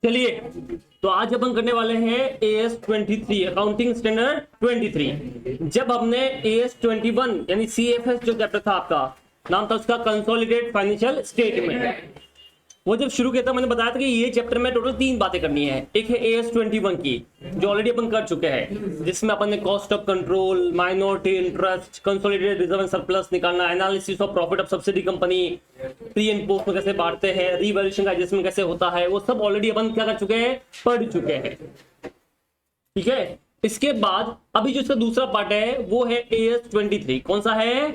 चलिए, तो आज अपन करने वाले हैं AS 23 अकाउंटिंग स्टैंडर्ड 23। जब हमने AS 21 यानी CFS जो चैप्टर था, आपका नाम था उसका कंसोलिडेटेड फाइनेंशियल स्टेटमेंट, वो जब शुरू किया था मैंने बताया था कि ये चैप्टर में टोटल 3 बातें करनी है। एक है AS 21 की जो ऑलरेडी अपन कर चुके हैं, जिसमें अपन ने cost of control, minority interest, consolidated reserve and surplus निकालना, analysis of profit of subsidy company, pre and post में कैसे बांटते हैं, रीवैल्यूएशन का एडजस्टमेंट कैसे होता है, वो सब ऑलरेडी अपन क्या कर चुके हैं, पढ़ चुके हैं। ठीक है, इसके बाद अभी जो इसका दूसरा पार्ट है वो है AS 23। कौन सा है?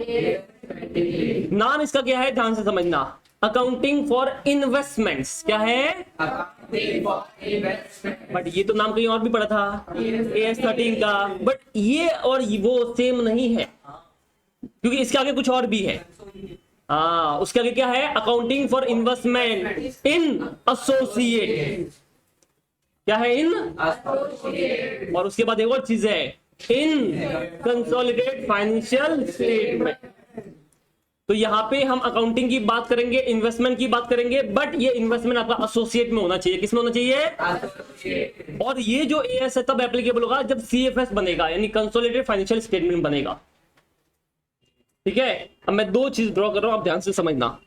नाम इसका क्या है, ध्यान से समझना, अकाउंटिंग फॉर इन्वेस्टमेंट्स। क्या है? बट ये तो नाम कहीं और भी पड़ा था AS 13 का, बट ये और वो सेम नहीं है, क्योंकि इसके आगे कुछ और भी है। उसके आगे क्या है? Accounting for investment in associate. क्या है? इन एसोसिएट। और उसके बाद एक और चीज है, इन कंसोलिडेटेड फाइनेंशियल स्टेटमेंट। तो यहाँ पे हम अकाउंटिंग की बात करेंगे, इन्वेस्टमेंट की बात करेंगे, बट ये इन्वेस्टमेंट आपका एसोसिएट में होना चाहिए। किसमें होना चाहिए? और ये जो AS है तब एप्लीकेबल होगा जब CFS बनेगा, यानी कंसोलिडेटेड फाइनेंशियल स्टेटमेंट बनेगा। ठीक है, अब मैं 2 चीज ड्रॉ कर रहा हूं, आप ध्यान से समझना।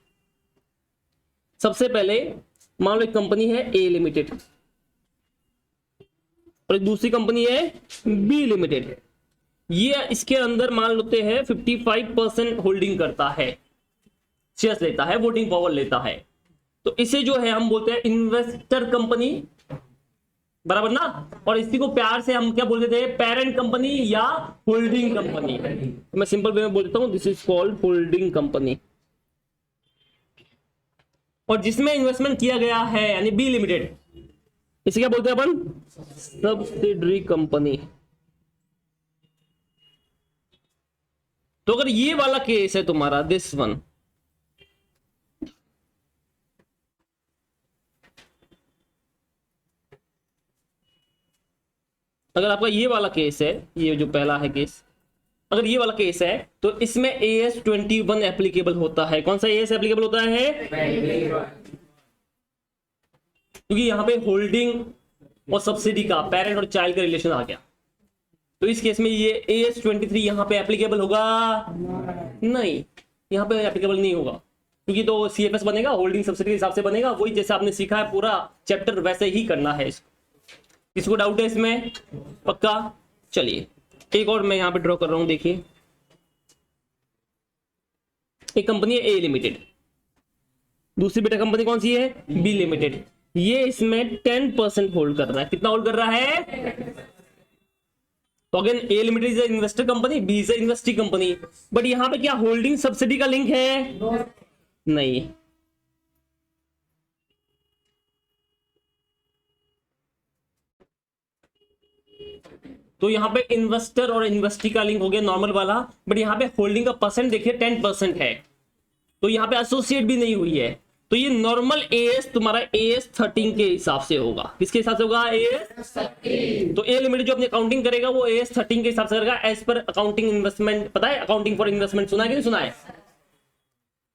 सबसे पहले मान लो एक कंपनी है A लिमिटेड और एक दूसरी कंपनी है B लिमिटेड। ये इसके अंदर मान लेते हैं 55% होल्डिंग करता है, शेयर्स लेता है, वोटिंग पावर लेता है। तो इसे जो है हम बोलते हैं इन्वेस्टर कंपनी, बराबर ना। और इसी को प्यार से हम क्या बोल देते हैं, पेरेंट कंपनी या होल्डिंग कंपनी। तो मैं सिंपल वे में बोल देता हूं, this is called holding company. और जिसमें इन्वेस्टमेंट किया गया है यानी B लिमिटेड, इसे क्या बोलते हैं अपन? Subsidiary company. तो अगर ये वाला केस है तुम्हारा, दिस वन, अगर आपका ये वाला केस है, ये जो पहला है केस, अगर ये वाला केस है तो इसमें AS 21 एप्लीकेबल होता है। कौन सा AS एप्लीकेबल होता है? क्योंकि यहां पे होल्डिंग और सब्सिडी का, पेरेंट और चाइल्ड का रिलेशन आ गया। तो इस केस में ये AS 23 यहां पे एप्लीकेबल होगा? नहीं, यहां पे एप्लीकेबल नहीं होगा, क्योंकि तो CFS बनेगा, होल्डिंग सब्सिडी के हिसाब से बनेगा। वही जैसे आपने सीखा है पूरा चैप्टर वैसे ही करना है इसको। किसको डाउट है इसमें? पक्का? चलिए एक और मैं यहां पे ड्रॉ कर रहा हूं, देखिए एक कंपनी है A लिमिटेड, दूसरी बेटा कंपनी कौन सी है? B limited. ये इसमें 10% होल्ड कर रहा है। कितना होल्ड कर रहा है? तो again A limited is investor company, B is investing company, but यहां पे क्या होल्डिंग सब्सिडी का लिंक है? नहीं। तो यहां पे इन्वेस्टर और इन्वेस्टी का लिंक हो गया नॉर्मल वाला, बट यहां पे होल्डिंग का परसेंट देखिए 10% है, तो यहां पे एसोसिएट भी नहीं हुई है। तो ये नॉर्मल AS तुम्हारा AS 13 के हिसाब से होगा। किसके हिसाब से होगा? AS 13। तो A लिमिटेड जो अपनी अकाउंटिंग करेगा वो AS 13 के हिसाब से करेगा, एज पर अकाउंटिंग इन्वेस्टमेंट। पता है अकाउंटिंग फॉर इन्वेस्टमेंट सुना है कि नहीं सुना है?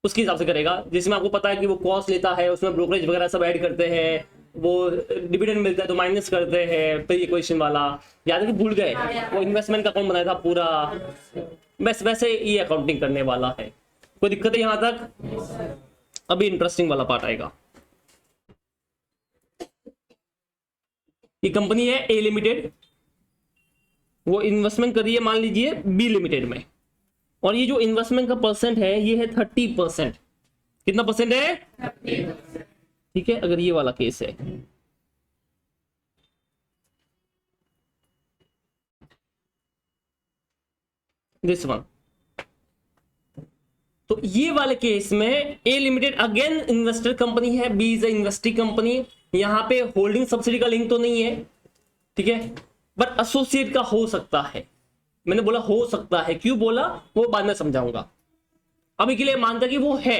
उसके हिसाब से करेगा, जिसमें आपको पता है कि वो कॉस्ट लेता है, उसमें ब्रोकरेज वगैरह सब ऐड करते हैं, वो डिविडेंड मिलता है तो माइनस करते हैं, फिर ये क्वेश्चन वाला याद है कि भूल गए, वो इन्वेस्टमेंट का अकाउंट बनाया था पूरा, बस वैसे ये अकाउंटिंग करने वाला है। कोई दिक्कत है यहां तक? अभी इंटरेस्टिंग वाला पार्ट आएगा। ये कंपनी है A लिमिटेड, वो इन्वेस्टमेंट कर रही है मान लीजिए B लिमिटेड में, और ये जो इन्वेस्टमेंट का परसेंट है ये है 30%। कितना परसेंट है? 30%। ठीक है, अगर ये वाला केस है, दिस वन, तो ये वाले केस में A limited again investor company है, B इज इन्वेस्टिंग कंपनी। यहां पे होल्डिंग सब्सिडी का लिंक तो नहीं है, ठीक है, बट एसोसिएट का हो सकता है। मैंने बोला हो सकता है, क्यों बोला वो बाद में समझाऊंगा, अभी के लिए मानता कि वो है।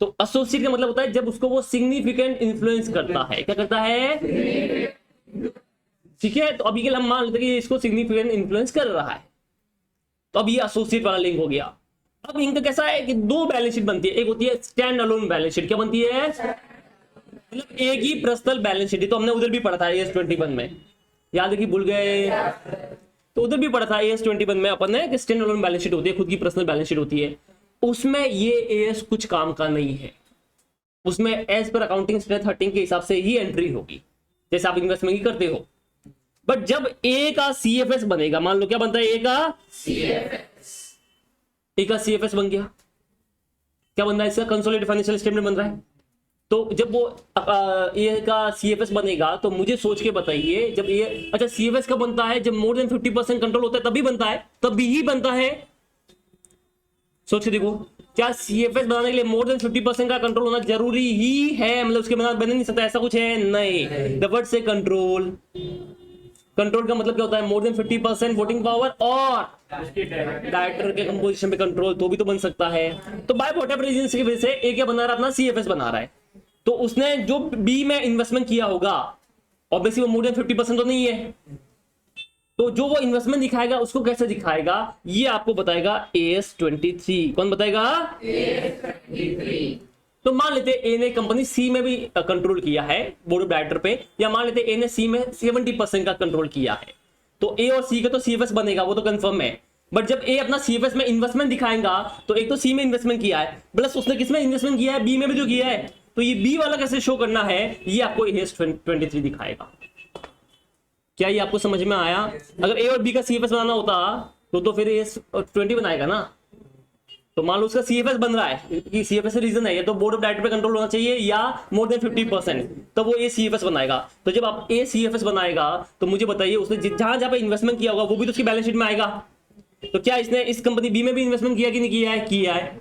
तो एसोसिएट का मतलब होता है जब उसको वो सिग्निफिकेंट इन्फ्लुएंस करता है। क्या करता है? ठीक है, तो अभी के लिए हम मान लेते हैं कि इसको सिग्निफिकेंट इन्फ्लुएंस कर रहा है, तो अब ये एसोसिएट वाला लिंक हो गया। अब इनका कैसा है कि 2 बैलेंस शीट बनती है, एक होती है स्टैंड अलोन बैलेंस शीट। क्या बनती है? मतलब एक ही पर्सनल बैलेंस शीट, तो हमने उधर भी पढ़ा था AS 21 में, याद है कि भूल गए? तो उधर भी पढ़ा था AS 21 में अपन ने, स्टैंड अलोन बैलेंस शीट होती है, खुद की पर्सनल बैलेंस शीट होती है। उसमें ये AS कुछ काम का नहीं है, उसमें एज पर अकाउंटिंग स्टैंडर्ड 13 के हिसाब से ही एंट्री होगी, जैसे आप इन्वेस्टमेंट ही करते हो। बट जब ए का CFS बनेगा, मान लो क्या बनता है, ए का CFS बन गया, क्या बन रहा है इसका? कंसोलिडेटेड फाइनेंशियल स्टेटमेंट बन रहा है। तो जब वो ए का CFS बनेगा, तो मुझे सोच के बताइए, जब ये, अच्छा CFS कब बनता है? जब मोर देन 50% कंट्रोल होता है तभी बनता है, तभी ही बनता है। सोच के देखो, क्या CFS बनाने के लिए मोर देन 50% का कंट्रोल होना जरूरी ही है? मतलब उसके बिना बन नहीं सकता, ऐसा कुछ है? नहीं। द वर्ड से कंट्रोल, कंट्रोल का मतलब क्या होता है? मोर देन 50% वोटिंग पावर और डायरेक्टर के कंपोजिशन पे कंट्रोल, तो भी तो बन सकता है। तो बाय व्हाटएवर रीजन की वजह से एक क्या बना रहा है, अपना CFS बना रहा है, तो उसने जो बी में इन्वेस्टमेंट किया होगा, ऑब्वियसली वो मोर देन 50% तो नहीं है, तो जो वो इन्वेस्टमेंट दिखाएगा उसको कैसे दिखाएगा, ये आपको बताएगा AS 23। कौन बताएगा? AS 23। तो मान लेते ए ने कंपनी सी में भी कंट्रोल किया है बोर्ड ऑफ डायरेक्टर पे, या मान लेते ए ने सी में 70% का कंट्रोल किया है, तो ए और सी का तो CFS बनेगा, वो तो कंफर्म है। बट जब ए अपना CFS में इन्वेस्टमेंट दिखाएगा, तो एक तो सी में इन्वेस्टमेंट किया है, प्लस उसने किस में इन्वेस्टमेंट किया है? बी में भी जो किया है, तो ये बी वाला कैसे शो करना है, ये आपको AS 23 दिखाएगा। क्या ये आपको समझ में आया? अगर ए और बी का CFS बनाना होता तो फिर AS 20 बनाएगा ना। तो मान लो उसका CFS बन रहा है, कि CFS से रीजन है ये तो बोर्ड ऑफ डायरेक्टर पे कंट्रोल होना चाहिए या मोर देन 50%, तो वो ए CFS बनाएगा। तो जब आप ए CFS बनाएगा, तो मुझे बताइए उसने जहां पे इन्वेस्टमेंट किया होगा वो भी तो उसकी बैलेंस शीट में आएगा। तो क्या इसने इस कंपनी बी में भी इन्वेस्टमेंट किया कि नहीं किया है? किया है।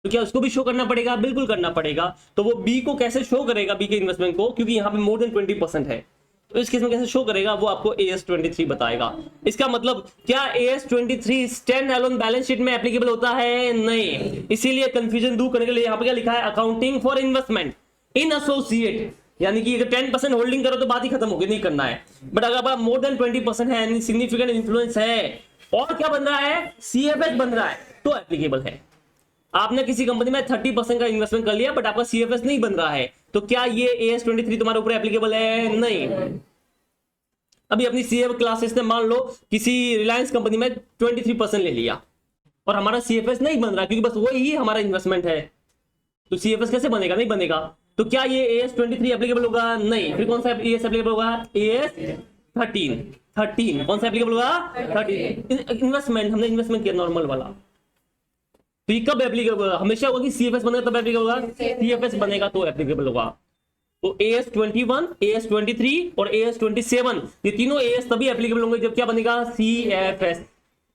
तो क्या उसको भी शो करना पड़ेगा? बिल्कुल करना पड़ेगा। तो वो बी को कैसे शो करेगा, बी के इन्वेस्टमेंट को, क्योंकि यहाँ पे मोर देन 20% है, तो इस केस में कैसे शो करेगा, वो आपको AS 23 बताएगा। इसका मतलब क्या AS 23 stand alone balance sheet में एप्लीकेबल होता है? नहीं। इसीलिए कंफ्यूजन दूर करने के लिए यहाँ पे क्या लिखा है? Accounting for investment in associate, यानी कि अगर 10% होल्डिंग करो तो बात ही खत्म होगी, नहीं करना है। बट अगर आप मोर देन 20% है, यानी सिग्निफिकेंट इन्फ्लुएंस है, और क्या बन रहा है? CFS बन रहा है, तो एप्लीकेबल है। आपने किसी कंपनी में 30% का इन्वेस्टमेंट कर लिया, बट आपका CFS नहीं बन रहा है, तो क्या ये AS 23 तुम्हारे ऊपर एप्लीकेबल है? नहीं। अभी अपनी CFS क्लासेस ने मान लो किसी रिलायंस कंपनी में 23% ले लिया, और हमारा CFS नहीं बन रहा, क्योंकि बस वही ही हमारा इन्वेस्टमेंट है, तो CFS कैसे बनेगा? नहीं बनेगा। तो क्या ये AS 23 एप्लीकेबल होगा? नहीं। फिर कौन सा AS एप्लीकेबल होगा? AS 13। कौन सा एप्लीकेबल होगा? 13। इन्वेस्टमेंट, हमने इन्वेस्टमेंट किया नॉर्मल वाला, तो ये कब एप्लीकेबल होगा? हमेशा होगा कि CFS बनेगा तब एप्लीकेबल होगा, CFS बनेगा तो एप्लीकेबल होगा। तो AS 21, AS 23 और AS 27, ये तीनों AS तभी एप्लीकेबल होंगे जब क्या बनेगा? CFS,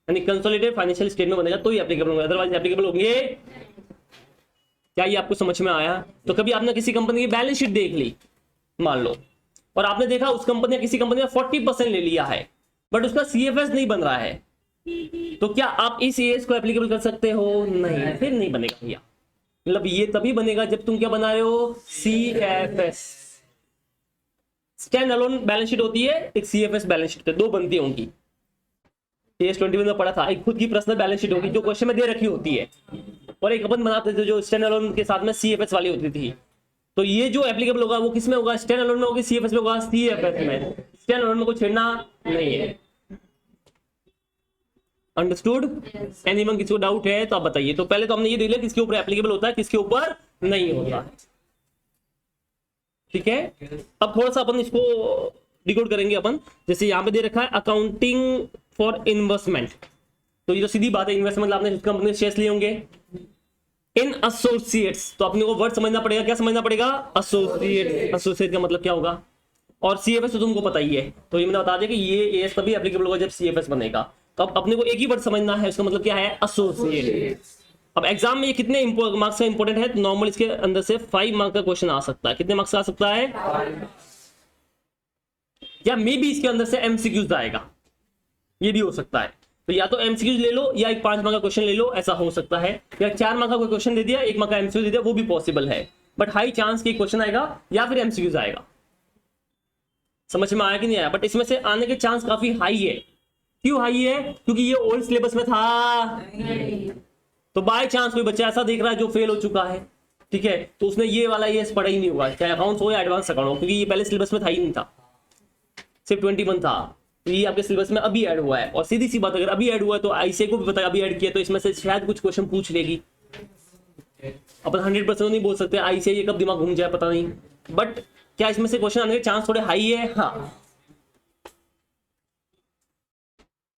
यानी कंसोलिडेटेड फाइनेंशियल स्टेटमेंट बनेगा तो ही एप्लीकेबल होंगे, अदरवाइज एप्लीकेबल होंगे। क्या ये आपको समझ में आया? तो कभी आपने किसी कंपनी की बैलेंस शीट देख ली मान लो, और आपने देखा उस कंपनी ने किसी कंपनी में 40% ले लिया है, बट उसका CFS नहीं बन रहा है, तो क्या आप इस AS को एप्लीकेबल कर सकते हो? नहीं, फिर नहीं बनेगा भैया। मतलब ये तभी बनेगा जब तुम क्या बना रहे हो? CFS। Stand alone balance sheet होती है, एक CFS बैलेंस शीट, दो बनती है उनकी। AS 21 में पढ़ा था, एक खुद की पर्सनल बैलेंस शीट होगी जो क्वेश्चन में दे रखी होती है, और एक अपन बनाते थे जो स्टैंड अलोन के साथ में CFS वाली होती थी। तो ये जो एप्लीकेबल होगा वो किस में होगा? स्टैंड अलोन में होगी, CFS में होगा, CFS में। स्टैंड अलोन में कुछ छेड़ना नहीं है। अंडरस्टूड? एनीवन किसी को डाउट है तो आप बताइए। तो पहले तो हमने ये देख लिया किसके ऊपर एप्लीकेबल होता है, किसके ऊपर नहीं होता है, ठीक है। अब थोड़ा सा अपन इसको डिकोड करेंगे अपन। जैसे यहाँ पे दे रखा है अकाउंटिंग फॉर इन्वेस्टमेंट, तो ये तो सीधी बात है, इन्वेस्टमेंट आपने कंपनी शेयर्स लिए होंगे इन एसोसिएट्स, तो अपने को वर्ड समझना पड़ेगा। क्या समझना पड़ेगा? एसोसिएट। एसोसिएट का मतलब क्या होगा? और CFS तो तुमको पता ही है, तो ये मैंने बता दिया कि ये AS तभी एप्लीकेबल होगा जब CFS बनेगा। तो अब अपने को एक ही वर्ड समझना है, उसका मतलब क्या है? एसोसिएट। अब एग्जाम में ये कितने मार्क्स का इंपॉर्टेंट है? तो नॉर्मल इसके अंदर से 5 मार्क्स का क्वेश्चन आ सकता है। कितने मार्क्स का आ सकता है? या मे बी इसके अंदर से MCQs आएगा, ये भी हो सकता है। तो या तो MCQs ले लो, या एक 5 मार्क का क्वेश्चन ले लो, ऐसा हो सकता है। या 4 मार्क का कोई क्वेश्चन दे दिया, 1 मार्क का MCQ दे दिया, वो भी पॉसिबल है। बट हाई चांस कि क्वेश्चन आएगा या फिर MCQs आएगा। समझ में आया कि नहीं आया? बट इसमें से आने के चांस काफी हाई है। क्यों हाई है? क्योंकि ये ओल्ड सिलेबस में था। तो बाय चांस कोई बच्चा ऐसा देख रहा है जो फेल हो चुका है, ठीक है, तो उसने ये वाला ES पढ़ा ही नहीं होगा, चाहे अकाउंट्स हो या एडवांस अकाउंट हो, क्योंकि ये पहले सिलेबस में था ही नहीं था, सिर्फ 21 था। तो ये आपके सिलेबस में अभी ऐड हुआ है, और सीधी सी बात अगर अभी ऐड हुआ है तो ICAI को भी पता है अभी ऐड किया, तो इसमें से शायद कुछ क्वेश्चन पूछ लेगी। अपन 100% नहीं बोल सकते, ICAI ये कब दिमाग घूम जाए पता नहीं, बट क्या इसमें से क्वेश्चन आने के चांस थोड़े हाई है। हाँ,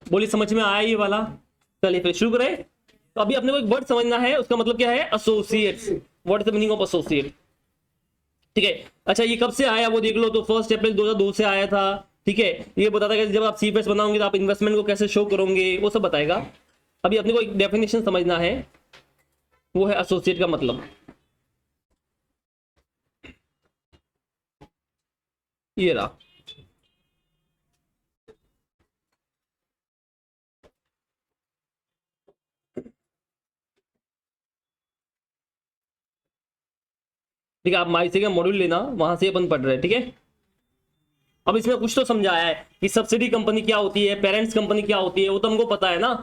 बोलिए समझ में आया ये वाला? चलिए फिर शुरू करें। तो अभी अपने को एक वर्ड समझना है, उसका मतलब क्या है, associates. What is the meaning of associate? ठीक है, अच्छा ये कब से आया वो देख लो। तो 1 अप्रैल 2002 से आया था। ठीक है, ये बताता है कि जब आप CFS बनाओगे तो आप इन्वेस्टमेंट को कैसे शो करोगे, वो सब बताएगा। अभी अपने को एक डेफिनेशन समझना है, वो है एसोसिएट का मतलब। ये रहा, ठीक है, आप माइसे का मॉड्यूल लेना, वहां से अपन पढ़ रहे हैं। ठीक है, अब इसमें कुछ तो समझाया है कि सब्सिडी कंपनी क्या होती है, पेरेंट्स कंपनी क्या होती है, वो तो हमको पता है ना,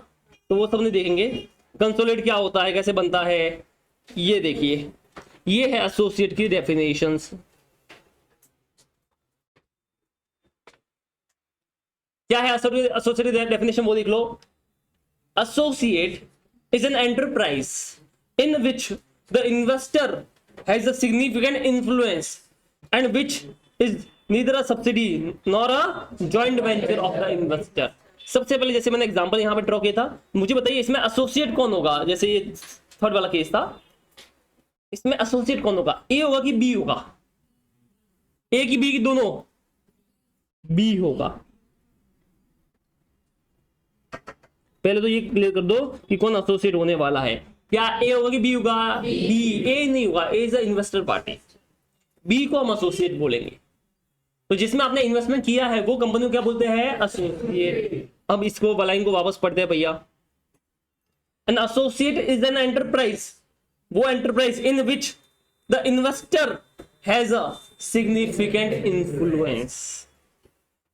तो वो सब नहीं देखेंगे। कंसोलिडेट क्या होता है, कैसे बनता है, ये देखिए, ये है एसोसिएट की डेफिनेशंस। क्या है एसोसिएट डेफिनेशन, वो देख लो। Associate is an enterprise in which the investor has a significant influence and which is neither a subsidy nor a joint venture of the investor। सबसे पहले जैसे मैंने एग्जांपल यहां पे ड्रॉ किया था, मुझे बताइए इसमें एसोसिएट कौन होगा। जैसे ये थर्ड वाला केस था, इसमें एसोसिएट कौन होगा, ए होगा कि बी होगा? ए की बी की दोनों? बी होगा। पहले तो ये क्लियर कर दो कि कौन एसोसिएट होने वाला है। क्या ए होगा कि बी होगा? बी। ए नहीं होगा, A is a investor party, B को हम एसोसिएट बोलेंगे। तो जिसमें आपने इन्वेस्टमेंट किया है वो कंपनी को क्या बोलते हैं, एसोसिएट। अब इसको लाइन को वापस पढ़ते हैं भैया। An associate is an enterprise, वो enterprise in which the investor has a significant influence.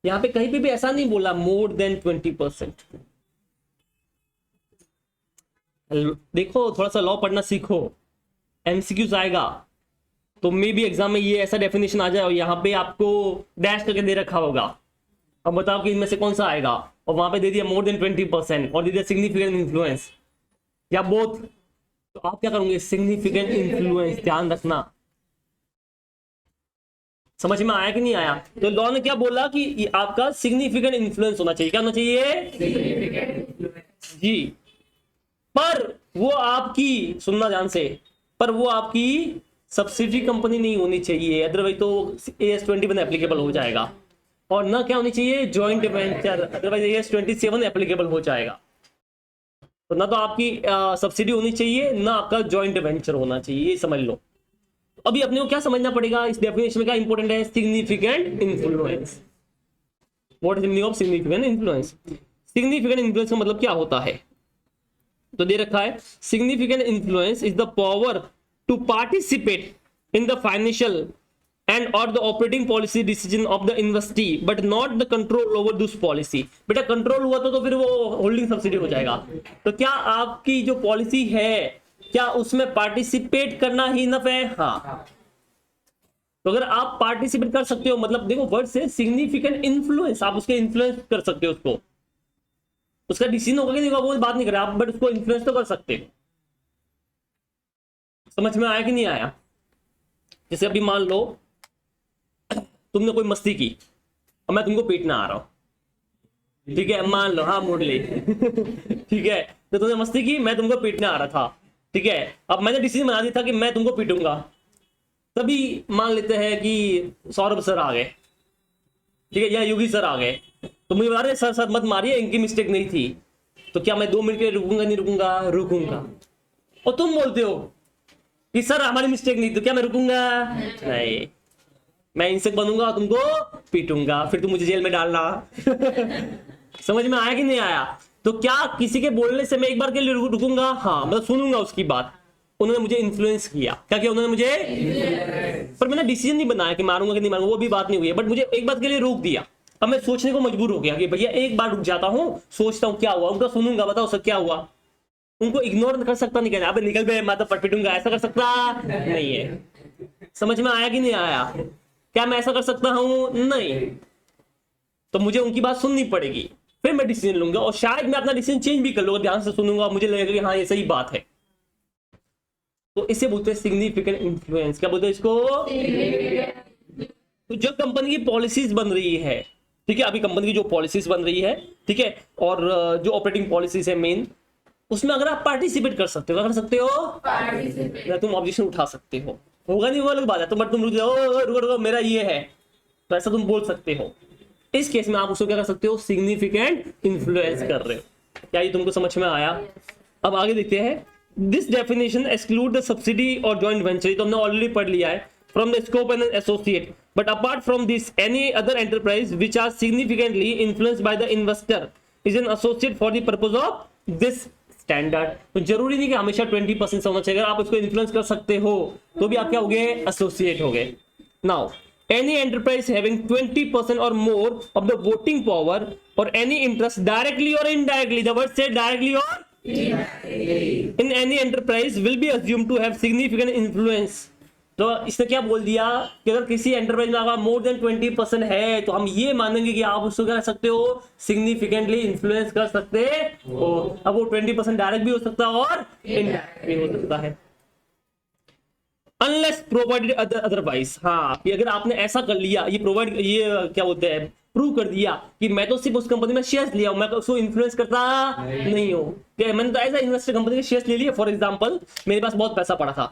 यहां पे कहीं पे भी ऐसा नहीं बोला मोर देन 20%। देखो थोड़ा सा लॉ पढ़ना सीखो, MCQs आएगा तो मे भी एग्जाम में ये ऐसा डेफिनेशन आ जाए और यहाँ पे आपको डैश करके दे रखा होगा, अब बताओ कि इनमें से कौन सा आएगा, और वहां पे दे दिया मोर देन 20% और दे दिया सिग्निफिकेंट इन्फ्लुएंस, या बोथ। तो आप क्या करोगे, सिग्निफिकेंट इन्फ्लुएंस, ध्यान रखना। समझ में आया कि नहीं आया? तो लॉ ने क्या बोला कि आपका सिग्निफिकेंट इन्फ्लुएंस होना चाहिए। क्या होना चाहिए? जी। पर वो आपकी, सुनना ध्यान से, पर वो आपकी सब्सिडी कंपनी नहीं होनी चाहिए, अदरवाइज तो AS21 एप्लीकेबल हो जाएगा। और ना क्या होनी चाहिए, joint venture, otherwise AS27 applicable हो जाएगा। तो ना तो आपकी सब्सिडी होनी चाहिए, ना आपका जॉइंट वेंचर होना चाहिए, ये समझ लो। अभी अपने को क्या समझना पड़ेगा इस डेफिनेशन में, क्या इंपॉर्टेंट है, significant influence. What is the meaning of significant influence? Significant influence का मतलब क्या होता है, तो दे रखा है, significant influence is the power to participate in the financial and or the operating policy decision of the investee but not the control over this policy। बेटा control हुआ तो फिर वो होल्डिंग सब्सिडी हो जाएगा। तो क्या आपकी जो पॉलिसी है क्या उसमें पार्टिसिपेट करना ही इनफ है? हाँ। तो अगर आप पार्टिसिपेट कर सकते हो, मतलब देखो वर्ड से सिग्निफिकेंट इन्फ्लुएंस, आप उसके इन्फ्लुएंस कर सकते हो, उसको, उसका डिसीजन होगा कि नहीं वो बात नहीं कर रहे आप, बट उसको इन्फ्लुएंस तो कर सकते हो। समझ में आया कि नहीं आया? जैसे अभी मान लो तुमने कोई मस्ती की और मैं तुमको पीटना आ रहा हूं, ठीक है, मान लो, हाँ मोड़ ले ठीक है, तो तुमने मस्ती की, मैं तुमको पीटने आ रहा था, ठीक है, अब मैंने डिसीजन बना दिया था कि मैं तुमको पीटूंगा। तभी मान लेते हैं कि सौरभ सर आ गए, ठीक है, या योगी सर आ गए, तो मुझे बता रहे सर सर मत मारिए, इनकी मिस्टेक नहीं थी। तो क्या मैं 2 मिनट के लिए रुकूंगा? नहीं रुकूंगा? रुकूंगा। और तुम बोलते हो कि सर हमारी मिस्टेक नहीं, तो क्या मैं रुकूंगा? नहीं, मैं इनसे बनूंगा, तुमको पीटूंगा, फिर तुम मुझे जेल में डालना समझ में आया कि नहीं आया? तो क्या किसी के बोलने से मैं एक बार के लिए रुकूंगा? हाँ, मतलब सुनूंगा उसकी बात। उन्होंने मुझे इन्फ्लुएंस किया, क्या किया उन्होंने मुझे? पर मैंने डिसीजन नहीं बनाया कि मारूंगा कि नहीं मारूंगा, वो भी बात नहीं हुई है, बट मुझे एक बात के लिए रोक दिया। अब मैं सोचने को मजबूर हो गया कि भैया एक बार रुक जाता हूँ, सोचता हूँ क्या हुआ, उनका सुनूंगा, बताओ सर क्या हुआ। उनको इग्नोर कर सकता नहीं, कहना अबे निकल बे मैं तो पट पिटूंगा, ऐसा कर सकता नहीं है। समझ में आया कि नहीं आया? क्या मैं ऐसा कर सकता हूं? नहीं। तो मुझे उनकी बात सुननी पड़ेगी, फिर मैं डिसीजन लूंगा, और शायद मैं अपना डिसीजन चेंज भी कर लूंगा, ध्यान से सुनूंगा, मुझे लगेगा कि हाँ ये सही बात है। तो इसे बोलते हैं सिग्निफिकेंट इन्फ्लुएंस। क्या बोलते हैं इसको? तो जो कंपनी की पॉलिसीज बन रही है, ठीक है, अभी कंपनी की जो पॉलिसीज बन रही है, ठीक है, और जो ऑपरेटिंग पॉलिसीज है मेन, उसमें अगर आप पार्टिसिपेट कर सकते हो, क्या कर सकते हो? पार्टिसिपेट। तुम ऑब्जेक्शन उठा सकते हो, होगा नहीं वो अलग बात है, तो बट तुम रुक जाओ, रुको रुको मेरा ये है, तो ऐसा तुम बोल सकते हो। इस केस में आप उसको क्या कर सकते हो? सिग्निफिकेंट इन्फ्लुएंस कर रहे हो। क्या ये तुमको समझ में आया? अब आगे देखते हैं। This definition exclude the subsidy और जॉइंट वेंचर, तो हमने ऑलरेडी पढ़ लिया है, from the scope and associate, but apart from this any other enterprise which are significantly influenced by the investor is an associate for the purpose of this standard. तो जरूरी नहीं कि हमेशा 20% से होना चाहिए, अगर आप उसको इन्फ्लुएंस कर सकते हो तो भी आप क्या हो गए? एसोसिएट हो गए। Now any enterprise having 20% or more of the voting power or any interest directly or indirectly, the word said directly or in any enterprise will be assumed to have significant influence। तो इसने क्या बोल दिया कि अगर किसी enterprise में अगर मोर देन 20% है तो हम ये मानेंगे कि आप उसको क्या कर सकते हो? सिग्निफिकेंटली इन्फ्लुएंस कर सकते हो। अब वो 20% डायरेक्ट भी हो सकता है और इनडायरेक्ट भी हो सकता है, अनलेस प्रोवाइडेड अदरवाइज। हाँ, अगर आपने ऐसा कर लिया, ये प्रोवाइड, ये क्या बोलते हैं, प्रूव कर दिया कि मैं तो सिर्फ उस कंपनी में शेयर्स लिया हूं, मैं उसको इन्फ्लुएंस करता नहीं हूं, मैंने तो ऐसा इन्वेस्टर कंपनी के शेयर्स ले लिए। फॉर एग्जांपल मेरे पास बहुत पैसा पड़ा था,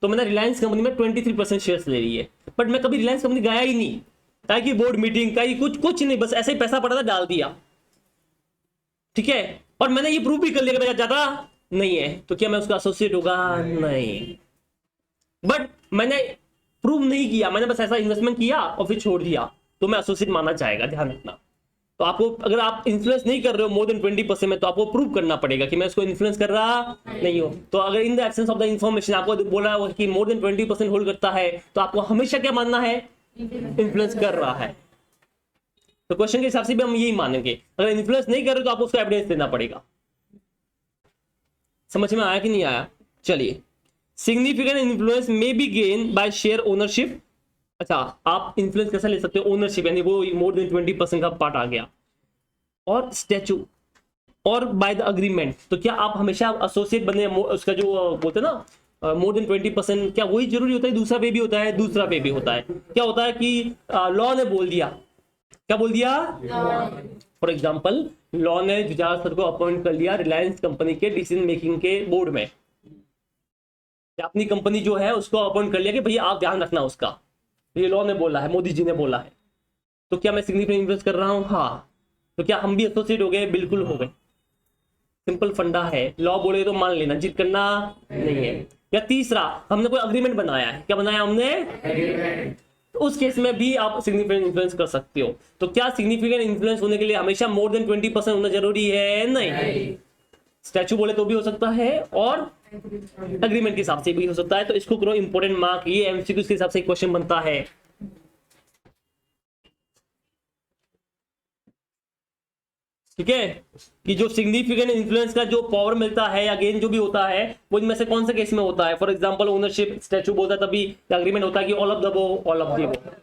तो मैंने रिलायंस कंपनी में 23% शेयर्स ले लिए, बट मैं कभी रिलायंस कंपनी गया ही नहीं, ताकि बोर्ड मीटिंग का कुछ नहीं, बस ऐसे ही पैसा पड़ा था डाल दिया, ठीक है, और मैंने ये प्रूव भी कर लिया कि मेरा ज्यादा नहीं है, तो क्या मैं उसका एसोसिएट होगा? नहीं। बट मैंने प्रूव नहीं किया, मैंने बस ऐसा इन्वेस्टमेंट किया और फिर छोड़ दिया, तो मैं एसोसिएट माना जाएगा, ध्यान रखना। तो आपको, अगर आप इन्फ्लुएंस नहीं कर रहे हो मोर देन 20% में, तो आपको प्रूव करना पड़ेगा कि मैं इसको इन्फ्लुएंस कर रहा नहीं हूं। तो अगर in the absence of the information आपको बोला है कि मोर देन 20% होल्ड करता है, तो आपको हमेशा क्या मानना है? इन्फ्लुएंस कर रहा है। तो क्वेश्चन के हिसाब से भी हम यही मानेंगे, अगर इन्फ्लुएंस नहीं कर रहे तो आपको उसको एविडेंस देना पड़ेगा। समझ में आया कि नहीं आया? चलिए, significant influence may be gain by share ownership. अच्छा, आप इन्फ्लुएंस कैसे ले सकते हो? ओनरशिप, यानी वो मोर देन 20% का पार्ट आ गया, और स्टैचू, और बाय द अग्रीमेंट। तो क्या आप हमेशा एसोसिएट बने? उसका जो बोलते हैं ना मोर देन 20%, क्या वही जरूरी होता है? दूसरा वे भी होता है, दूसरा वे भी होता है। क्या होता है कि लॉ ने बोल दिया, क्या बोल दिया? फॉर एग्जाम्पल लॉ ने जुझार सर को अपॉइंट कर लिया रिलायंस कंपनी के डिसीजन मेकिंग के बोर्ड में, अपनी कंपनी जो है उसको अपॉइंट कर लिया कि भैया आप ध्यान रखना उसका, ये लॉ ने बोला है, मोदी जी ने बोला है। तो क्या मैं सिग्निफिकेंट इन्फ्लुएंस कर रहा हूं? हाँ। तो क्या हम भी एसोसिएट हो गए? बिल्कुल हो गए। सिंपल फंडा है, लॉ बोले तो मान लेना, जिद करना नहीं है। या तीसरा, हमने कोई अग्रीमेंट बनाया है, क्या बनाया हमने? तो उस केस में भी आप सिग्निफिकेंट इन्फ्लुएंस कर सकते हो। तो क्या सिग्निफिकेंट इन्फ्लुएंस होने के लिए हमेशा मोर देन 20% होना जरूरी है? नहीं। स्टैचू बोले तो भी हो सकता है, और अग्रीमेंट के हिसाब से भी हो सकता है। तो इसको करो इंपॉर्टेंट मार्क, ये एमसीक्यू के हिसाब से क्वेश्चन बनता है। ठीक है, कि जो सिग्निफिकेंट इन्फ्लुएंस का जो पावर मिलता है या गेन जो भी होता है, वो इनमें से कौन से केस में होता है? फॉर एग्जांपल ओनरशिप, स्टैचू बोलता है तभी, अग्रीमेंट होता है कि all of the above, all of the above.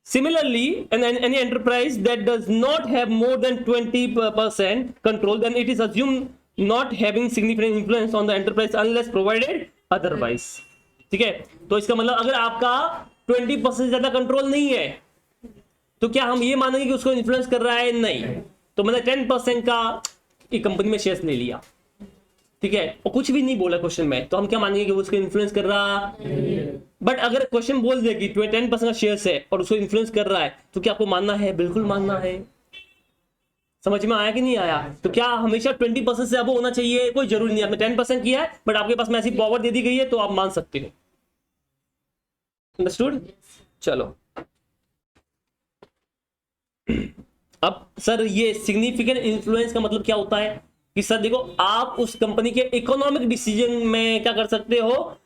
Similarly, any enterprise that does not have more than 20% control, then it is assumed not having significant influence on the enterprise unless provided otherwise। ठीक है, तो इसका मतलब अगर आपका 20% से ज्यादा control नहीं है, तो क्या हम ये मानेंगे कि उसको इन्फ्लुएंस कर रहा है? नहीं। तो मैंने 10% का एक कंपनी में शेयर्स ले लिया, ठीक है, और कुछ भी नहीं बोला क्वेश्चन में, तो हम क्या मानेंगे कि वो उसको इन्फ्लुएंस कर रहा? बट अगर क्वेश्चन बोल दे कि 10% का शेयर्स है और उसको इन्फ्लुएंस कर रहा है, तो क्या आपको मानना है? बिल्कुल मानना है। समझ में आया कि नहीं आया? तो क्या हमेशा 20% से अब होना चाहिए? कोई जरूरी नहीं। आपने 10% किया है, बट आपके पास में ऐसी पावर दे दी गई है, तो आप मान सकते हो। अंडरस्टूड? चलो, अब सर ये सिग्निफिकेंट इन्फ्लुएंस का मतलब क्या होता है? कि सर देखो, आप उस कंपनी के इकोनॉमिक डिसीजन में क्या कर सकते हो?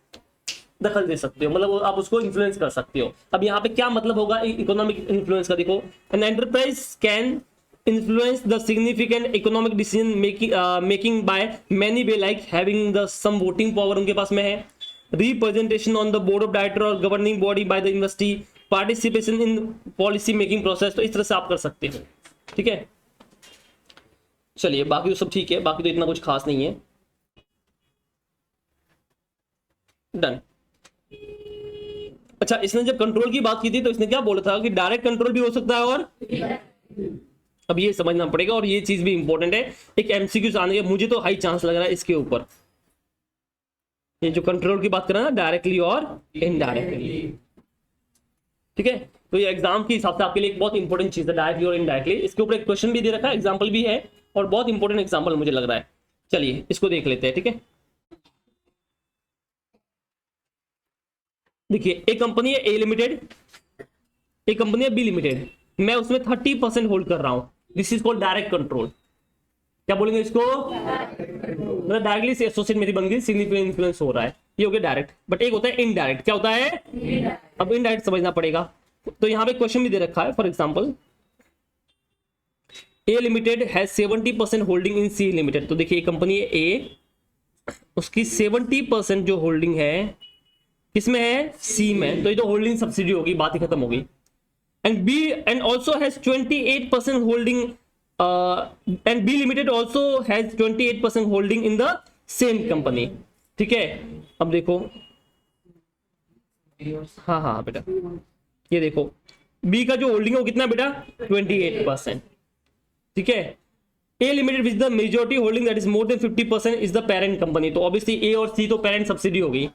दखल दे सकते हो, मतलब आप उसको इन्फ्लुएंस कर सकते हो। अब यहाँ पे क्या मतलब होगा इकोनॉमिक इन्फ्लुएंस का? देखो, an enterprise can influence the significant economic decision making by many way, like having the some voting power उनके पास में है, representation on the board of director और governing body by the university, participation in policy making process। तो इस तरह से आप कर सकते हो, ठीक है। चलिए बाकी तो सब ठीक है, बाकी तो इतना कुछ खास नहीं है। डन। अच्छा, इसने जब कंट्रोल की बात की थी तो इसने क्या बोला था कि डायरेक्ट कंट्रोल भी हो सकता है, और अब ये समझना पड़ेगा, और ये चीज भी इंपॉर्टेंट है। एक एमसीक्यू आने का मुझे तो हाई चांस लग रहा है इसके ऊपर, ये जो कंट्रोल की बात कर रहा है ना, डायरेक्टली और इनडायरेक्टली, ठीक है। तो ये एग्जाम के हिसाब से आपके लिए एक बहुत इंपॉर्टेंट चीज है, डायरेक्टली और इनडायरेक्टली। इसके ऊपर एक क्वेश्चन भी दे रखा है, एग्जाम्पल भी है, और बहुत इंपॉर्टेंट एग्जाम्पल मुझे लग रहा है। चलिए इसको देख लेते हैं, ठीक है। देखिए, एक कंपनी है ए लिमिटेड, एक कंपनी है बी लिमिटेड, मैं उसमें 30% होल्ड कर रहा हूं, this is called direct control. क्या बोलेंगे इसको? मतलब डायरेक्टली से एसोसिएट मेरी बन गई, सिग्निफिकेंट इन्फ्लुएंस हो रहा है, ये हो गया डायरेक्ट। बट एक होता है इनडायरेक्ट, क्या होता है? अब इनडायरेक्ट समझना पड़ेगा। तो यहां पे क्वेश्चन भी दे रखा है, for example A limited has 70% holding in C limited. तो देखिए कंपनी है ए, उसकी 70% जो होल्डिंग है किसमें है? सी में, तो ये तो होल्डिंग सब्सिडी होगी, बात ही खत्म होगी। And B and also has 28% holding, and B limited also has 28% holding in the same company, ठीक है। अब देखो, हाँ हाँ बेटा, ये देखो बी का जो होल्डिंग है वो कितना बेटा? 28%, ठीक है। A limited with the majority holding that is more than 50% is the parent company. तो ऑब्वियसली ए और सी तो पेरेंट सब्सिडी होगी,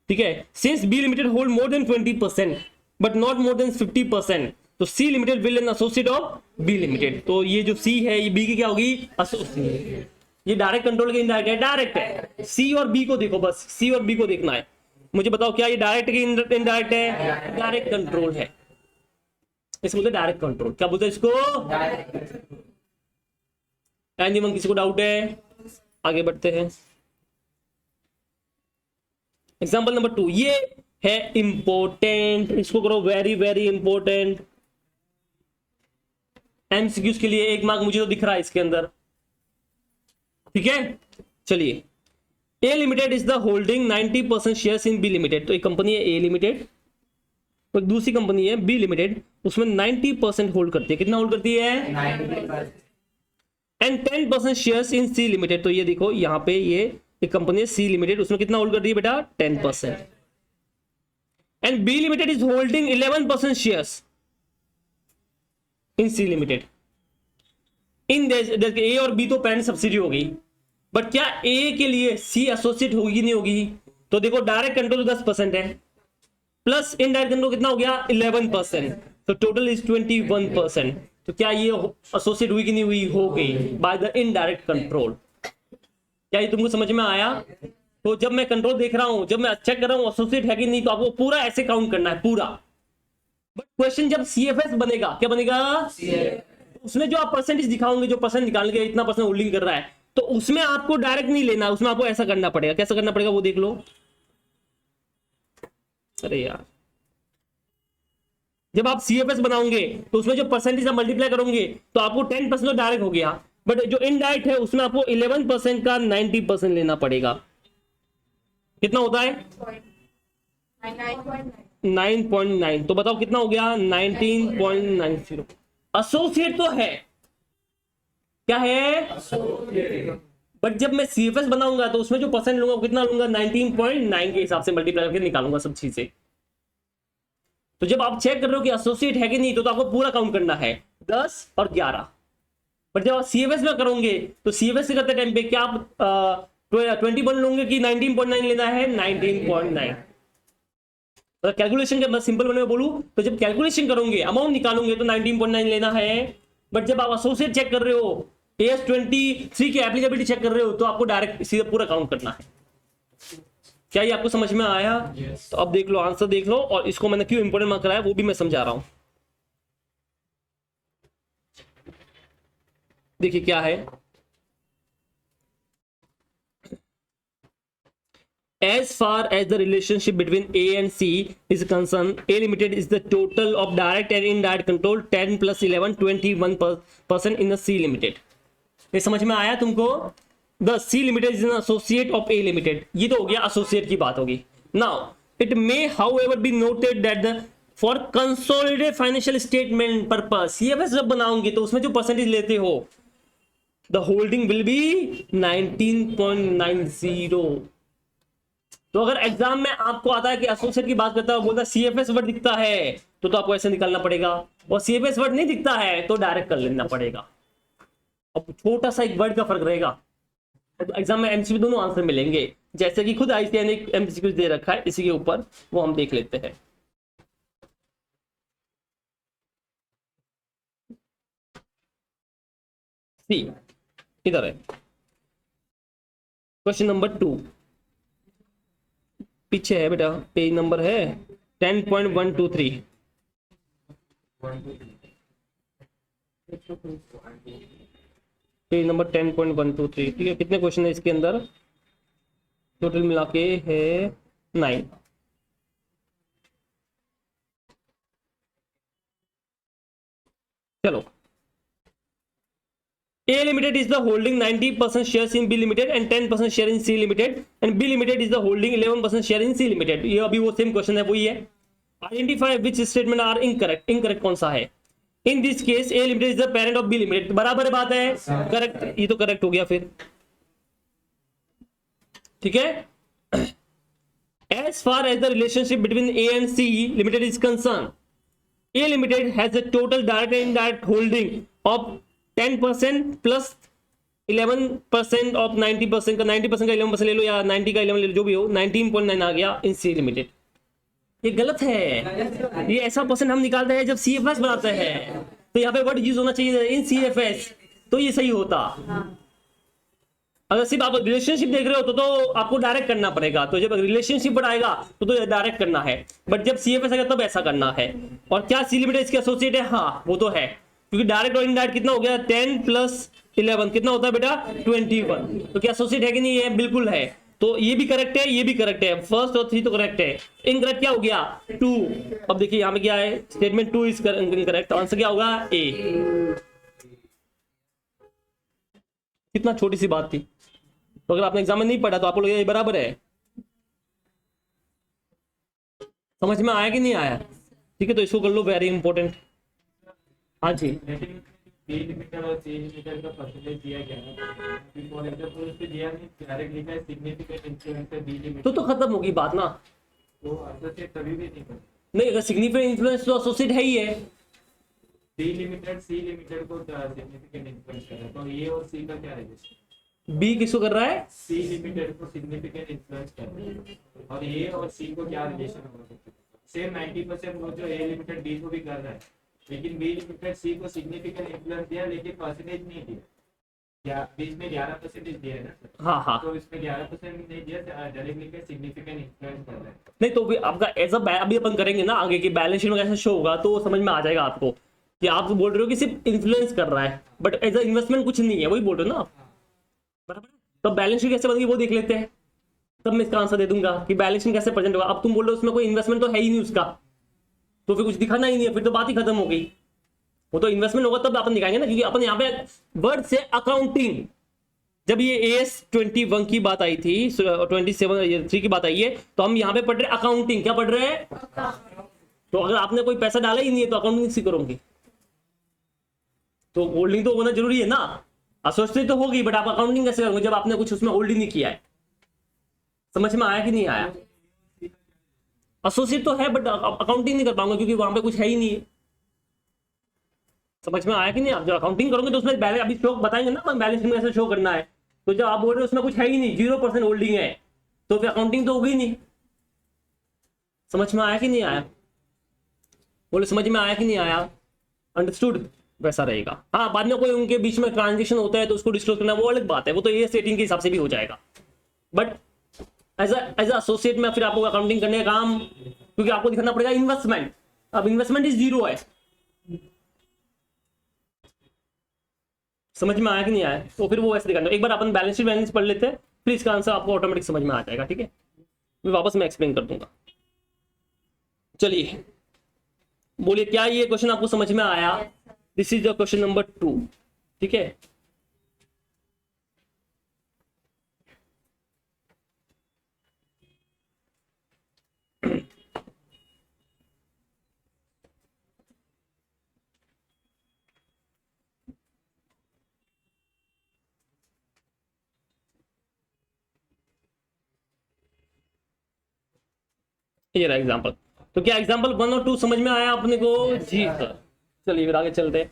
ठीक है। Since B limited hold more than 20% but not more than 50%, तो C limited will an associate of B limited. तो ये जो सी है ये बी की क्या होगी? एसोसिएट। ये डायरेक्ट कंट्रोल के इनडायरेक्ट है? डायरेक्ट है। सी और बी को देखो, बस सी और बी को देखना है। मुझे बताओ क्या ये डायरेक्ट की इनडायरेक्ट है? डायरेक्ट कंट्रोल है, इसको बोलते हैं डायरेक्ट कंट्रोल। क्या बोलते हैं इसको? एनीवन, किसी को डाउट है? आगे बढ़ते हैं। एग्जाम्पल नंबर 2, ये है इंपॉर्टेंट, इसको करो वेरी वेरी इंपॉर्टेंट एमसीक्यूज के लिए। 1 मार्क मुझे तो दिख रहा है इसके अंदर, ठीक है। चलिए, A limited is the holding 90% shares in B limited. तो एक कंपनी है ए लिमिटेड, तो एक दूसरी कंपनी है बी लिमिटेड, उसमें 90% होल्ड करती है। कितना होल्ड करती है? 90%। And 10% shares in C limited. तो ये देखो यहाँ पे ये एक कंपनी है सी लिमिटेड, उसमें कितना होल्ड कर रही है बेटा? 10%। And B limited is holding 11% shares in C limited. इन ए और बी तो पेरेंट सब्सिडी होगी, बट क्या ए के लिए सी एसोसिएट होगी नहीं होगी? तो देखो डायरेक्ट कंट्रोल 10% है, प्लस इनडायरेक्ट कंट्रोल कितना हो गया? 11%, तो टोटल इज 21%। तो क्या ये एसोसिएट हुई कि नहीं हुई? हो गई बाय द इनडायरेक्ट कंट्रोल। क्या ये तुमको समझ में आया? तो जब मैं कंट्रोल देख रहा हूं, जब मैं चेक कर रहा हूं एसोसिएट है कि नहीं, तो आपको पूरा ऐसे काउंट करना है पूरा। बट क्वेश्चन जब सीएफएस बनेगा, क्या बनेगा? उसमें जो आप परसेंटेज दिखाओगे, जो परसेंट निकाल के इतना परसेंट होल्डिंग कर रहा है, तो उसमें आपको डायरेक्ट नहीं लेना, उसमें आपको ऐसा करना पड़ेगा। कैसा करना पड़ेगा वो देख लो। अरे यार, जब आप सीएफएस बनाओगे तो उसमें जो परसेंटेज आप मल्टीप्लाई करोगे तो आपको 10% तो डायरेक्ट हो गया, बट जो इनडायरेक्ट है उसमें आपको 11% का 90% लेना पड़ेगा। कितना होता है? 9.9। तो बताओ कितना हो गया? 19.90। एसोसिएट तो है, क्या है? बट जब मैं सीएफएस बनाऊंगा तो उसमें जो परसेंट लूंगा कितना लूंगा? 19.9 के हिसाब से मल्टीप्लाई करके निकालूंगा सब चीजें। तो जब आप चेक कर रहे हो कि एसोसिएट है कि नहीं, तो आपको पूरा काउंट करना है 10 और 11। बट जब आप सीएफएस में करोगे तो सीएफएस करते टाइम पे क्या आप 21 लोगे कि 19.9 लेना है? 19.9। तो कैलकुलेशन के सिंपल वे में बोलूं तो जब कैलकुलेशन करोगे, अमाउंट निकालोगे तो 19.9 लेना है। बट जब आप एसोसिएट चेक कर रहे हो, AS23 की एप्लीकेबिलिटी चेक कर रहे हो, तो आपको डायरेक्ट सीधे पूरा काउंट करना है। क्या ये आपको समझ में आया? yes. तो अब देख लो, आंसर देख लो, और इसको मैंने क्यों इंपोर्टेंट मार्क कराया वो भी मैं समझा रहा हूं। देखिए क्या है, As far as the relationship between A and C is concerned, A Limited is the total of direct and indirect control 10 plus 11 21% in the C Limited. ये समझ में आया तुमको? The C Limited is an associate of A Limited. ये तो हो गया associate की बात होगी. Now it may however be noted that the for consolidated financial statement purpose CFS जब बनाओगे तो उसमें जो परसेंटेज लेते हो the holding will be 19.90. तो अगर एग्जाम में आपको आता है कि एसोसिएट की बात करता है, बोलता है सीएफएस वर्ड दिखता है तो आपको ऐसे निकालना पड़ेगा, और सीएफएस वर्ड नहीं दिखता है तो डायरेक्ट कर लेना पड़ेगा. अब छोटा सा एक वर्ड का फर्क रहेगा. तो एग्जाम में एमसीक्यू दोनों आंसर मिलेंगे, जैसे कि खुद आईसीएआई ने एक एमसीक्यू दे रखा है इसी के ऊपर, वो हम देख लेते हैं. सी इधर है क्वेश्चन नंबर 2, पीछे है बेटा, पेज नंबर है 10.123. Page number 10.123. ठीक है, कितने क्वेश्चन है इसके अंदर? टोटल मिला के है 9. चलो. A Limited is the holding 90% shares in B Limited and 10% share in C Limited, and B Limited is the holding 11% share in C Limited. ये अभी वो सेम क्वेश्चन है, वही है. Identify which statement are incorrect. Incorrect कौन सा है? In this case A Limited is the parent of B Limited. बराबर बात है, करेक्ट. ये तो करेक्ट हो गया फिर. ठीक है. As far as the relationship between A and C Limited is concerned, A Limited has a total direct and indirect holding of 10% plus 11% of 90% का. 90% का 11% ले लो या 90 का 11 ले लो, जो भी हो, 19.9 आ गया इन सी लिमिटेड. ये गलत है. ये ऐसा परसेंट हम निकालते हैं जब सीएफएस बनाते हैं, तो यहाँ पे वर्ड यूज होना चाहिए इन सीएफएस, तो ये सही होता. अगर सिर्फ आप रिलेशनशिप देख रहे हो तो आपको डायरेक्ट करना पड़ेगा. तो जब रिलेशनशिप बढ़ाएगा तो डायरेक्ट करना है, बट जब सीएफएस आएगा तब ऐसा करना है. और क्या सी लिमिटेड इसके एसोसिएट है? हाँ वो तो है, क्योंकि डायरेक्ट और इनडायरेक्ट कितना हो गया? 10 प्लस 11 कितना होता है बेटा? 21. तो क्या एसोसिएट है कि नहीं है? बिल्कुल है. तो ये भी करेक्ट है, ये भी करेक्ट है. फर्स्ट और 3 तो करेक्ट है. इनकरेक्ट क्या हो गया? 2. अब देखिए यहाँ पे क्या है, स्टेटमेंट 2 इज इनकरेक्ट. आंसर क्या होगा? ए. कितना छोटी सी बात थी. तो अगर आपने एग्जाम में नहीं पढ़ा तो आप लोग ये बराबर है. समझ में आया कि नहीं आया? ठीक है, तो इसको कर लो, वेरी इंपॉर्टेंट. हाँ जी. बी लिमिटेड और सी लिमिटेड का परसेंटेज दिया गया है, फॉर एग्जांपल उस पे दिया नहीं, डायरेक्ट लिखा है सिग्निफिकेंट इन्फ्लुएंस है बी लिमिटेड, तो खत्म होगी बात ना. तो एसोसिएट कभी भी नहीं कर. नहीं, अगर सिग्निफिकेंट इन्फ्लुएंस तो एसोसिएट है ही है. बी लिमिटेड सी लिमिटेड को सिग्निफिकेंट इन्फ्लुएंस कर रहा है, तो ए और सी का क्या रिलेशन? बी किसको कर रहा है? सी लिमिटेड को सिग्निफिकेंट इन्फ्लुएंस कर रहा है, और ए और सी को क्या रिलेशन हो सकता है? सेम 90% वो जो ए लिमिटेड बी को भी कर रहा है, लेकिन बी लिमिटेड सी को सिग्निफिकेंट इन्फ्लुएंस दिया लेकिन परसेंटेज नहीं दिया. क्या बीच में 11% दिया है ना सर? हाँ हाँ. तो इसमें 11% नहीं दिया, डायरेक्ट लिख के सिग्निफिकेंट इन्फ्लुएंस कर रहा है. नहीं तो भी आपका ऐसा अभी अपन करेंगे ना आगे की बैलेंस शीट में कैसे शो होगा, तो समझ में आ जाएगा आपको कि आप बोल रहे हो कि सिर्फ इन्फ्लुएंस कर रहा है, बट एज अ इन्वेस्टमेंट कुछ नहीं है, वही बोल रहे हो ना आप. बराबर. तो बैलेंस शीट कैसे बनेगी वो देख लेते हैं, तब मैं इसका आंसर दे दूंगा कि बैलेंस शीट कैसे प्रेजेंट होगा. अब तुम बोल रहे हो उसमें कोई इन्वेस्टमेंट तो है ही नहीं उसका, तो फिर कुछ दिखाना ही नहीं है, फिर तो बात ही खत्म हो गई. वो तो इन्वेस्टमेंट होगा तब अपन दिखाएंगे ना, क्योंकि अपन यहाँ पे वर्ड से अकाउंटिंग, जब ये AS 21 की बात आई थी, 27 की बात आई है, तो हम यहाँ पे पढ़ रहे अकाउंटिंग. क्या पढ़ रहे हैं? तो अगर आपने कोई पैसा डाला ही नहीं है तो अकाउंटिंग सी करोगे, तो होल्डिंग तो होना जरूरी है ना. एसोसिएट तो होगी, बट आप अकाउंटिंग कैसे करोगे जब आपने कुछ उसमें होल्डिंग नहीं किया है? समझ में आया कि नहीं आया? एसोसिएट तो है बट अकाउंटिंग नहीं कर पाऊंगा क्योंकि वहां पे कुछ है ही नहीं. समझ में आया कि नहीं? आप जब अकाउंटिंग करोगे तो उसमें बैलेंस अभी शो बताएंगे ना, बैलेंस शीट में कैसे शो करना है. तो जब आप बोल रहे हो उसमें कुछ है ही नहीं, 0% होल्डिंग है, तो फिर अकाउंटिंग तो होगी नहीं. समझ में आया कि नहीं आया? बोले समझ में आया कि नहीं आया? अंडरस्टूड? वैसा रहेगा. हाँ, बाद में कोई उनके बीच में ट्रांजेक्शन होता है तो उसको डिस्क्लोज करना वो अलग बात है, वो तो ये सेटिंग के हिसाब से भी हो जाएगा. बट एज एसोसिएट में फिर आपको अकाउंटिंग करने का काम, क्योंकि आपको दिखाना पड़ेगा इन्वेस्टमेंट. अब इन्वेस्टमेंट इज 0 है. समझ में आया कि नहीं आया? तो फिर वो ऐसे दिखाना. एक बार अपन बैलेंस शीट पढ़ लेते हैं, फिर इसका आंसर आपको ऑटोमेटिक समझ में आ जाएगा. ठीक है. वापस मैं एक्सप्लेन कर दूंगा। चलिए बोलिए, क्या ये क्वेश्चन आपको समझ में आया? This is the question number 2। ठीक है, ये रहा एग्जांपल। तो क्या एग्जांपल 1 और 2 समझ में आया अपने को? जी सर। चलिए फिर आगे चलते हैं।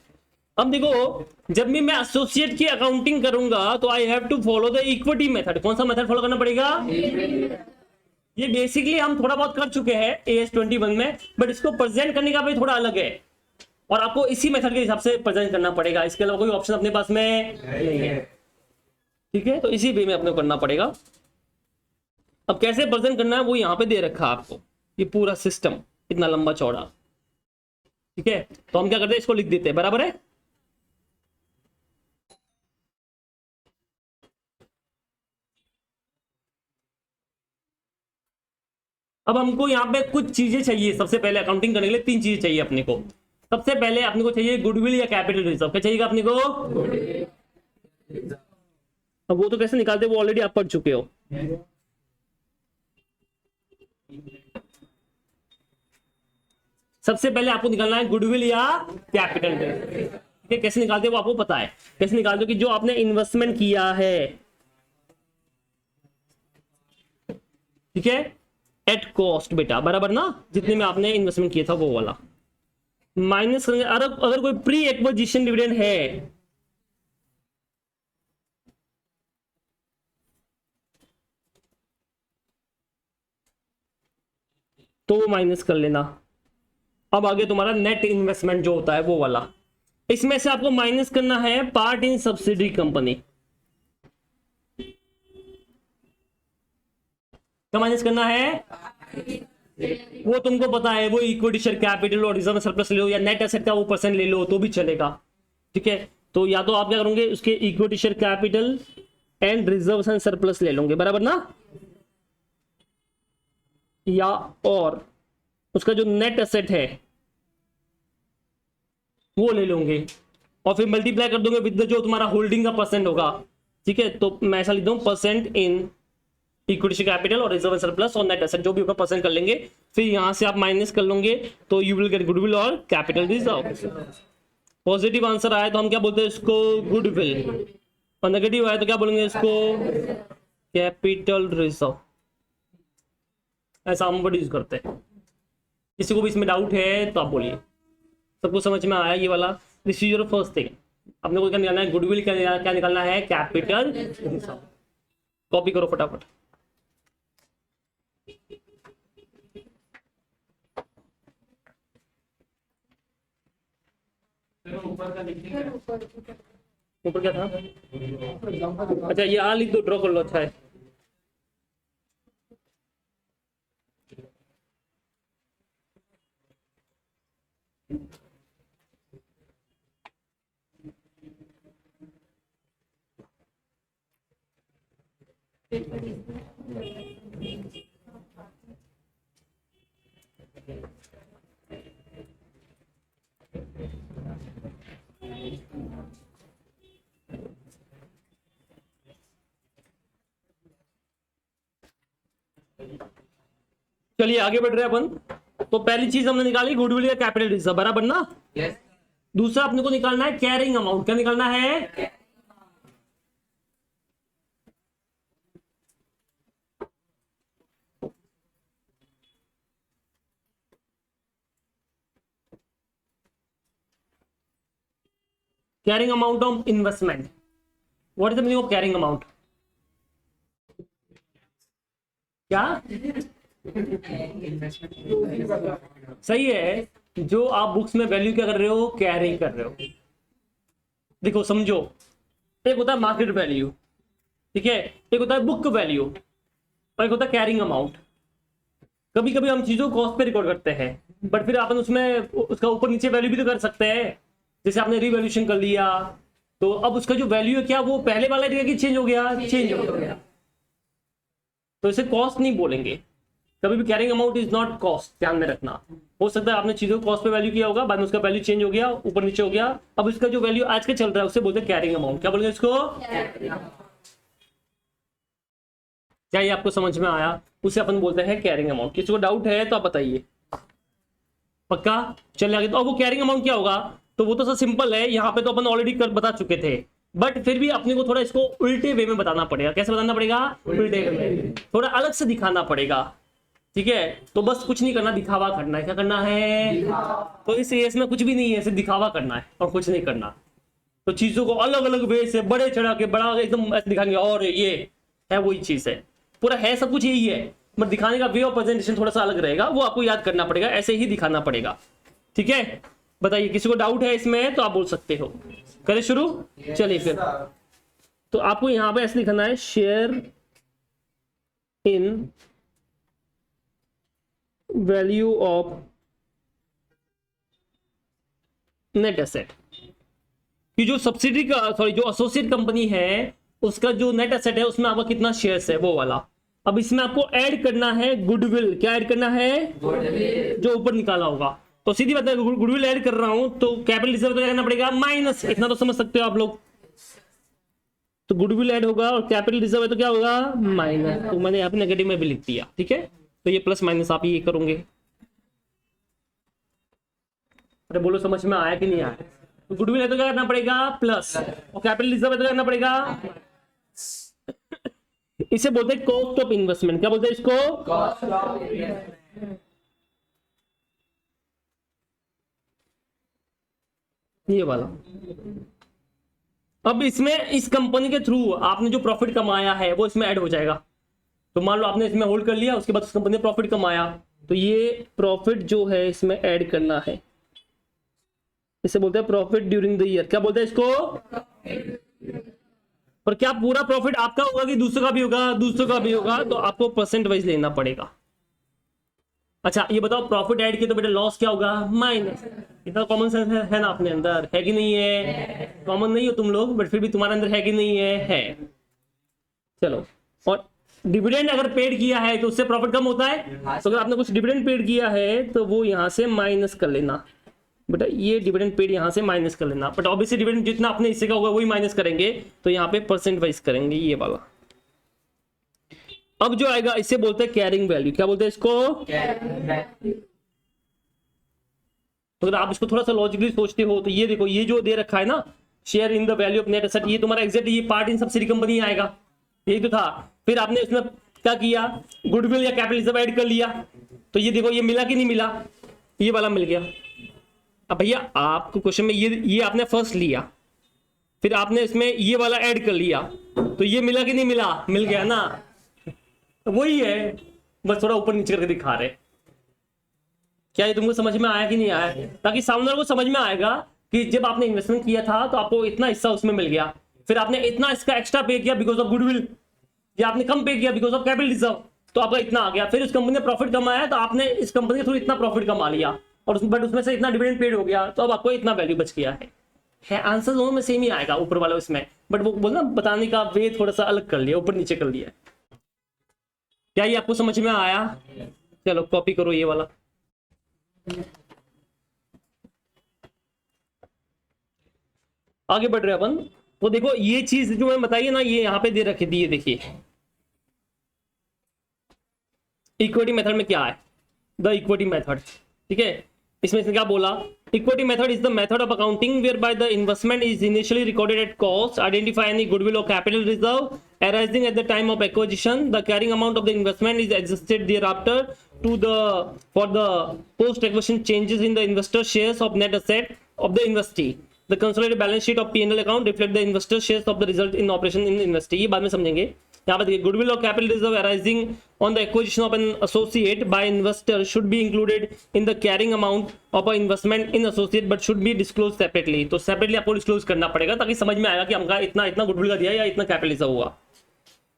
अब देखो, जब भी मैं एसोसिएट की अकाउंटिंग करूंगा तो I have to follow the equity method. कौन सा मेथड फॉलो करना पड़ेगा? ये बेसिकली हम थोड़ा बहुत कर चुके हैं AS 21 में, बट इसको प्रेजेंट करने का भी थोड़ा अलग है और आपको इसी मेथड के हिसाब से प्रेजेंट करना पड़ेगा। इसके अलावा कोई ऑप्शन अपने पास में नहीं है। ठीक है, तो इसी वे में अपने को करना पड़ेगा। अब कैसे प्रेजेंट करना है वो यहाँ पे दे रखा है आपको, ये पूरा सिस्टम इतना लंबा चौड़ा। ठीक है, तो हम क्या करते हैं, इसको लिख देते हैं, बराबर है। अब हमको यहाँ पे कुछ चीजें चाहिए। सबसे पहले अकाउंटिंग करने के लिए 3 चीजें चाहिए अपने को। सबसे पहले अपने को चाहिए गुडविल या कैपिटल रिजर्व। क्या चाहिएगा अपने को? अब वो तो कैसे निकालते हैं वो ऑलरेडी आप पढ़ चुके हो। सबसे पहले आपको निकालना है गुडविल या कैपिटल रिजर्व। ठीक है, कैसे निकालते हैं वो आपको पता है। कैसे निकालते हो कि जो आपने इन्वेस्टमेंट किया है, ठीक है, एट कॉस्ट बेटा, बराबर ना, जितने में आपने इन्वेस्टमेंट किया था वो वाला माइनस करेंगे। अगर कोई प्री एक्विजिशन डिविडेंड है तो वो माइनस कर लेना। अब आगे तुम्हारा नेट इन्वेस्टमेंट जो होता है वो वाला, इसमें से आपको माइनस करना है पार्ट इन सब्सिडी कंपनी। क्या माइनस करना है? वो तुमको पता है, वो इक्विटी शेयर कैपिटल और रिजर्व सरप्लस ले लो या नेट एसेट का वो परसेंट ले लो तो भी चलेगा। ठीक है, तो या तो आप क्या करोगे, उसके equity share capital and reserve and surplus ले लोगे, बराबर ना, या और उसका जो नेट एसेट है वो ले लोगे और फिर मल्टीप्लाई कर दोगे विद जो तुम्हारा होल्डिंग का परसेंट होगा। ठीक है, तो मैं ऐसा लिख दूं, percent in equity share capital और रिजर्व सरप्लस और नेट एसेट, जो भी होगा परसेंट कर लेंगे। फिर यहां से आप माइनस कर लोगे तो यू विल गेट गुडविल और कैपिटल रिजर्व। पॉजिटिव आंसर आया तो हम क्या बोलते हैं इसको? गुडविल। और नेगेटिव आया तो क्या बोलेंगे इसको? Capital reserve. ऐसा हम वर्ड यूज करते हैं। किसी को भी इसमें डाउट है तो आप बोलिए। सबको समझ में आया ये वाला? This is your first thing. अपने को क्या निकालना है? गुडविल। क्या निकालना है? Capital reserve. कॉपी करो फटाफट। ऊपर क्या था? अच्छा, ये आ लिख दो, ड्रॉ कर लो। अच्छा है, चलिए आगे बढ़ रहे हैं अपन। तो पहली चीज हमने निकाली गुडविल या कैपिटल रिजर्व, बराबर ना। yes. दूसरा अपने को निकालना है कैरिंग अमाउंट। क्या निकालना है? Carrying amount of investment. What is the meaning of carrying amount? क्या सही है? जो आप बुक्स में वैल्यू क्या कर रहे हो? कैरिंग कर रहे हो। देखो समझो, एक होता है मार्केट वैल्यू, ठीक है, एक होता है बुक वैल्यू और एक होता है कैरिंग अमाउंट। कभी कभी हम चीजों को कॉस्ट पे रिकॉर्ड करते हैं, बट फिर अपन उसमें उसका ऊपर नीचे वैल्यू भी तो कर सकते हैं। जैसे आपने रिवैल्यूएशन कर लिया तो अब उसका जो वैल्यू है क्या वो पहले वाला रहेगा कि चेंज हो गया? चेंज हो गया। तो इसे कॉस्ट नहीं बोलेंगे, कभी भी carrying amount is not cost, ध्यान में रखना। हो सकता है आपने चीजों को कॉस्ट पे वैल्यू किया होगा, बाद में उसका वैल्यू चेंज हो गया, ऊपर नीचे हो गया, अब इसका जो वैल्यू आज का चल रहा है उससे बोलते हैं कैरिंग अमाउंट। क्या बोलेंगे इसको? क्या ये आपको समझ में आया? उसे अपन बोलते हैं कैरिंग अमाउंट। किसी को डाउट है तो आप बताइए। पक्का? चलिए आगे। तो अब वो कैरिंग अमाउंट क्या होगा? तो वो तो सब सिंपल है, यहाँ पे तो अपन ऑलरेडी कर बता चुके थे, बट फिर भी अपने को थोड़ा इसको उल्टे वे में बताना पड़ेगा। कैसे बताना पड़ेगा? उल्टे वे में, थोड़ा अलग से दिखाना पड़ेगा। ठीक है, तो बस कुछ नहीं करना, दिखावा करना है। क्या करना है? तो इस एएस में कुछ भी नहीं है, सिर्फ दिखावा करना है और कुछ नहीं करना। तो चीजों को अलग अलग वे से बड़े चढ़ा के बड़ा एकदम ऐसे दिखाएंगे, और ये है वही चीज है, पूरा है सब कुछ यही है, बट दिखाने का वे ऑफ प्रेजेंटेशन थोड़ा सा अलग रहेगा, वो आपको याद करना पड़ेगा, ऐसे ही दिखाना पड़ेगा। ठीक है, बताइए किसी को डाउट है इसमें तो आप बोल सकते हो। करें शुरू? चलिए फिर। तो आपको यहां पे ऐसे लिखना है, share in value of net asset, कि जो सब्सिडी का जो एसोसिएट कंपनी है उसका जो नेट एसेट है उसमें आपका कितना शेयर्स है, वो वाला। अब इसमें आपको ऐड करना है गुडविल। क्या ऐड करना है? जो ऊपर निकाला होगा। तो सीधी बात है, गुडविल ऐड कर रहा हूं तो कैपिटल रिजर्व तो क्या करना पड़ेगा? माइनस। इतना तो समझ सकते हो आप लोग। तो गुडविल ऐड होगा और कैपिटल रिजर्व है तो क्या होगा? माइनस। तो मैंने यहाँ पे नेगेटिव में भी लिख दिया। ठीक है, तो ये प्लस माइनस आप ये करोगे। अरे बोलो समझ में आया कि नहीं आया? तो गुडविल है तो क्या करना पड़ेगा? प्लस, और कैपिटल रिजर्व है तो क्या करना पड़ेगा? इसे बोलते हैं कॉस्ट ऑफ इन्वेस्टमेंट। क्या बोलते हैं इसको? Cost of investment. ये वाला। अब इसमें इस कंपनी के थ्रू आपने जो प्रॉफिट कमाया है वो इसमें ऐड हो जाएगा। तो मान लो आपने इसमें होल्ड कर लिया, उसके बाद उस कंपनी ने प्रॉफिट कमाया, तो ये प्रॉफिट जो है इसमें ऐड करना है। इसे बोलते हैं प्रॉफिट ड्यूरिंग द ईयर। क्या बोलते हैं इसको? पर क्या पूरा प्रॉफिट आपका होगा कि दूसरों का भी होगा? दूसरों का भी होगा, तो आपको परसेंट वाइज लेना पड़ेगा। अच्छा ये बताओ, प्रॉफिट ऐड किया तो बेटा लॉस क्या होगा? माइनस। इतना कॉमन सेंस है ना अपने अंदर, है कि नहीं है? कॉमन नहीं हो तुम लोग, बट फिर भी तुम्हारे अंदर है कि नहीं है? चलो, और डिविडेंड अगर पेड किया है तो उससे प्रॉफिट कम होता है। तो अगर आपने कुछ डिविडेंड पेड किया है तो वो यहां से माइनस कर लेना बेटा, ये डिविडेंड पेड यहां से माइनस कर लेना। बट ऑब्वियसली डिविडेंड जितना अपने हिस्से का होगा वही माइनस करेंगे, तो यहाँ पे परसेंट वाइज करेंगे ये वाला। अब जो आएगा इसे बोलते हैं कैरिंग वैल्यू। क्या बोलते हैं इसको? तो अगर आप इसको थोड़ा सा लॉजिकली सोचते हो तो ये देखो, ये जो दे रखा है ना, share in the value of net asset, ये तुम्हारा एग्जैक्ट ये पार्ट इन सब्सिडी कंपनी आएगा, यही तो था। फिर आपने इसमें क्या किया? गुडविल या कैपिटल रिजर्व ऐड कर लिया, तो ये देखो ये मिला कि नहीं मिला? ये वाला मिल गया। अब भैया आपको क्वेश्चन में ये आपने फर्स्ट लिया, फिर आपने इसमें ये वाला ऐड कर लिया, तो ये मिला कि नहीं मिला? मिल गया ना। वही है, बस थोड़ा ऊपर नीचे करके दिखा रहे। क्या ये तुमको समझ में आया कि नहीं आया? ताकि सामने वाले को समझ में आएगा कि जब आपने इन्वेस्टमेंट किया था तो आपको इतना हिस्सा उसमें मिल गया, फिर आपने इतना इसका एक्स्ट्रा पे किया बिकॉज ऑफ गुडविल, या आपने कम पे किया बिकॉज ऑफ कैपिटल रिजर्व, तो आपका इतना आ गया। फिर उस कंपनी ने प्रॉफिट कमाया तो आपने इस कंपनी के थ्रू इतना प्रॉफिट कमा लिया, और बट उसमें से इतना डिविडेंड पेड हो गया, तो अब आपको इतना वैल्यू बच गया है। आंसर दोनों में सेम ही आएगा, ऊपर वाला इसमें, बट वो बोलना बताने का वे थोड़ा सा अलग कर लिया, ऊपर नीचे कर लिया। क्या ये आपको समझ में आया? चलो कॉपी करो ये वाला। आगे बढ़ रहे अपन। तो देखो ये चीज जो मैं बताइए ना, ये यहाँ पे दे रखी थी, ये देखिए इक्विटी मेथड में क्या है, द इक्विटी मेथड। ठीक है, इसमें इसने क्या बोला? Equity method is the method of accounting whereby the investment is initially recorded at cost, identify any goodwill और capital reserve arising at the time of acquisition. The carrying amount of the investment is adjusted thereafter for the post acquisition changes in the investor shares of net asset of the investee. The consolidated balance sheet of P&L account reflect the investor shares of the result in operation in investee. ये बाद में समझेंगे। यहाँ पर देखिए, goodwill और capital reserve arising on the acquisition of an associate by investor should be included in the carrying amount of an investment in associate but should be disclosed separately. तो separately आपको disclose करना पड़ेगा ताकि समझ में आएगा कि हमका इतना इतना गुडविल का दिया या इतना कैपिटल रिजर्व हुआ।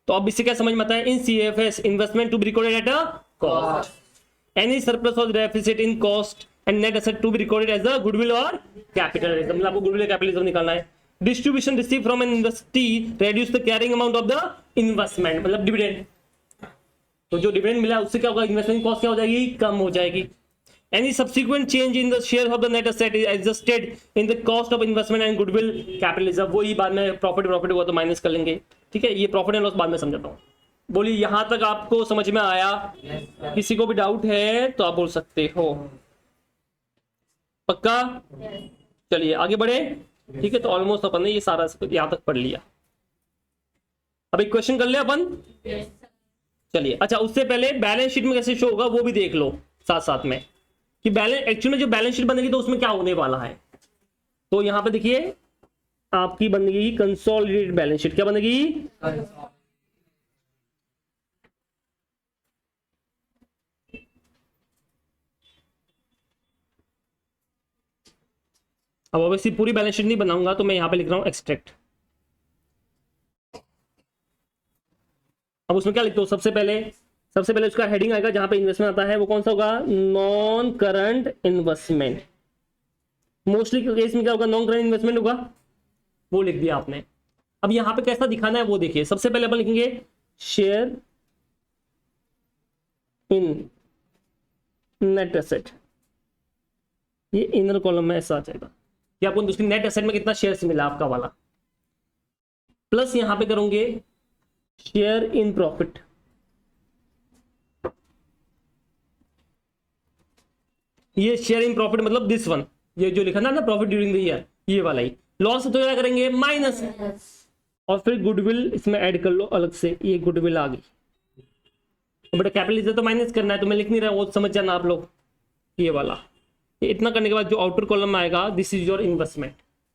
तो अब इससे क्या समझ में आता है? In CFS investment to be recorded at a cost, any surplus और deficit in cost and net asset to be recorded as a goodwill और कैपिटल रिजर्व। मतलब आपको गुडविल कैपिटल रिजर्व निकालना है। Distribution receive from an investee reduce the carrying amount of the investment, मतलब dividend. तो जो dividend मिला उससे क्या होगा, इन्वेस्टमेंट कॉस्ट क्या हो जाएगी, कम हो जाएगी। Any subsequent change in the share of the net asset is adjusted in the cost of investment and goodwill capital reserve। वही बाद में प्रॉफिट हुआ तो माइनस कर लेंगे, ठीक है। ये प्रॉफिट एंड लॉस बाद में समझाता हूँ। बोलिए यहां तक आपको समझ में आया? किसी को भी डाउट है तो आप बोल सकते हो, पक्का? चलिए आगे बढ़े, ठीक है। तो ऑलमोस्ट अपन ने ये सारा यहां तक पढ़ लिया। अब एक क्वेश्चन कर लिया अपन, चलिए। अच्छा उससे पहले बैलेंस शीट में कैसे शो होगा वो भी देख लो साथ साथ में, कि बैलेंस एक्चुअल में जो बैलेंस शीट बनेगी तो उसमें क्या होने वाला है। तो यहां पे देखिए आपकी बनेगी कंसोलिडेटेड बैलेंस शीट। क्या बनेगी? अब ऑब्वियसली पूरी बैलेंस शीट नहीं बनाऊंगा तो मैं यहां पे लिख रहा हूं एक्सट्रैक्ट। अब उसमें क्या लिखते हो, सबसे पहले उसका हेडिंग आएगा जहां पे इन्वेस्टमेंट आता है, वो कौन सा होगा, non current investment. Mostly case में क्या होगा, नॉन करंट इन्वेस्टमेंट होगा, वो लिख दिया आपने। अब यहां पे कैसा दिखाना है वो देखिए। सबसे पहले अपन लिखेंगे शेयर इन नेट एसेट, ये इनर कॉलम में ऐसा आ जाएगा कि आपको उसकी नेट एसेट में कितना शेयर्स मिला आपका वाला, प्लस यहां पे करोगे शेयर इन प्रॉफिट। ये शेयर इन प्रॉफिट मतलब दिस वन, ये जो लिखा ना प्रॉफिट ड्यूरिंग द ईयर, ये वाला ही। लॉस तो क्या करेंगे, माइनस, और फिर गुडविल इसमें ऐड कर लो अलग से, ये गुडविल आ गई। बेटा कैपिटल तो माइनस करना है तो मैं लिख नहीं रहा, वो समझ जाना आप लोग, ये वाला। ये इतना करने के बाद जो आउटर कॉलम में आएगा, दिस इज योर इन्वेस्टमेंट,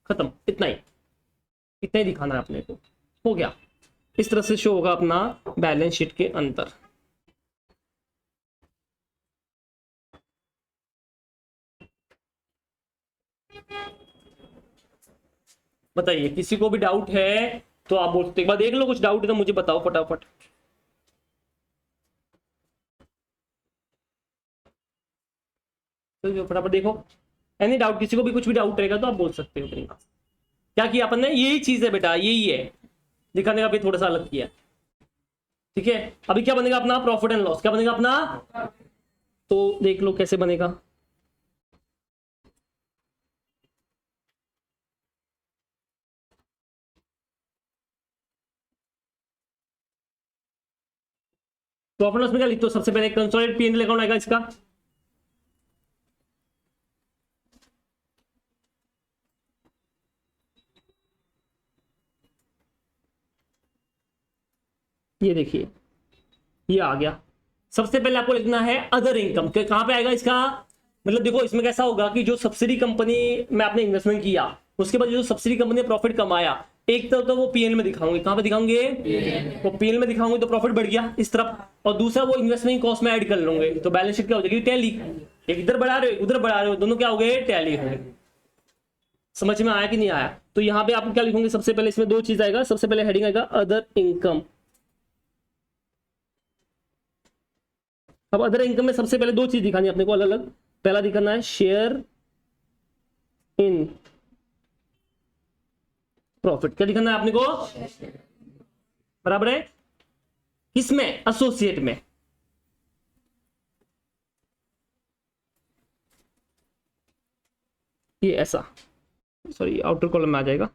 खत्म। इतना ही दिखाना है अपने को, हो गया। इस तरह से शो होगा अपना बैलेंस शीट के अंदर। बताइए किसी को भी डाउट है तो आप बोलते, एक बार देख लो, कुछ डाउट है तो मुझे बताओ फटाफट। तो फटाफट देखो, एनी डाउट, किसी को भी कुछ भी डाउट रहेगा तो आप बोल सकते हो। क्या किया अपन ने, यही चीज है बेटा, यही है दिखाने का, भी थोड़ा सा अलग किया, ठीक है। अभी क्या बनेगा अपना, प्रॉफिट एंड लॉस। क्या बनेगा अपना, तो देख लो कैसे बनेगा। प्रॉफिट लॉस में क्या लिखते हो, सबसे पहले कंसोलिडेटेड पी&एल अकाउंट आएगा इसका, ये देखिए ये आ गया। सबसे पहले आपको लिखना है अदर इनकम। कहां पे आएगा इसका, मतलब देखो इसमें कैसा होगा कि जो सब्सिडी कंपनी में आपने इन्वेस्टमेंट किया, उसके बाद जो सब्सिडी कंपनी ने प्रॉफिट कमाया, एक तरफ तो वो पीएल में दिखाऊंगे। कहां पे दिखाऊंगे, वो पीएल में दिखाऊंगे तो प्रॉफिट बढ़ गया इस तरफ, और दूसरा वो इन्वेस्टमेंट कॉस्ट में ऐड कर लूंगे तो बैलेंस शीट क्या हो जाएगी, टैली। एक इधर बढ़ा रहे हो उधर बढ़ा रहे हो, दोनों क्या हो गए, टैली हो गए। समझ में आया कि नहीं आया? तो यहाँ पे आप क्या लिखोगे, सबसे पहले इसमें दो चीज आएगा। सबसे पहले हेडिंग आएगा अदर इनकम। अब अदर इनकम में सबसे पहले दो चीज दिखानी है अपने को अलग अलग। पहला दिखाना है शेयर इन प्रॉफिट। क्या दिखाना है आपने को, बराबर है, किसमें, एसोसिएट में। ये ऐसा, सॉरी आउटर कॉलम में आ जाएगा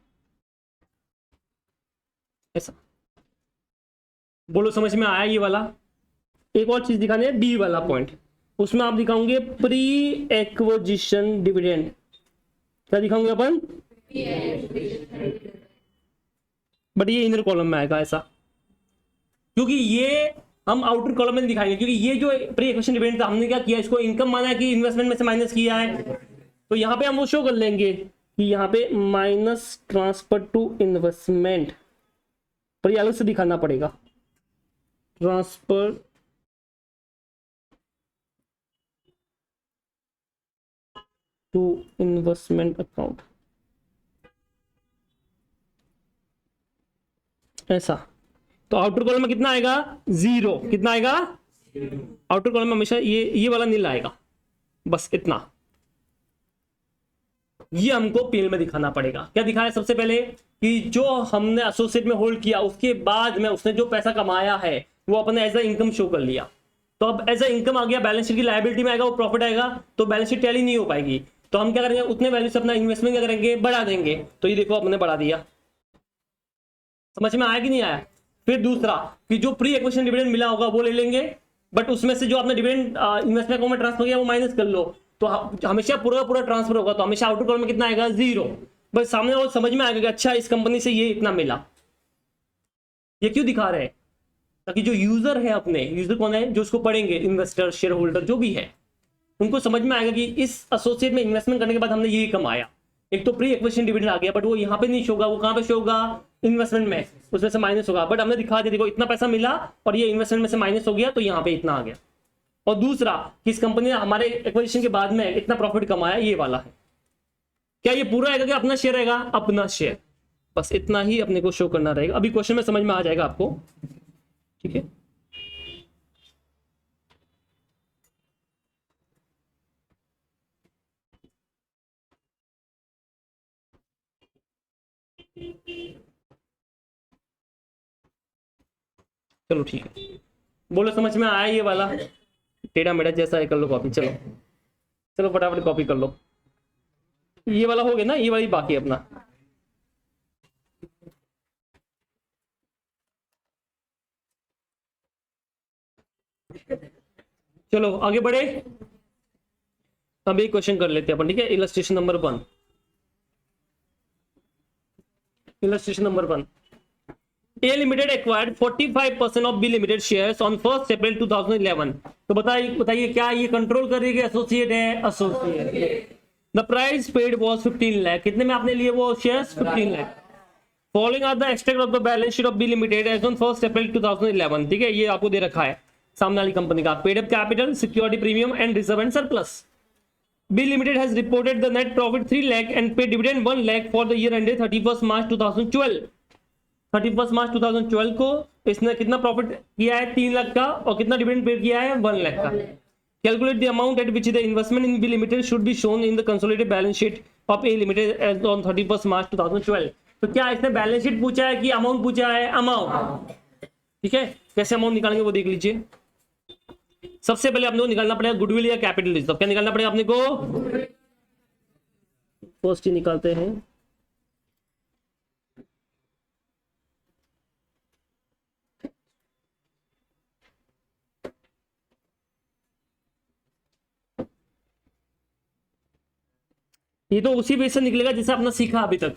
ऐसा। बोलो समझ में आया ये वाला? एक और चीज दिखानी है, बी वाला पॉइंट, उसमें आप दिखाओगे प्री एक्विजिशन डिविडेंड। क्या दिखाओगे अपन, बट ये इनर कॉलम में आएगा ऐसा, क्योंकि ये हम आउटर कॉलम में दिखाएंगे, क्योंकि ये जो प्री एक्विजिशन डिविडेंड था, हमने क्या किया, इसको इनकम माना है कि इन्वेस्टमेंट में से माइनस किया है। तो यहाँ पे हम वो शो कर लेंगे कि यहाँ पे माइनस ट्रांसफर टू इन्वेस्टमेंट, पर ये अलग से दिखाना पड़ेगा, ट्रांसफर टू इन्वेस्टमेंट अकाउंट ऐसा। तो आउटर कॉलम में कितना आएगा, 0। कितना आएगा, आउटर कॉलम में हमेशा ये वाला नील आएगा, बस इतना। ये हमको पीएल में दिखाना पड़ेगा। क्या दिखाया, सबसे पहले कि जो हमने एसोसिएट में होल्ड किया, उसके बाद में उसने जो पैसा कमाया है, वो अपने एज अ इनकम शो कर लिया। तो अब एज अ इनकम आ गया, बैलेंस शीट की लायबिलिटी में आएगा, वो प्रॉफिट आएगा, तो बैलेंस शीट टैली नहीं हो पाएगी। तो हम क्या करेंगे, उतने वैल्यू से अपना इन्वेस्टमेंट क्या करेंगे, बढ़ा देंगे। तो ये देखो अपने बढ़ा दिया। समझ में आया कि नहीं आया? फिर दूसरा कि जो प्री एक्विजिशन डिविडेंड मिला होगा वो ले लेंगे, बट उसमें से जो आपने डिविडेंड इन्वेस्टमेंट अकाउंट में ट्रांसफर किया वो माइनस कर लो। तो हमेशा पूरा पूरा ट्रांसफर होगा, तो हमेशा आउटर कॉलम में कितना आएगा, 0। बस सामने वो समझ में आएगा कि अच्छा इस कंपनी से ये इतना मिला। ये क्यों दिखा रहे हैं? ताकि जो यूजर है, अपने यूजर कौन है, जो उसको पढ़ेंगे, इन्वेस्टर, शेयर होल्डर जो भी है, उनको समझ में आएगा कि इस एसोसिएट में इन्वेस्टमेंट करने के बाद हमने ये कमाया। एक तो प्री एक्विजिशन डिविडेंड आ गया, बट वो यहाँ पे नहीं शो होगा, वो कहाँ पे शो होगा, इन्वेस्टमेंट में, उसमें से माइनस होगा। बट हमने दिखा दिया, देखो इतना पैसा मिला और ये इन्वेस्टमेंट में से माइनस हो गया, तो यहाँ पे इतना आ गया। और दूसरा कि इस कंपनी ने हमारे एक्विजिशन के बाद में इतना प्रॉफिट कमाया, ये वाला है। क्या ये पूरा आएगा, क्या अपना शेयर रहेगा, अपना शेयर। बस इतना ही अपने को शो करना रहेगा। अभी क्वेश्चन में समझ में आ जाएगा आपको, ठीक है। चलो ठीक है, बोलो समझ में आया ये वाला? टेढ़ा मेढ़ा जैसा है कर लो कॉपी, चलो चलो फटाफट कॉपी कर लो। ये वाला हो गया ना, ये वाली बाकी है अपना। चलो आगे बढ़े, अब एक क्वेश्चन कर लेते हैं अपन, ठीक है। Illustration number 1, illustration number 1, A Limited acquired 45% of B Limited shares on 1st April 2011। तो बताइए क्या ये कंट्रोल कर रही है कि एसोसिएट है, associate. The price paid was 15 lakh. कितने में आपने लिए वो shares, 15 lakh. Following are the extract of the balance sheet of B limited as on 1st April 2011। ठीक है, ये आपको दे रखा है सामने वाली कंपनी का। Paid up capital, security premium and reserve and surplus. B Limited has reported the net profit 3 lakh and paid dividend 1 lakh for the year ended 31st March 2012। 31st March 2012 को इसने कितना प्रॉफिट किया है, 3 लाख का, और कितना dividend pay किया है, 1 लाख का। Calculate the amount at which the investment in B limited should be shown in the consolidated balance sheet of A limited as on 31st March 2012। तो क्या इसने बैलेंस शीट पूछा है कि अमाउंट पूछा है, अमाउंट। ठीक है, कैसे अमाउंट निकालेंगे वो देख लीजिए। सबसे पहले अपने को निकालना पड़ेगा गुडविल या कैपिटल रिजर्व। क्या निकालना पड़ेगा अपने को, फर्स्ट ही निकालते हैं। ये तो उसी बेस से निकलेगा जैसे अपना सीखा अभी तक,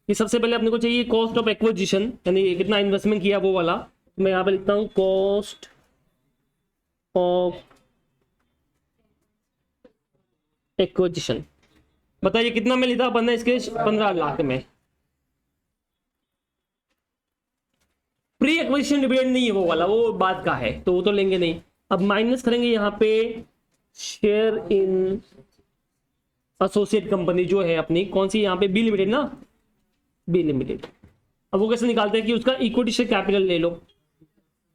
कि सबसे पहले अपने को चाहिए कॉस्ट ऑफ एक्विजिशन, यानी कितना इन्वेस्टमेंट किया वो वाला। मैं यहाँ पे लिखता हूँ कॉस्ट ऑफ एक्विजिशन। बताइए कितना में लिखा अपन ने इसके, 15 लाख में। प्री एक्विजिशन डिविडेंड नहीं है वो वाला, वो बाद का है, तो वो तो लेंगे नहीं। अब माइनस करेंगे यहाँ पे शेयर इन एसोसिएट कंपनी जो है अपनी, कौन सी यहाँ पे, बी लिमिटेड ना, बी लिमिटेड। अब वो कैसे निकालते हैं कि उसका इक्विटी शेयर कैपिटल ले लो,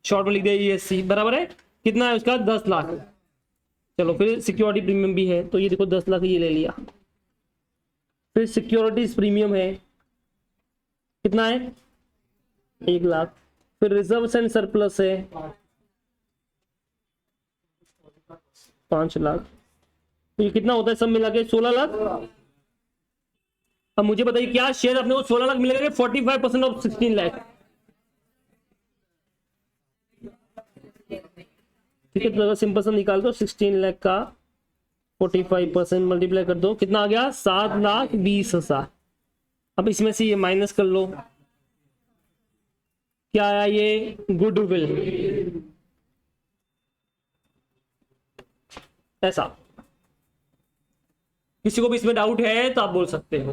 शॉर्ट में लिख दिया ESC, बराबर है कितना है उसका, 10 लाख। चलो फिर सिक्योरिटी प्रीमियम भी है, तो ये देखो 10 लाख ये ले लिया। फिर सिक्योरिटीज प्रीमियम है, कितना है, 1 लाख। फिर रिजर्व एंड सरप्लस है 5 लाख। तो ये कितना होता है सब मिला के, 16 लाख। अब मुझे बताइए क्या शेयर अपने को 16 लाख मिलेगा, 45% ऑफ 16 लाख। ठीक है, तो सिंपल सा निकाल दो, 16 लाख का 45% मल्टीप्लाई कर दो, कितना आ गया, 7,20,000। अब इसमें से ये माइनस कर लो, क्या आया ये, गुडविल। ऐसा किसी को भी इसमें डाउट है तो आप बोल सकते हो।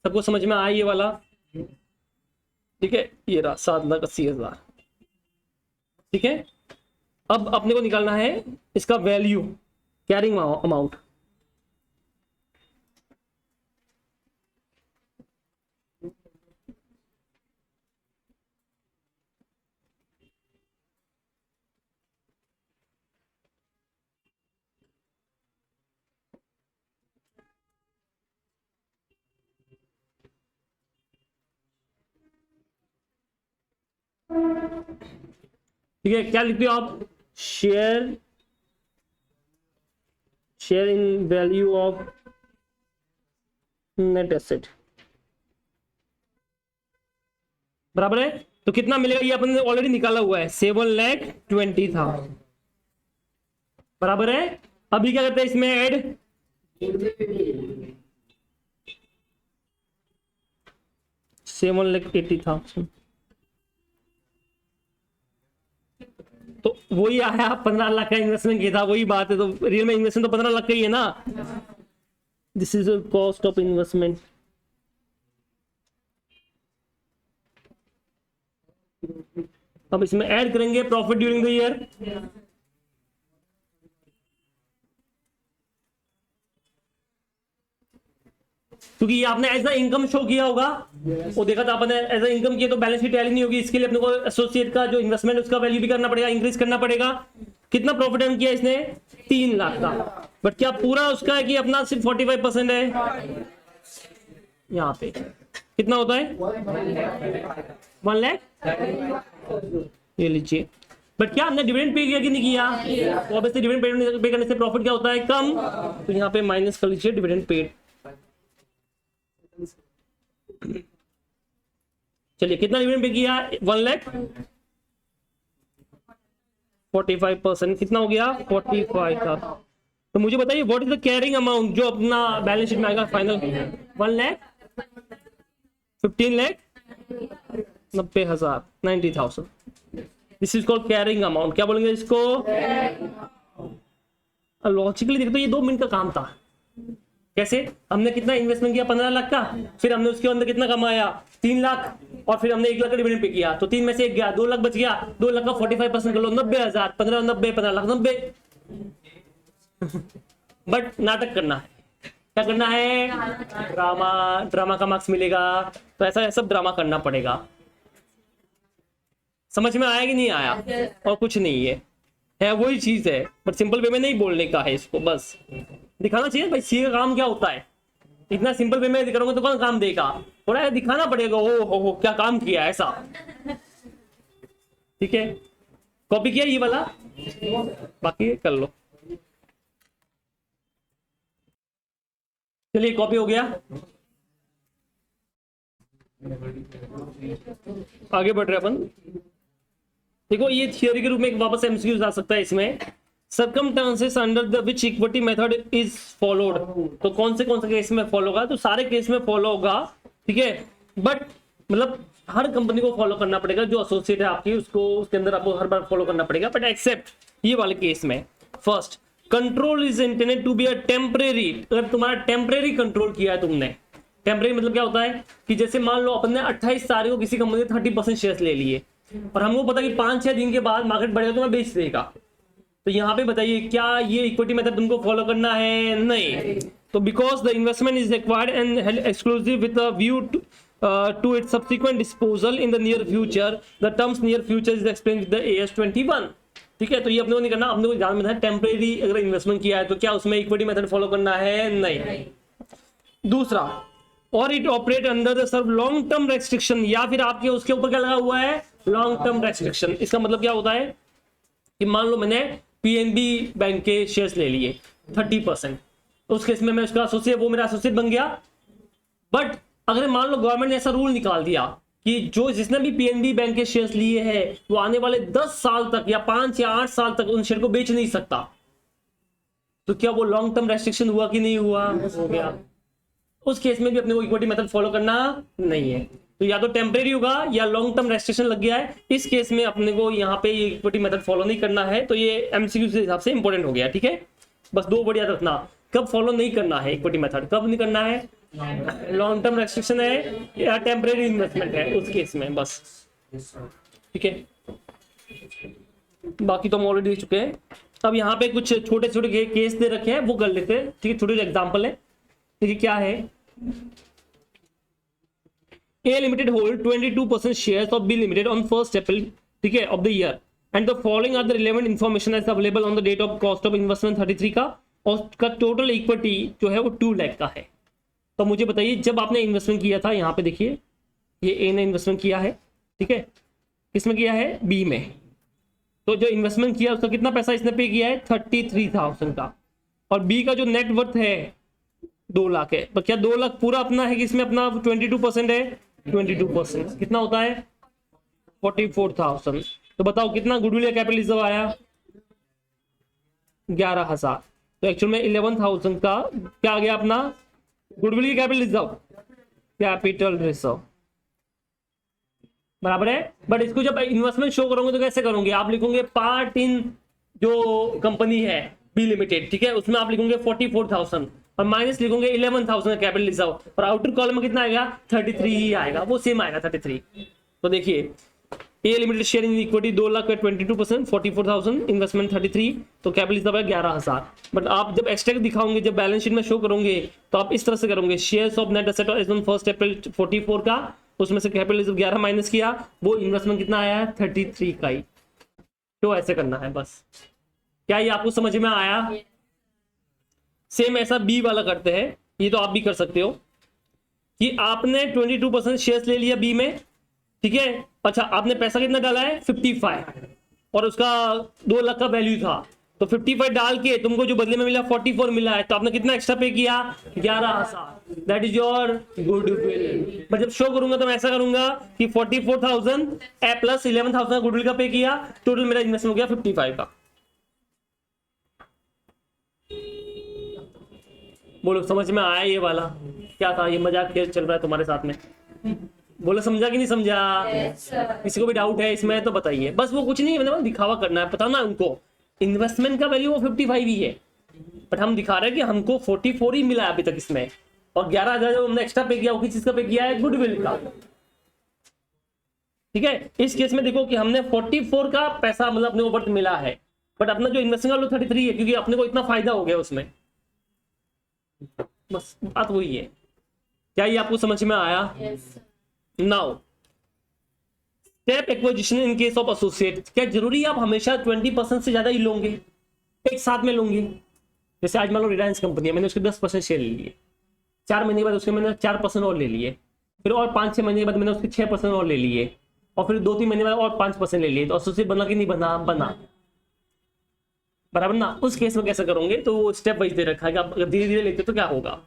सबको समझ में आया ये वाला? ठीक है, ये रहा 7,80,000। ठीक है, अब अपने को निकालना है इसका वैल्यू, कैरिंग अमाउंट। ठीक है, क्या लिखते हो आप? Share in value of net asset, बराबर है। तो कितना मिलेगा ये अपन ने ऑलरेडी निकाला हुआ है, 7,20,000, बराबर है। अभी क्या करते हैं इसमें ऐड, 7,80,000, तो वही आया 15 लाख का इन्वेस्टमेंट किया था, वही बात है। तो रियल में इन्वेस्टमेंट तो 15 लाख का ही है ना। This is cost of investment. अब इसमें ऐड करेंगे प्रॉफिट ड्यूरिंग द ईयर, क्योंकि ये आपने एज अ इनकम शो किया होगा, वो देखा था आपने एज अ इनकम किया, तो बैलेंस शीट टैली नहीं होगी। इसके लिए अपने को एसोसिएट का जो इन्वेस्टमेंट है उसका वैल्यू भी करना पड़ेगा, इंक्रीज करना पड़ेगा। कितना प्रॉफिट अर्न किया इसने? 3 लाख का। बट क्या पूरा उसका है कि अपना सिर्फ 45% है? यहाँ पे कितना होता है? 1 लाख। ये लीजिए। बट क्या हमने डिविडेंड पे किया कि नहीं किया? तो ऑब्वियसली डिविडेंड पे करने से प्रॉफिट क्या होता है? कम। तो यहाँ पे माइनस कर लीजिए डिविडेंड पेड। चलिए कितना डिविडेंड पे किया? 1 लाख। 45% कितना हो गया? 45 का। तो मुझे बताइए what is the carrying amount जो अपना बैलेंस शीट में आएगा final? 1 lakh 15,90,000 90,000। This is called carrying amount. क्या बोलेंगे इसको? लॉजिकली देखो तो ये 2 मिनट का काम था। कैसे? हमने कितना इन्वेस्टमेंट किया? 15 लाख का। फिर हमने उसके अंदर कितना कमाया? 3 लाख। और फिर हमने 1 लाख का डिविडेंड पे किया, तो 3 में से 1 गया, 2 लाख बच गया। 2 लाख का 45% कर लो, 90,000। 15 90 15 लाख 90। बट नाटक करना है। क्या करना है? ड्रामा का मार्क्स मिलेगा। तो ऐसा सब ड्रामा करना पड़ेगा। समझ में आया कि नहीं आया? और कुछ नहीं है वही चीज है, बट सिंपल वे में नहीं बोलने का है इसको, बस दिखाना चाहिए भाई सीए का काम क्या होता है। इतना सिंपल वे में दिखाऊंगा तो कौन काम देगा? थोड़ा दिखाना पड़ेगा, हो क्या काम किया ऐसा। ठीक है, कॉपी किया ये वाला, बाकी कर लो। चलिए कॉपी हो गया, आगे बढ़ रहे अपन। देखो ये थियोरी के रूप में एक वापस एमसीक्यू आ सकता है इसमें। Circumstances under the which equity method is followed, तो कौन से केस में फॉलो होगा? तो सारे केस में फॉलो होगा, ठीक है। बट मतलब हर कंपनी को फॉलो करना पड़ेगा, जो एसोसिएट है आपकी उसको, उसके अंदर आपको हर बार फॉलो करना पड़ेगा। बट एक्सेप्ट ये वाले केस में, first control is intended to be a temporary. अगर तुम्हारा टेम्परेरी कंट्रोल किया है तुमने, टेम्परेरी मतलब क्या होता है कि जैसे मान लो अपन ने 28 तारीख को किसी कंपनी के 30% शेयर ले लिए और हमको पता कि 5-6 दिन के बाद मार्केट बढ़ेगा तो मैं बेच देगा। तो यहाँ पे बताइए क्या ये इक्विटी मेथड तुमको फॉलो करना है? नहीं। तो because the investment is acquired and exclusive with a view to its subsequent disposal in the near future, the terms near future is explained with the AS 21। ठीक है, तो ये अपने को नहीं करना, अपने को ध्यान में है टेम्परेरी अगर इन्वेस्टमेंट किया है तो क्या उसमें इक्विटी मेथड फॉलो करना है? नहीं। दूसरा, और it operate under the severe long term restriction, या फिर आपके उसके ऊपर क्या लगा हुआ है? Long term restriction. इसका मतलब क्या होता है कि मान लो मैंने PNB बैंक के शेयर्स ले लिए 30%, उस केस में मैं उसका एसोसिएट, वो मेरा एसोसिएट बन गया। बट अगर मान लो गवर्नमेंट ने ऐसा रूल निकाल दिया कि जो जिसने भी PNB बैंक के शेयर्स लिए हैं वो आने वाले 10 साल तक या 5 या 8 साल तक उन शेयर को बेच नहीं सकता, तो क्या वो लॉन्ग टर्म रेस्ट्रिक्शन हुआ कि नहीं हुआ? हो गया। उस केस में भी अपने को इक्विटी मेथड फॉलो करना नहीं है। तो या तो टेम्परेरी होगा या लॉन्ग टर्म रेस्ट्रिक्शन लग गया है, इस केस में अपने को यहाँ पे इक्विटी मेथड फॉलो नहीं करना है। तो ये एमसीक्यू के हिसाब से इंपॉर्टेंट हो गया, ठीक है। बस 2 वर्ड याद रखना, कब फॉलो नहीं करना है इक्विटी मेथड, कब नहीं करना है? लॉन्ग टर्म रेस्ट्रिक्शन है या टेम्परेरी इन्वेस्टमेंट है, उस केस में बस, ठीक है। बाकी तो हम ऑलरेडी देख चुके हैं। अब यहाँ पे कुछ छोटे छोटे केस दे रखे हैं, वो कर लेते हैं, ठीक है। छोटे एग्जाम्पल है, देखिए क्या है। A Limited hold 22% shares of B Limited on 1st April, ठीक है, of the year, and the following are the relevant information as available on the date of cost of investment 33 का, और उसका टोटल इक्विटी जो है वो 2 लाख का है। तो मुझे बताइए जब आपने इन्वेस्टमेंट किया था, यहाँ पे देखिए ये A ने इन्वेस्टमेंट किया है, ठीक है, किसमें किया है? B में। तो जो इन्वेस्टमेंट किया उसका कितना पैसा इसने पे किया है 33,000 का। और बी का जो नेट वर्थ है 2 लाख है, तो क्या 2 लाख पूरा अपना है कि इसमें अपना 22% है, 22% कितना होता है 44,000। तो बताओ कितना गुडविल या कैपिटल रिजर्व आया 11,000। तो एक्चुअल में 11,000 का क्या आ गया अपना गुडविल की कैपिटल रिजर्व, कैपिटल रिजर्व बराबर है। बट इसको जब इन्वेस्टमेंट शो करोगे तो कैसे करोगे, आप लिखोगे पार्ट इन जो कंपनी है बी लिमिटेड, ठीक है, उसमें आप लिखोगे 44,000 और माइनस लिखोगे 11,000 कैपिटल रिजर्व, और आउटर कॉलम में कितना आएगा 33 ही आएगा, वो सेम आएगा 33। तो देखिए A limited share in equity 2 lakh का 22%, 44,000 इन्वेस्टमेंट 33, तो कैपिटल रिजर्व है 11,000। बट आप जब एक्सट्रैक्ट दिखाओगे, जब बैलेंस शीट में शो करोगे तो आप इस तरह से करोगे, shares of net asset as on 1 April 44 का, उसमें से कैपिटल रिजर्व 11 माइनस किया, वो इन्वेस्टमेंट कितना आया 33 का ही। तो ऐसे करना है बस। क्या ये आपको समझ में आया? सेम ऐसा बी वाला करते हैं, ये तो आप भी कर सकते हो कि आपने 22% शेयर्स ले लिया बी में, ठीक है, अच्छा आपने पैसा कितना डाला है 55 और उसका 2 लाख का वैल्यू था, तो 55 डाल के तुमको जो बदले में मिला 44 मिला है, तो आपने कितना एक्स्ट्रा पे किया 11,000, दैट इज योर गुडविल। मैं जब शो करूंगा तो मैं ऐसा करूंगा कि 44,000 प्लस 11,000 गुडविल का पे किया, टोटल मेरा इन्वेस्टमेंट हो गया 55 का। बोलो समझ में आया ये वाला? क्या था ये मजाक खेल चल रहा है तुम्हारे साथ में? बोलो समझा कि नहीं समझा? किसी को भी डाउट है इसमें तो बताइए। बस वो कुछ नहीं, मतलब दिखावा करना है, पता ना उनको इन्वेस्टमेंट का वैल्यू वो 55 ही है, बट हम दिखा रहे हैं कि हमको 44 ही मिला है अभी तक इसमें, और 11,000 जो हमने एक्स्ट्रा पे किया वो किस चीज का पे किया है, गुडविल का। ठीक है, इस केस में देखो कि हमने 44 का पैसा मतलब अपने को वर्थ मिला है, बट अपना जो इन्वेस्टमेंट का 33 है, क्योंकि अपने को इतना फायदा हो गया उसमें। बस बात वही है। क्या ये आपको समझ में आया? Now step acquisition in case of associate, क्या जरूरी है आप हमेशा 20% से ज्यादा ही लोगे, एक साथ में लोगे? जैसे आज मान लो रिलायंस कंपनी है, मैंने उसके 10% शेयर ले लिए, 4 महीने बाद उसके मैंने 4% और ले लिए, फिर और 5-6 महीने बाद मैंने उसके 6% और ले लिए, और फिर 2-3 महीने बाद और 5% ले लिए, तो एसोसिएट बना कि नहीं बना? बना, बराबर ना। उस केस में कैसे करोगे, तो वो स्टेप वाइज दे रखा है कि आप अगर धीरे धीरे लेते तो क्या होगा।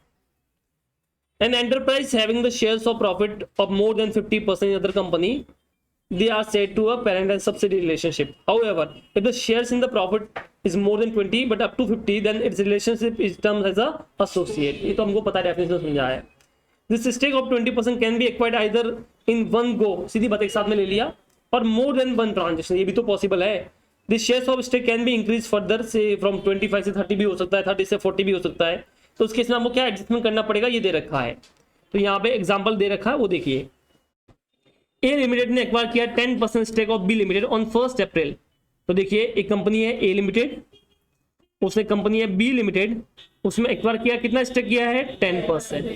An enterprise having the shares of profit of more than 50% in other company, they are said to a parent and subsidiary relationship. However, if the shares in the profit is more than 20 but up to 50, then its relationship is termed as a associate. ये तो हमको पता है, definition समझा है। This stake of 20% can be acquired either in one go, सीधी बात एक साथ में ले लिया, और more than one transaction, ये भी तो पॉसिबल है। This shares of stake can be increased further, say from 25 से 30 भी हो सकता है, 30 से 40 भी हो सकता है। तो उसके इसमें हमको क्या एडजस्टमेंट करना पड़ेगा, ये दे रखा है। तो यहाँ पे एग्जांपल दे रखा है, वो देखिए। ए लिमिटेड ने एक्वायर किया 10% stake of B limited on 1 April. तो देखिए एक कंपनी है ए लिमिटेड, उसने कंपनी है बी लिमिटेड, उसमें एक्वायर किया, कितना स्टेक किया है 10%।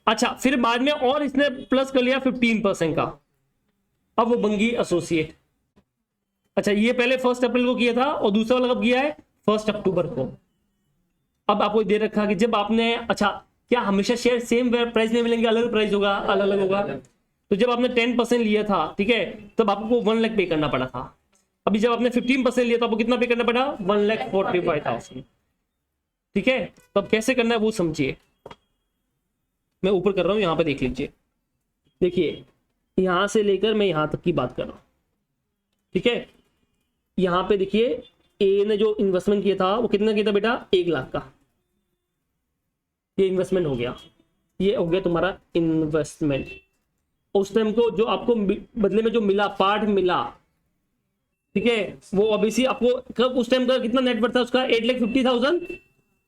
अच्छा फिर बाद में और इसने प्लस कर लिया 15% का, अब वो बन गई एसोसिएट। अच्छा ये पहले 1 अप्रैल को किया था और दूसरा वाला कब किया है 1 अक्टूबर को। अब आपको दे रखा कि जब आपने, अच्छा क्या हमेशा शेयर सेम प्राइस में मिलेंगे, अलग प्राइस होगा, अलग अलग होगा? तो जब आपने 10% लिया था, ठीक है, तब आपको 1 लाख पे करना पड़ा था। अभी जब आपने 15% लिया तो आपको कितना पे करना पड़ा 1,45,000। ठीक है, तब कैसे करना है वो समझिए। मैं ऊपर कर रहा हूं, यहां पे देख लीजिए। देखिए यहां से लेकर मैं यहां तक की बात कर रहा हूं, ठीक है। यहां पे देखिए ए ने जो इन्वेस्टमेंट किया था वो कितना किया था बेटा 1 लाख का, ये इन्वेस्टमेंट हो गया, ये हो गया तुम्हारा इन्वेस्टमेंट। उस टाइम को जो आपको बदले में जो मिला, पार्ट मिला, ठीक है, वो ऑब्वियसली आपको कब उस टाइम का कितना नेटवर्थ था उसका 8,50,000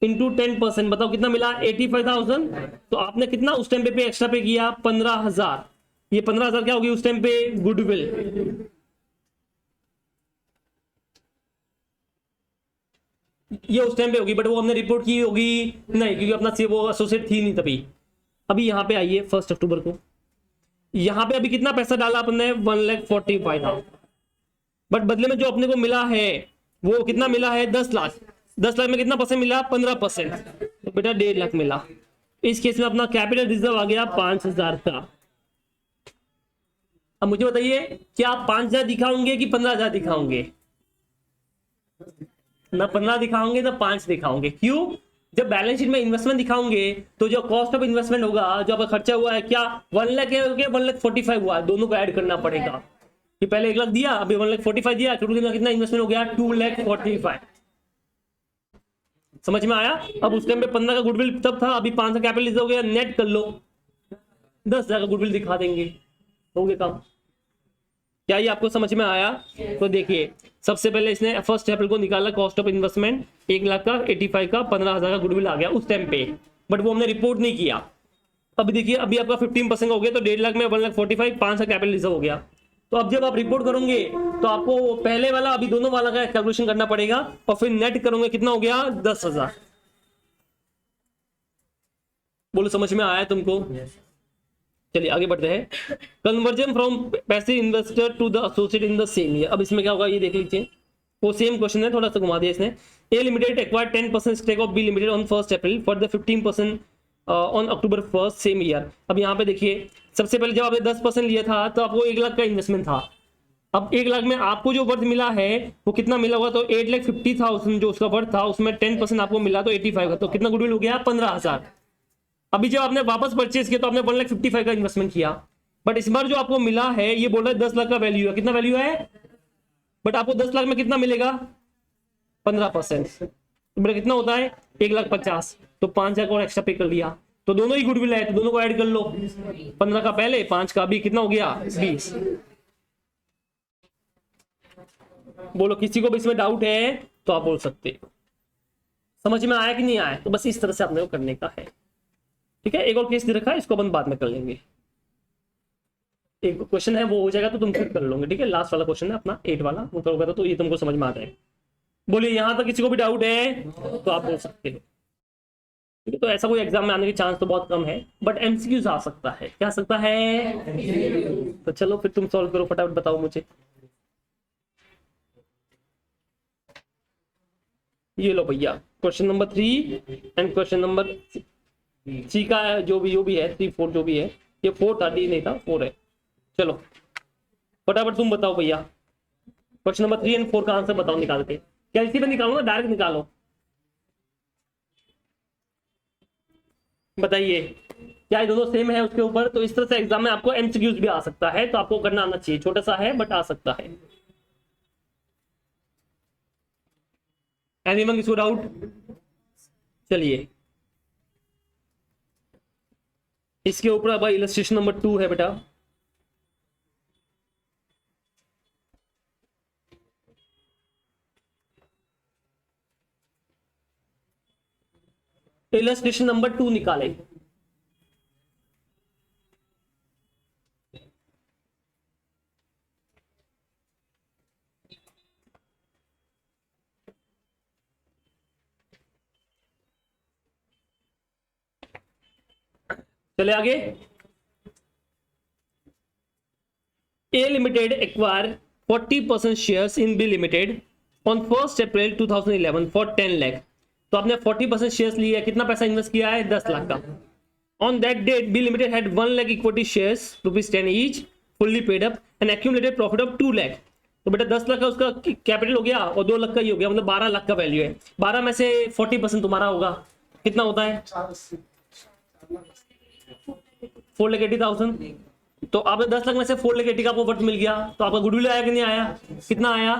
इंटू 10%, बताओ कितना मिला 85,000। तो आपने कितना उस टाइम पे एक्स्ट्रा पे किया 15,000। ये 15,000 क्या होगी उस टाइम पे गुडविल। ये उस टाइम पे होगी, बट वो हमने रिपोर्ट की होगी नहीं, क्योंकि अपना वो एसोसिएट थी नहीं तभी। अभी यहाँ पे आइए 1 अक्टूबर को, यहाँ पे अभी कितना पैसा डाला अपने 1,45,000, बट बदले में जो अपने को मिला है वो कितना मिला है 10 लाख। 10 लाख में कितना परसेंट मिला 15%, तो बेटा 1.5 लाख मिला। इस केस में अपना कैपिटल रिजर्व आ गया 5,000 का। अब मुझे बताइए क्या आप 5,000 दिखाओगे कि 15,000 दिखाओगे? ना 15 दिखाओगे ना 5 दिखाओगे। क्यों? जब बैलेंस शीट में इन्वेस्टमेंट दिखाओगे तो जो कॉस्ट ऑफ इन्वेस्टमेंट होगा, जो आपका खर्चा हुआ है, क्या 1 लाख है, 1,45,000 हुआ, दोनों को ऐड करना पड़ेगा। कि पहले 1 लाख दिया, अभी 1,45,000 दिया, टोटल कितना इन्वेस्टमेंट हो गया? 2,45,000। समझ में आया? अब उस टाइम पे 15 का गुडविल तब था, अभी 5 का कैपिटल हो गया, नेट कर लो, 10,000 का गुडविल दिखा देंगे, हो गया काम। क्या ये आपको समझ में आया? तो देखिए सबसे पहले इसने फर्स्ट अप्रैल को निकाला कॉस्ट ऑफ इन्वेस्टमेंट 1 लाख का, 85 का, 15,000 का गुडविल आ गया उस टाइम पे, बट वो हमने रिपोर्ट नहीं किया। अभी देखिए अभी आपका 15% हो गया, तो 1.5 लाख में 1,45,000, 5 का कैपिटल रिजर्व हो गया। तो अब जब आप रिपोर्ट करोगे तो आपको पहले वाला अभी दोनों वाला का कैलकुलेशन करना पड़ेगा, और फिर नेट करोगे, कितना हो गया? 10,000। बोलो समझ में आया तुमको? चलिए आगे बढ़ते हैं। Conversion from passive investor to the associate in the same year. अब इसमें क्या होगा ये देख लीजिए, वो सेम क्वेश्चन है, थोड़ा सा घुमा दिया इसने। A limited acquired 10% stake of B limited on 1 April for the 15% on October 1 same year. अब यहाँ पे देखिए सबसे पहले जब आपने 10% लिया था तो आपको 1 लाख का इन्वेस्टमेंट था। अब 1 लाख में आपको जो वर्थ मिला है वो कितना मिला होगा? तो 8,50,000 जो उसका वर्थ था, उसमें 10% आपको मिला तो 85 का, तो कितना गुडविल हो गया? 15,000। अभी जब आपने वापस परचेज किया तो आपने 1,55,000 का इन्वेस्टमेंट किया, बट इस बार जो आपको मिला है ये बोल रहा है 10 लाख का वैल्यू है। कितना वैल्यू है? बट आपको 10 लाख में कितना मिलेगा? 15%। तो मेरा कितना होता है? 1,50,000। तो 5,000 और एक्स्ट्रा पे कर लिया, तो दोनों ही गुडविल है, तो दोनों को ऐड कर लो। 15 का पहले, 5 का अभी, कितना हो गया? 20। बोलो किसी को भी इसमें डाउट है तो आप बोल सकते हो। समझ में आया कि नहीं आया? तो बस इस तरह से आपने को करने का है। ठीक है, एक और केस दे रखा है, इसको अपन बाद में कर लेंगे। एक क्वेश्चन है वो हो जाएगा तो तुम खुद कर लोगे। ठीक है, लास्ट वाला क्वेश्चन है अपना 8 वाला, वो करोगे तो ये तुमको समझ में आ जाएगा। बोलिए यहां तक किसी को भी डाउट है तो आप बोल सकते हो। ठीक है, तो ऐसा कोई एग्जाम में आने के चांस तो बहुत कम है, बट एमसीक्यूज आ सकता है। क्या आ सकता है? तो चलो फिर तुम सॉल्व करो, फटाफट बताओ मुझे। ये लो भैया question number 3 and question number 3 का जो भी है 3 4 जो भी है, ये 4 था, डी नहीं था, 4 है। चलो फटाफट तुम बताओ भैया, क्वेश्चन नंबर 3 एंड 4 का आंसर बताओ निकाल के। क्या इसी पे निकालो ना, डायरेक्ट निकालो, बताइए। क्या ये दोनों सेम है उसके ऊपर? तो इस तरह से एग्जाम में आपको एमसीक्यूज भी आ सकता है, तो आपको करना आना चाहिए। छोटा सा है बट आ सकता है। एनीवन किसी को डाउट? चलिए इसके ऊपर अब इलस्ट्रेशन नंबर 2 है बेटा। इलस्ट्रेशन नंबर 2 निकाले। चले आगे। A limited acquire 40% shares in B limited on 1 April 2011 for 10 lakh. तो आपने 40% शेयर्स लिए, कितना पैसा इन्वेस्ट किया है? 10 लाख का। On that date B limited had 1 lakh equity shares ₹10 each fully paid up and accumulated profit of 2 lakh. तो बेटा 10 लाख का उसका कैपिटल हो गया और 2 लाख का ही हो गया, मतलब 12 लाख का वैल्यू है। 12 में से 40% तुम्हारा होगा, कितना होता है? 4,80,000। तो आपने 10 लाख में से 4,80,000 का आपको वर्थ मिल गया, तो आपका गुडविल आया कि नहीं आया? कितना आया?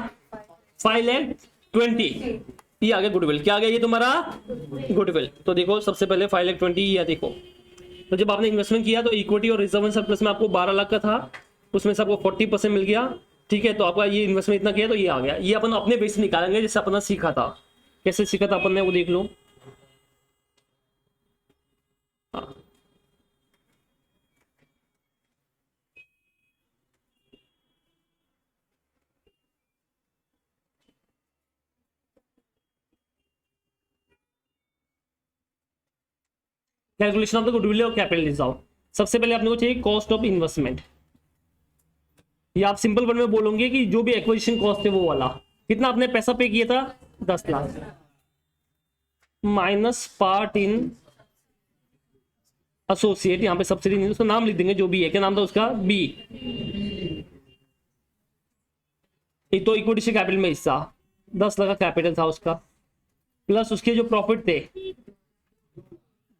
5,20,000। ये आ गया गुडविल। क्या आ गया? ये तुम्हारा गुडविल। तो देखो सबसे पहले 5,20,000 ये देखो। तो जब आपने इन्वेस्टमेंट किया तो इक्विटी और रिजर्व एंड सरप्लस में आपको 12 लाख का था, उसमें से आपको 40% मिल गया। ठीक है, तो आपका ये इन्वेस्टमेंट इतना किया तो ये आ गया। ये अपन अपने बेस से निकालेंगे, जैसे अपना सीखा था। कैसे सीखा था अपन ने वो देख लो। कैलकुलेशन ऑफ द गुडविल और कैपिटल रिजर्व। सबसे पहले आपने को चाहिए कॉस्ट ऑफ इन्वेस्टमेंट। ये आप सिंपल वर्ड में बोलोगे कि जो भी एक्विजिशन कॉस्ट है वो वाला। कितना आपने पैसा पे किया था? 10 lakh minus part in associate, यहाँ पे सब्सिडी नहीं, उसका नाम लिख देंगे जो भी है। क्या नाम था उसका? बी। एक तो इक्विटी शेयर कैपिटल में हिस्सा 10 लाख का कैपिटल था उसका, प्लस उसके जो प्रॉफिट थे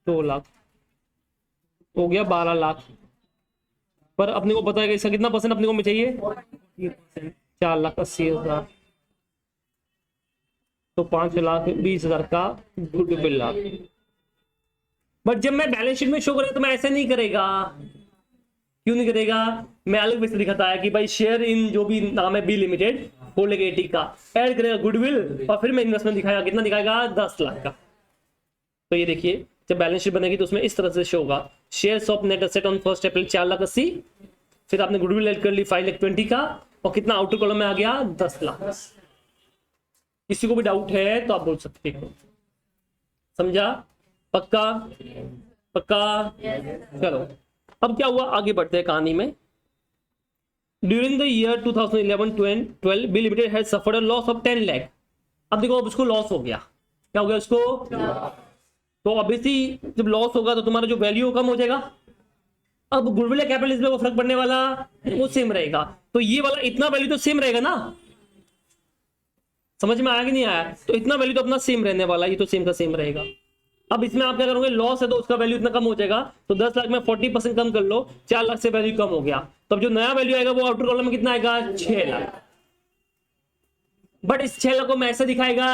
2 लाख, हो गया 12 लाख। पर अपने को पता है कि इसका कितना परसेंट अपने को चाहिए, 4,80,000, तो 5,20,000 का गुडविल लाभ। बट जब मैं बैलेंस शीट में शो करेगा तो मैं ऐसे नहीं करेगा, क्यों नहीं करेगा, मैं अलग वैसे दिखाता है कि भाई शेयर इन जो भी नाम है बी लिमिटेड 4,80,000 का ऐड करेगा गुडविल, और फिर मैं इन्वेस्टमेंट दिखाएगा, कितना दिखाएगा, 10 लाख का। तो ये देखिए जब बैलेंस शीट बनेगी तो उसमें इस तरह से शो होगा, shares of net asset on 1 अप्रैल 4,80,000, फिर आपने गुडविल ऐड कर ली 5,20,000 का, और कितना आउटर कॉलम में आ गया, 10 लाख। किसी को भी डाउट है तो आप बोल सकते हो, समझा, पक्का पक्का। चलो अब क्या हुआ, आगे बढ़ते हैं कहानी में। During the year 2011-12 B limited has suffered a loss of 10 lakh. अब देखो अब उसको लॉस हो गया, क्या हो गया उसको, तो ऑब्वियसली जब लॉस होगा तो तुम्हारा जो वैल्यू कम हो जाएगा। अब गुडविल कैपिटल इसमें वो फर्क पड़ने वाला वो सेम रहेगा, तो ये वाला इतना वैल्यू तो सेम रहेगा ना, समझ में आया कि नहीं आया, तो इतना वैल्यू तो अपना सेम रहने वाला, ये तो सेम का सेम रहेगा। अब इसमें आप क्या करोगे, लॉस है तो उसका वैल्यू इतना कम हो जाएगा, तो 10 लाख में 40% कम कर लो, 4 लाख से वैल्यू कम हो गया, तो अब जो नया वैल्यू आएगा वो आउटर कॉलम में कितना आएगा, 6 लाख। बट इस 6 लाख को मैं ऐसे दिखाएगा,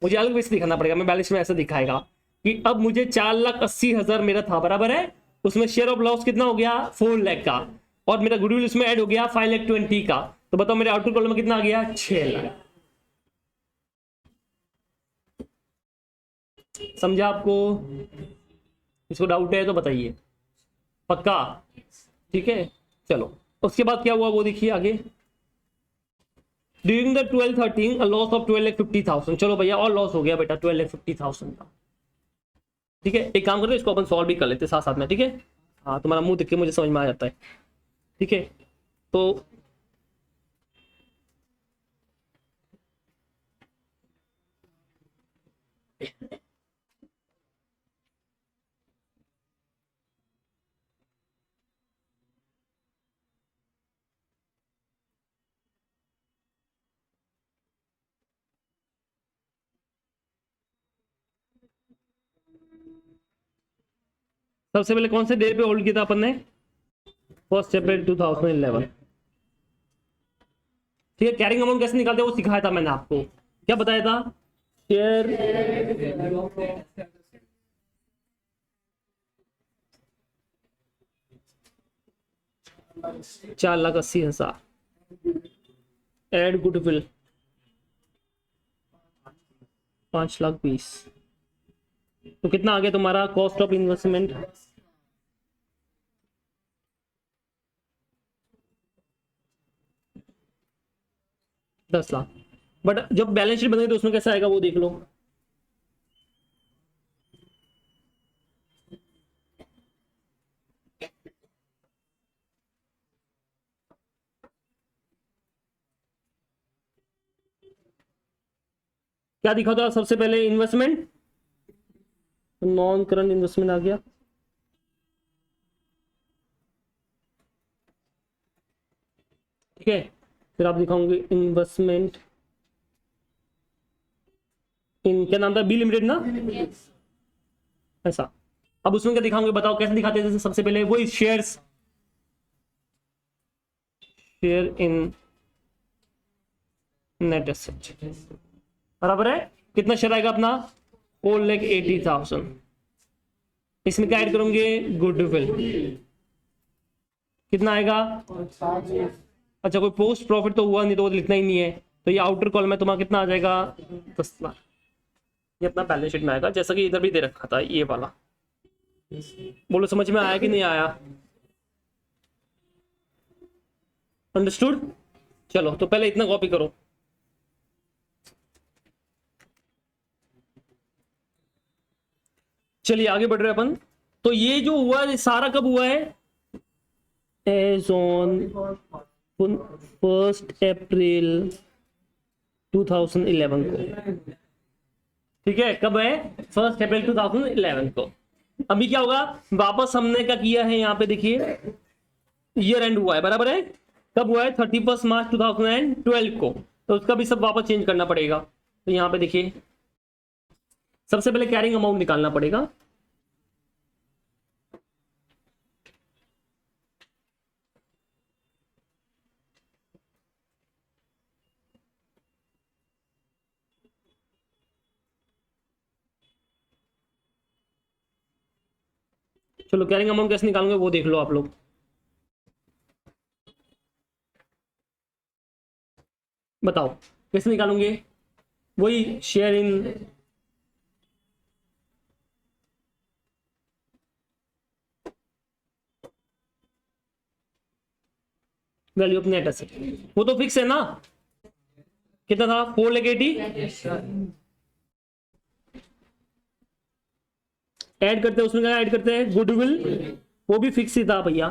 मुझे अलग वैसे दिखाना पड़ेगा, मैं बैलेंस में ऐसा दिखाएगा कि अब मुझे 4,80,000 मेरा था, बराबर है, उसमें शेयर ऑफ लॉस कितना हो गया, 4 लाख का, और मेरा गुडविल इसमें ऐड हो गया 5,20,000 का, तो बताओ मेरे आउटर कॉलम में कितना आ गया, 6 लाख। समझा आपको, इसको डाउट है तो बताइए, पक्का, ठीक है। चलो उसके बाद क्या हुआ वो देखिए आगे। ड्यूरिंग द 12-13 लॉस ऑफ 12,50,000, चलो भैया और लॉस हो गया बेटा 12,50,000 का, ठीक है। एक काम करते हैं, इसको अपन सॉल्व भी कर लेते साथ साथ में, ठीक है। हाँ तुम्हारा मुंह देख के मुझे समझ में आ जाता है, ठीक है। तो सबसे पहले कौन से डेट पे होल्ड किया था अपन ने, 1 अप्रैल 2011, ठीक है। कैरिंग अमाउंट कैसे निकालते हैं वो सिखाया था मैंने आपको, क्या बताया था, शेयर 4,80,000 एड गुडविल 5,20,000, तो कितना आ गया तुम्हारा cost of investment, 10 lakh. But जब बैलेंस शीट बनेगी तो उसमें कैसा आएगा वो देख लो, क्या दिखा था सबसे पहले, इन्वेस्टमेंट, नॉन करंट इन्वेस्टमेंट आ गया, ठीक है। फिर आप दिखाओगे इन्वेस्टमेंट इन, क्या नाम था, बी लिमिटेड ना, ऐसा। अब उसमें क्या दिखाओगे बताओ, कैसे दिखाते हैं, जैसे सबसे पहले वही shares, share in net asset, बराबर है, कितना शेयर आएगा अपना, 4,80,000, इसमें क्या ऐड करोगे, गुडविल, कितना आएगा, अच्छा कोई पोस्ट प्रॉफिट तो हुआ नहीं तो वो लिखना ही नहीं है, तो ये आउटर कॉलम में तुम्हारा कितना आ जाएगा, 10 लाख। ये अपना बैलेंस शीट में आएगा, जैसा कि इधर भी दे रखा था ये वाला, बोलो समझ में आया कि नहीं आया, अंडरस्टूड। चलो तो पहले इतना कॉपी करो, चलिए आगे बढ़ रहे हैं अपन। तो ये जो हुआ है सारा कब हुआ है, एज ऑन 1 अप्रैल 2011 को, ठीक है। कब है, 1 अप्रैल 2011 को। अभी क्या होगा, वापस हमने क्या किया है, यहाँ पे देखिए ईयर एंड हुआ है, बराबर है, कब हुआ है? 31 मार्च 2012 को। तो उसका भी सब वापस चेंज करना पड़ेगा। तो यहाँ पे देखिए सबसे पहले कैरिंग अमाउंट निकालना पड़ेगा। चलो कैरिंग अमाउंट कैसे निकालूंगे वो देख लो आप लोग। बताओ कैसे निकालूंगे? वही share in value of net asset, वो तो फिक्स है ना। कितना था? 480। ऐड करते हैं उसमें, क्या ऐड करते हैं? गुडविल, वो भी फिक्स ही था भैया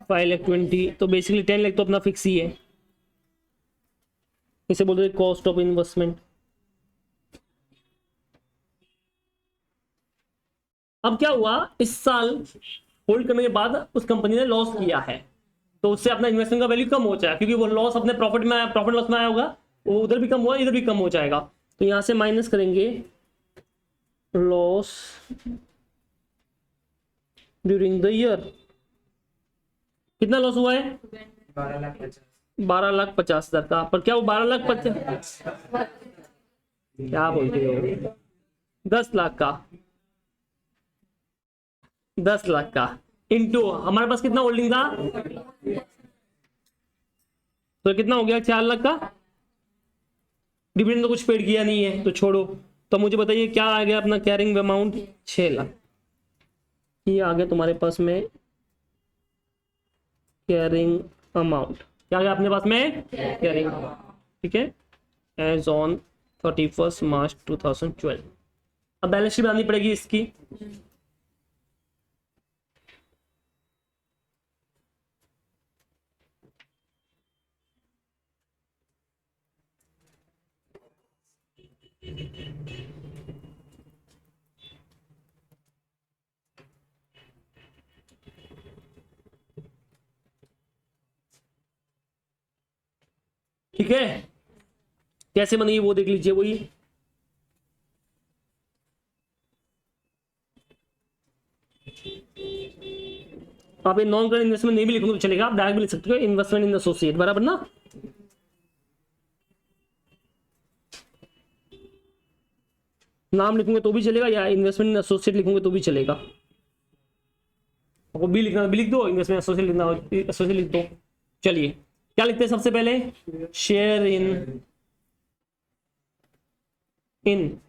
5,20,000। तो बेसिकली 10 लाख तो अपना फिक्स ही है। इसे बोलते हैं कॉस्ट ऑफ इन्वेस्टमेंट। अब क्या हुआ, इस साल होल्ड करने के बाद उस कंपनी ने लॉस किया है, तो उससे अपना इन्वेस्टमेंट का वैल्यू कम हो जाएगा, क्योंकि वो लॉस अपने प्रॉफिट में, प्रॉफिट लॉस में आया होगा, वो उधर भी कम हुआ, इधर भी कम हो जाएगा। तो यहां से माइनस करेंगे लॉस ड्यूरिंग द ईयर। कितना लॉस हुआ है? 12,50,000 का। पर क्या वो 12,50,000 क्या बोलते हो? 10 लाख का, 10 लाख का इंटू हमारे पास कितना होल्डिंग था, तो कितना हो गया? 4 लाख का। डिविडेंड तो कुछ पेड किया नहीं है तो छोड़ो। तो मुझे बताइए क्या आ गया अपना कैरिंग अमाउंट? 6 लाख। ये आ गया तुम्हारे पास में कैरिंग अमाउंट। क्या आ गया अपने पास में? Carrying amount. ठीक है, एज ऑन 31 मार्च 2012। अब बैलेंस शीट बनानी पड़ेगी इसकी। ठीक है, कैसे बनेगी वो देख लीजिए। वही आप ये नॉन करंट इन्वेस्टमेंट नहीं भी लिखोगे तो चलेगा, आप डायरेक्ट भी लिख सकते हो इन्वेस्टमेंट इन एसोसिएट, बराबर ना। नाम लिखूंगे तो भी चलेगा, या इन्वेस्टमेंट इन एसोसिएट लिखूंगे तो भी चलेगा। आपको बी लिखना भी लिख दो, इन्वेस्टमेंट एसोसिएट लिखना एसोसिएट लिख दो। चलिए क्या लिखते हैं सबसे पहले? Share in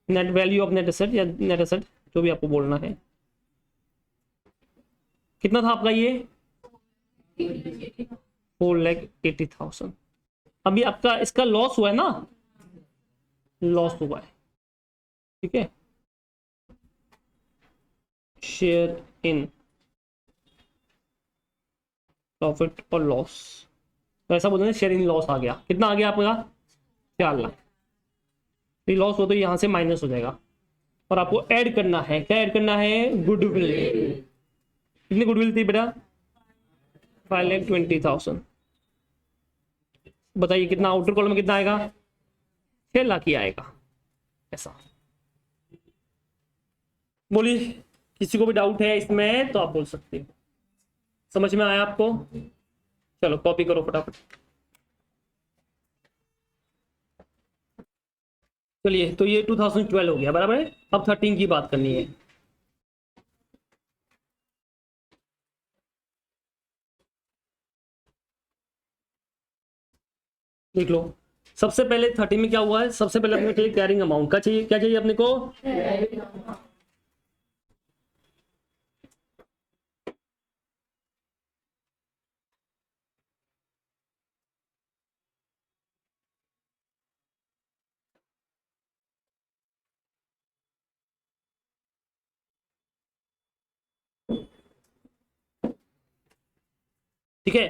net value of net asset, या नेट एसेट जो भी आपको बोलना है। कितना था आपका ये? 4,80,000। अभी आपका इसका लॉस हुआ है ना, लॉस हुआ है। ठीक है, शेयर इन प्रॉफिट और लॉस, तो ऐसा बोलते हैं शेयर इन लॉस आ गया। कितना आ गया आपका? 4 लाख। लॉस हो तो यहाँ से माइनस हो जाएगा, और आपको ऐड करना है, क्या ऐड करना है? गुडविल। कितनी गुडविल थी बेटा? 5,20,000। बताइए कितना आउटर कॉलम में कितना आएगा? 6 लाख ही आएगा। ऐसा बोलिए, किसी को भी डाउट है इसमें तो आप बोल सकते हो। समझ में आया आपको? चलो कॉपी करो फटाफट। चलिए, तो ये 2012 हो गया, बराबर है। अब 13 की बात करनी है। देख लो, सबसे पहले 30 में क्या हुआ है? सबसे पहले अपने चाहिए कैरिंग अमाउंट। का चाहिए, क्या चाहिए अपने को? ठीक है,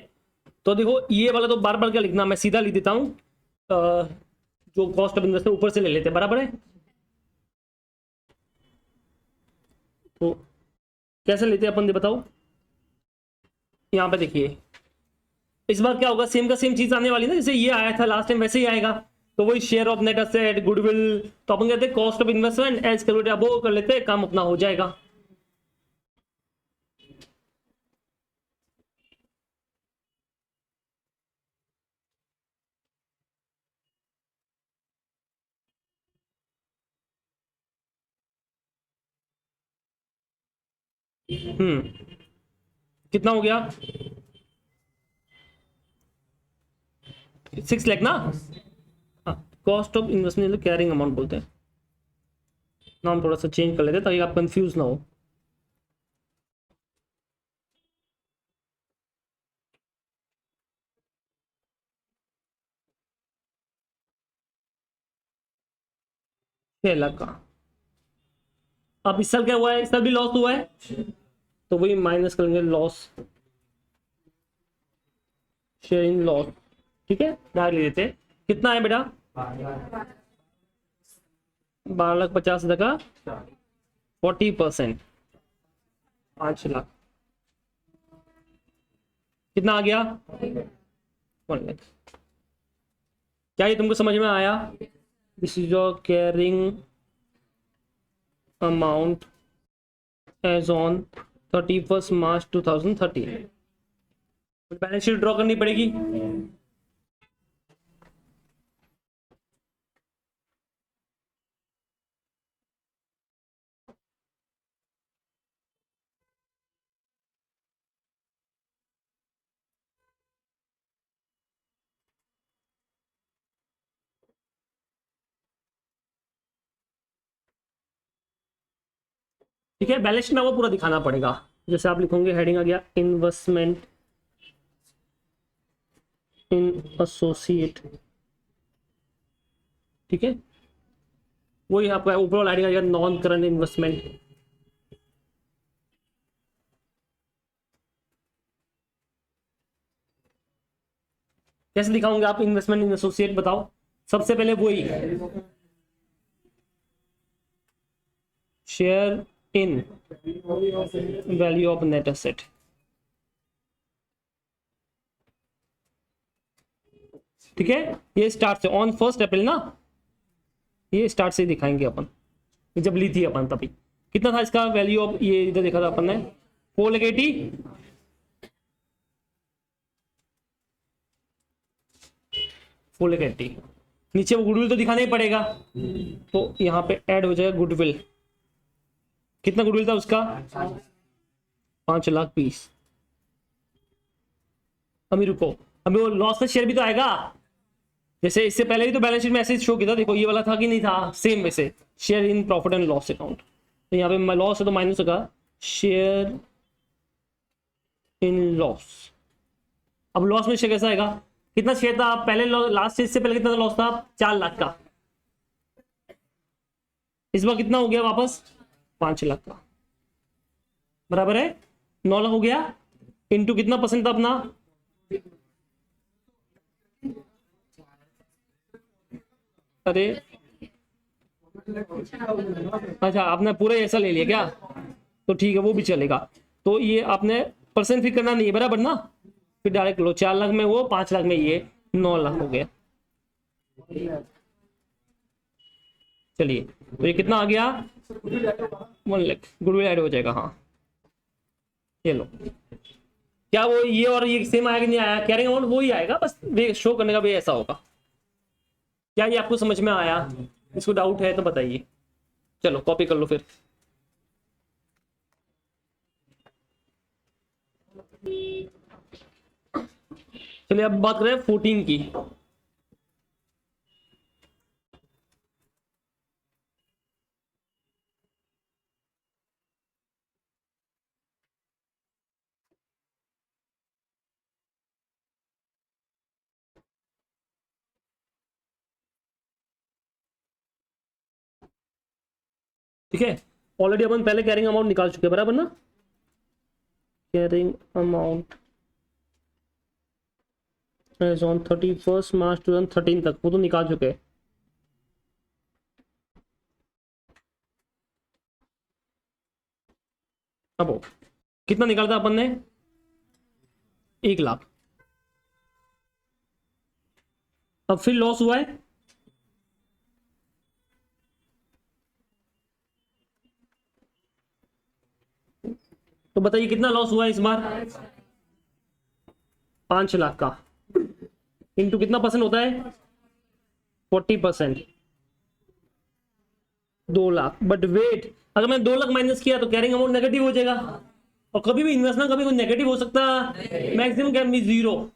तो देखो ये वाला तो बार बार क्या लिखना, मैं सीधा लिख देता हूं। जो कॉस्ट ऑफ इन्वेस्टमेंट ऊपर से ले लेते हैं, बराबर है। तो कैसे लेते हैं अपन, बताओ। यहां पे देखिए इस बार क्या होगा, सेम का सेम चीज आने वाली ना, जैसे ये आया था लास्ट टाइम वैसे ही आएगा। तो वही share of net asset, goodwill, तो अपन कहते हैं cost of investment as calculated, अब वो कर लेते हैं, काम अपना हो जाएगा। कितना हो गया, 6 लाख ना। हाँ, cost of investment carrying amount बोलते हैं, नाम थोड़ा सा चेंज कर लेते हैं ताकि आप कंफ्यूज ना हो। छह लाख का। अब इस साल क्या हुआ है, इस साल भी लॉस हुआ है, तो वही माइनस करेंगे लॉस, शेयर इन लॉस। ठीक है, डाल लेते हैं। कितना है बेटा, 12,50,000 का 40%, 5 लाख। कितना आ गया, 1 लाख। क्या ये तुमको समझ में आया? This is your carrying amount as on 31 March 2013। Balance sheet draw करनी पड़ेगी। ठीक है, बैलेंस शीट में वो पूरा दिखाना पड़ेगा। जैसे आप लिखोगे, हेडिंग आ गया इन्वेस्टमेंट इन एसोसिएट। ठीक है, वही आपका ऊपर वाला हेडिंग आ गया नॉन करंट इन्वेस्टमेंट। कैसे दिखाओगे आप इन्वेस्टमेंट इन एसोसिएट, बताओ। सबसे पहले वही share in value of net asset. ठीक है, ये स्टार्ट से ऑन 1 अप्रैल ना, ये स्टार्ट से दिखाएंगे अपन, जब ली थी अपन तभी। कितना था इसका वैल्यू ऑफ, ये इधर देखा था अपन ने 4,80,000। 4,80,000। नीचे वो गुडविल तो दिखाना ही पड़ेगा, तो यहाँ पे ऐड हो जाएगा गुडविल। कितना गुडविल था उसका, 5,20,000। अभी रुको, अभी वो लॉस का शेयर भी तो आएगा। जैसे इससे पहले भी तो बैलेंस शीट में ऐसे शो किया था, देखो ये वाला था कि नहीं था, सेम वैसे share in profit and loss account. तो यहाँ पे लॉस है तो माइनस होगा शेयर इन लॉस। अब लॉस में शेयर कैसा आएगा, कितना शेयर था पहले, लास्ट स्टेज से पहले कितना लॉस था, 4 लाख का। इस बार कितना हो गया वापस, 5 लाख का, बराबर है 9 लाख हो गया। इनटू कितना परसेंट था अपना, अरे अच्छा आपने पूरा ऐसा ले लिया क्या, तो ठीक है वो भी चलेगा। तो ये आपने परसेंट फिर करना नहीं है, बराबर ना, फिर डायरेक्ट लो, 4 लाख में वो, 5 लाख में ये, 9 लाख हो गया। चलिए, तो ये कितना आ गया, 1 लाख गुडविल ऐड हो जाएगा। हाँ ये लो, क्या वो ये और ये सेम आया कि नहीं आया, कैरिंग अमाउंट वो ही आएगा, बस शो करने का भी ऐसा होगा। क्या ये आपको समझ में आया, इसको डाउट है तो बताइए। चलो कॉपी कर लो फिर। चलिए अब बात करें 14 की। ठीक है, ऑलरेडी अपन पहले कैरिंग अमाउंट निकाल चुके हैं, बराबर ना, carrying amount as on 31 March 2013 तक वो तो निकाल चुके हैं। अब कितना निकाला था अपन ने, 1 लाख। अब फिर लॉस हुआ है, तो बताइए कितना लॉस हुआ है इस बार? 5 लाख का इंटू कितना परसेंट होता है? 40%, 2 लाख। बट वेट, अगर मैं 2 लाख माइनस किया तो कैरिंग अमाउंट नेगेटिव हो जाएगा, और कभी भी इन्वेस्टमेंट कभी कोई नेगेटिव हो सकता, मैक्सिमम कैन बी 0।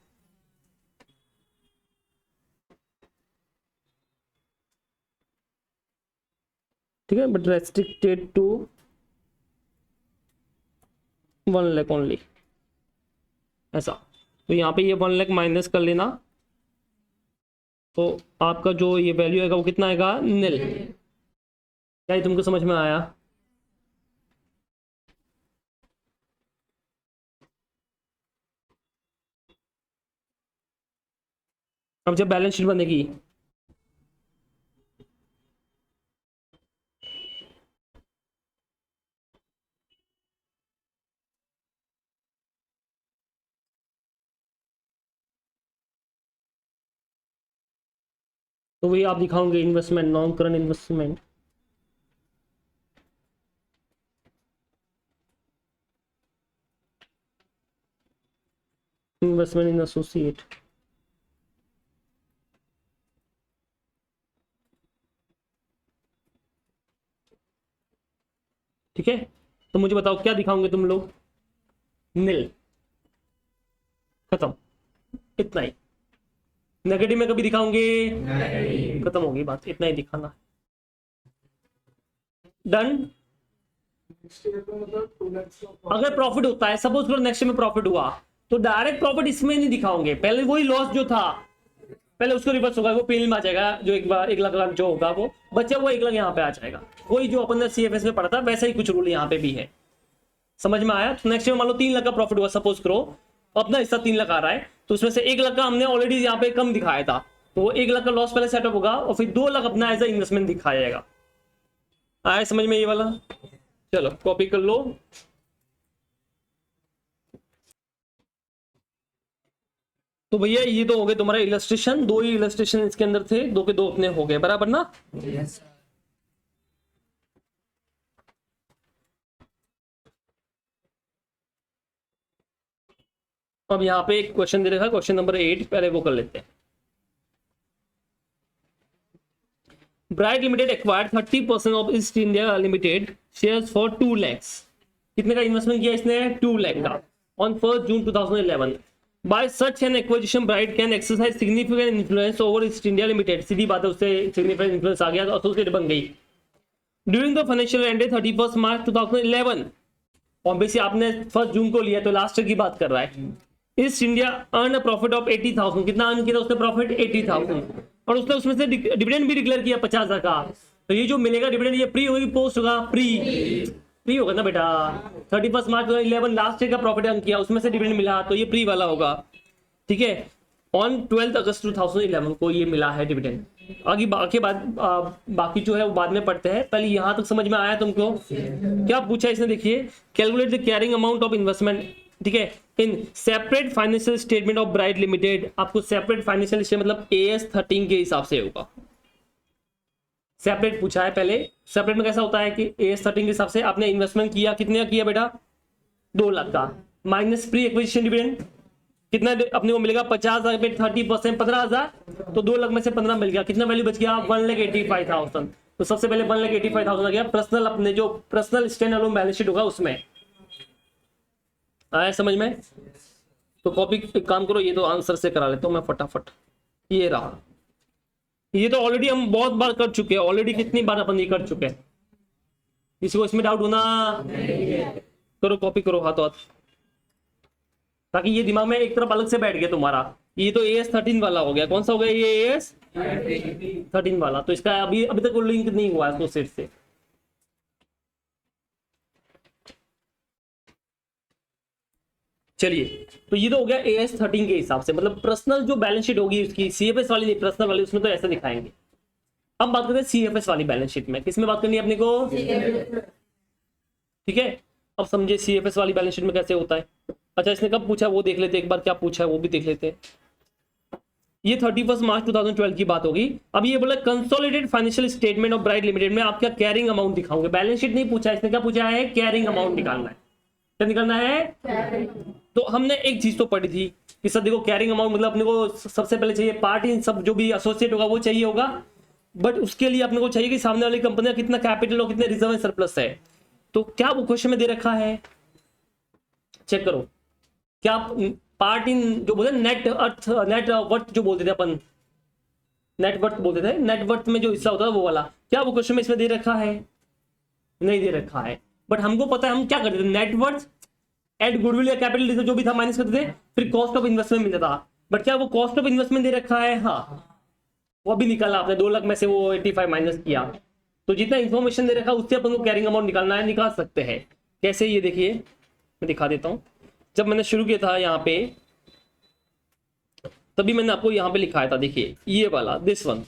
ठीक है, but restricted to 1 lakh only, ऐसा। तो यहाँ पे ये 1 लाख माइनस कर लेना, तो आपका जो ये वैल्यू आएगा वो कितना आएगा? निल। क्या ये तुमको समझ में आया? अब जब बैलेंस शीट बनेगी, तो वही आप दिखाओगे investment, non current investment. Investment in associate, ठीक है। तो मुझे बताओ क्या दिखाओगे तुम लोग? निल, खत्म, इतना ही। नेगेटिव में कभी दिखाओगे? खत्म होगी बात, इतना ही दिखाना। डन। अगर प्रॉफिट होता है, सपोज करो नेक्स्ट में प्रॉफिट हुआ, तो डायरेक्ट प्रॉफिट इसमें नहीं दिखाओगे, पहले वही लॉस जो था पहले उसको रिवर्स होगा, वो पेन में आ जाएगा, जो 1 लाख जो होगा वो बचा वो 1 लाख यहाँ पे आ जाएगा। वही जो अपन ने CFS में पढ़ा था वैसा ही कुछ रूल यहाँ पे भी है। समझ में आया? तो नेक्स्ट में मान लो 3 लाख का प्रॉफिट हुआ, सपोज करो अपना हिस्सा 3 लाख आ रहा है, तो उसमें से 1 लाख का हमने ऑलरेडी यहाँ पे कम दिखाया था, तो वो 1 लाख का लॉस पहले सेटअप होगा, और फिर 2 लाख अपना एज ए इन्वेस्टमेंट दिखाया जाएगा। आया समझ में ये वाला? चलो कॉपी कर लो। तो भैया ये तो हो गए तुम्हारा इलस्ट्रेशन, 2 ही इलस्ट्रेशन इसके अंदर थे, 2 के 2 अपने हो गए, बराबर ना? Yes. अब यहाँ पे एक क्वेश्चन दे रखा है, क्वेश्चन नंबर 8, पहले वो कर लेते हैं। Bright limited acquired 30% of east India limited shares for 2 lakhs। कितने का इन्वेस्टमेंट किया इसने? 2 लाख का, on 1 June 2011। By such an acquisition Bright can exercise significant influence over East India limited. सीधी बात है, उससे सिग्निफिकेंट इन्फ्लुएंस आ गया, एसोसिएट बन गई। During the financial ended 31 March 2011, obviously आपने 1 जून को लिया तो लास्ट ईयर की बात कर रहा है। East India earn a profit of 80,000। कितना अर्न किया उसने प्रॉफिट? 80,000, और उसने उसमें से डिविडेंड भी डिक्लेयर किया 50,000 का। तो ये जो मिलेगा डिविडेंड, ये प्री होगी पोस्ट होगा? प्री होगा ना बेटा। 31 मार्च 2011 लास्ट ईयर का प्रॉफिट अर्न किया, उसमें से डिविडेंड मिला, तो ये प्री वाला होगा, ठीक है। ऑन 12 अगस्त 2011 को ये मिला है डिविडेंड। आगे बाकी जो है वो बाद में पढ़ते हैं, पहले यहां तक समझ में आया तुमको? क्या पूछा इसने, देखिए, calculate the carrying amount of investment, ठीक है, in separate financial statement of bright limited. आपको सेपरेट फाइनेंशियल स्टेटमेंट मतलब AS 13 के हिसाब से होगा। सेपरेट पूछा है पहले, सेपरेट में कैसा होता है कि AS 13 के हिसाब से आपने इन्वेस्टमेंट किया, कितने का किया बेटा? 2 लाख का, माइनस प्री एक्विजिशन डिविडेंड कितना अपने को मिलेगा? 50,000 पे 30% 15,000, तो 2 लाख में से 15 मिल गया, कितना वैल्यू बच गया? 1,85,000। तो सबसे पहले 1,85,000 आ गया पर्सनल, अपने जो personal stand alone balance sheet होगा उसमें। आया समझ में? तो कॉपी एक काम करो, ये तो आंसर से करा लेता हूँ मैं फटाफट। ये रहा, ये तो ऑलरेडी हम बहुत बार कर चुके हैं, ऑलरेडी कितनी बार अपन ये कर चुके हैं। किसी को इसमें डाउट होना? करो कॉपी करो हाथों हाथ, ताकि ये दिमाग में एक तरफ अलग से बैठ गया तुम्हारा। ये तो AS 13 वाला हो गया, कौन सा हो गया ये? AS 13 वाला। तो इसका अभी तक लिंक नहीं हुआ है एसोसिएट से। चलिए, तो ये तो हो गया AS 13 के हिसाब से, मतलब पर्सनल जो बैलेंस शीट होगी उसकी, CFS वाली नहीं, पर्सनल वाली, उसमें तो ऐसा दिखाएंगे। अब बात करते हैं CFS वाली बैलेंस शीट में। किसमें बात करनी है अपने को? ठीक है, अब समझे CFS वाली बैलेंस शीट में कैसे होता है। अच्छा, इसने कब पूछा वो देख लेते एक बार, क्या पूछा है वो भी देख लेते हैं। ये 31 मार्च 2012 की बात होगी। अब ये बोला consolidated financial statement of bright limited में आपका कैरिंग अमाउंट दिखाओगे। बैलेंस शीट नहीं पूछा, इसने क्या पूछा है, कैरिंग अमाउंट निकालना है। क्या निकालना है? तो हमने एक चीज तो पढ़ी थी कि सर देखो कैरिंग अमाउंट मतलब अपने को सबसे पहले चाहिए पार्ट इन सब जो भी एसोसिएट होगा वो चाहिए होगा, बट उसके लिए अपने को चाहिए कि सामने वाली कंपनी का कितना कैपिटल और कितने रिजर्व सरप्लस है। तो क्या वो क्वेश्चन में दे रखा है, चेक करो। क्या पार्ट इन जो बोलते नेट अर्थ नेट वर्थ जो बोलते थे अपन, नेट वर्थ बोलते थे, नेट वर्थ में जो हिस्सा होता है वो वाला, क्या वो क्वेश्चन में इसमें दे रखा है? नहीं दे रखा है। बट हमको पता है हम क्या करते थे, नेट वर्थ एड गुडविल या कैपिटल रिजर्व जो भी था माइनस करते थे, फिर कॉस्ट ऑफ इन्वेस्टमेंट मिलता था। बट क्या वो कॉस्ट ऑफ इन्वेस्टमेंट दे रखा है? हाँ, वो भी निकाला आपने, 2 लाख में से वो 85 माइनस किया। तो जितना इंफॉर्मेशन दे रखा उससे अपन को कैरिंग अमाउंट निकालना है, निकाल सकते हैं। कैसे, ये देखिए मैं दिखा देता हूं। जब मैंने शुरू किया था यहाँ पे, तभी मैंने आपको यहाँ पे लिखाया था, देखिए ये वाला, दिस वन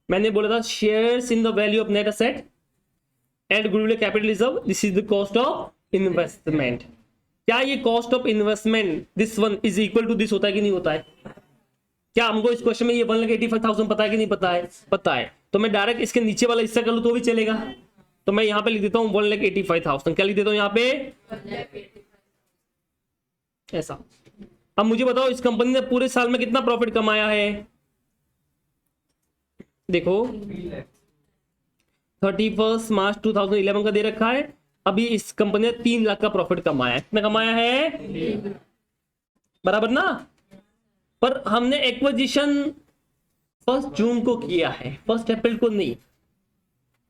मैंने बोला था, shares in the value of net asset and goodwill capital reserve, this is the cost of investment. क्या ये cost of investment this one is equal to this होता है कि नहीं होता है? क्या हमको इस क्वेश्चन में ये 1,85,000 पता है कि नहीं पता है? पता है। तो मैं डायरेक्ट इसके नीचे वाला हिस्सा कर लूं तो भी चलेगा। तो मैं यहाँ पे लिख देता हूँ 1,85,000। क्या लिख देता हूँ यहाँ पे? ऐसा। अब मुझे बताओ इस कंपनी ने पूरे साल में कितना प्रॉफिट कमाया है? देखो 31 मार्च 2011 का दे रखा है। अभी इस कंपनी ने 3 लाख का प्रॉफिट कमाया है। कितना कमाया है? बराबर ना? पर हमने एक्विजिशन 1 जून को किया है, 1 अप्रैल को नहीं।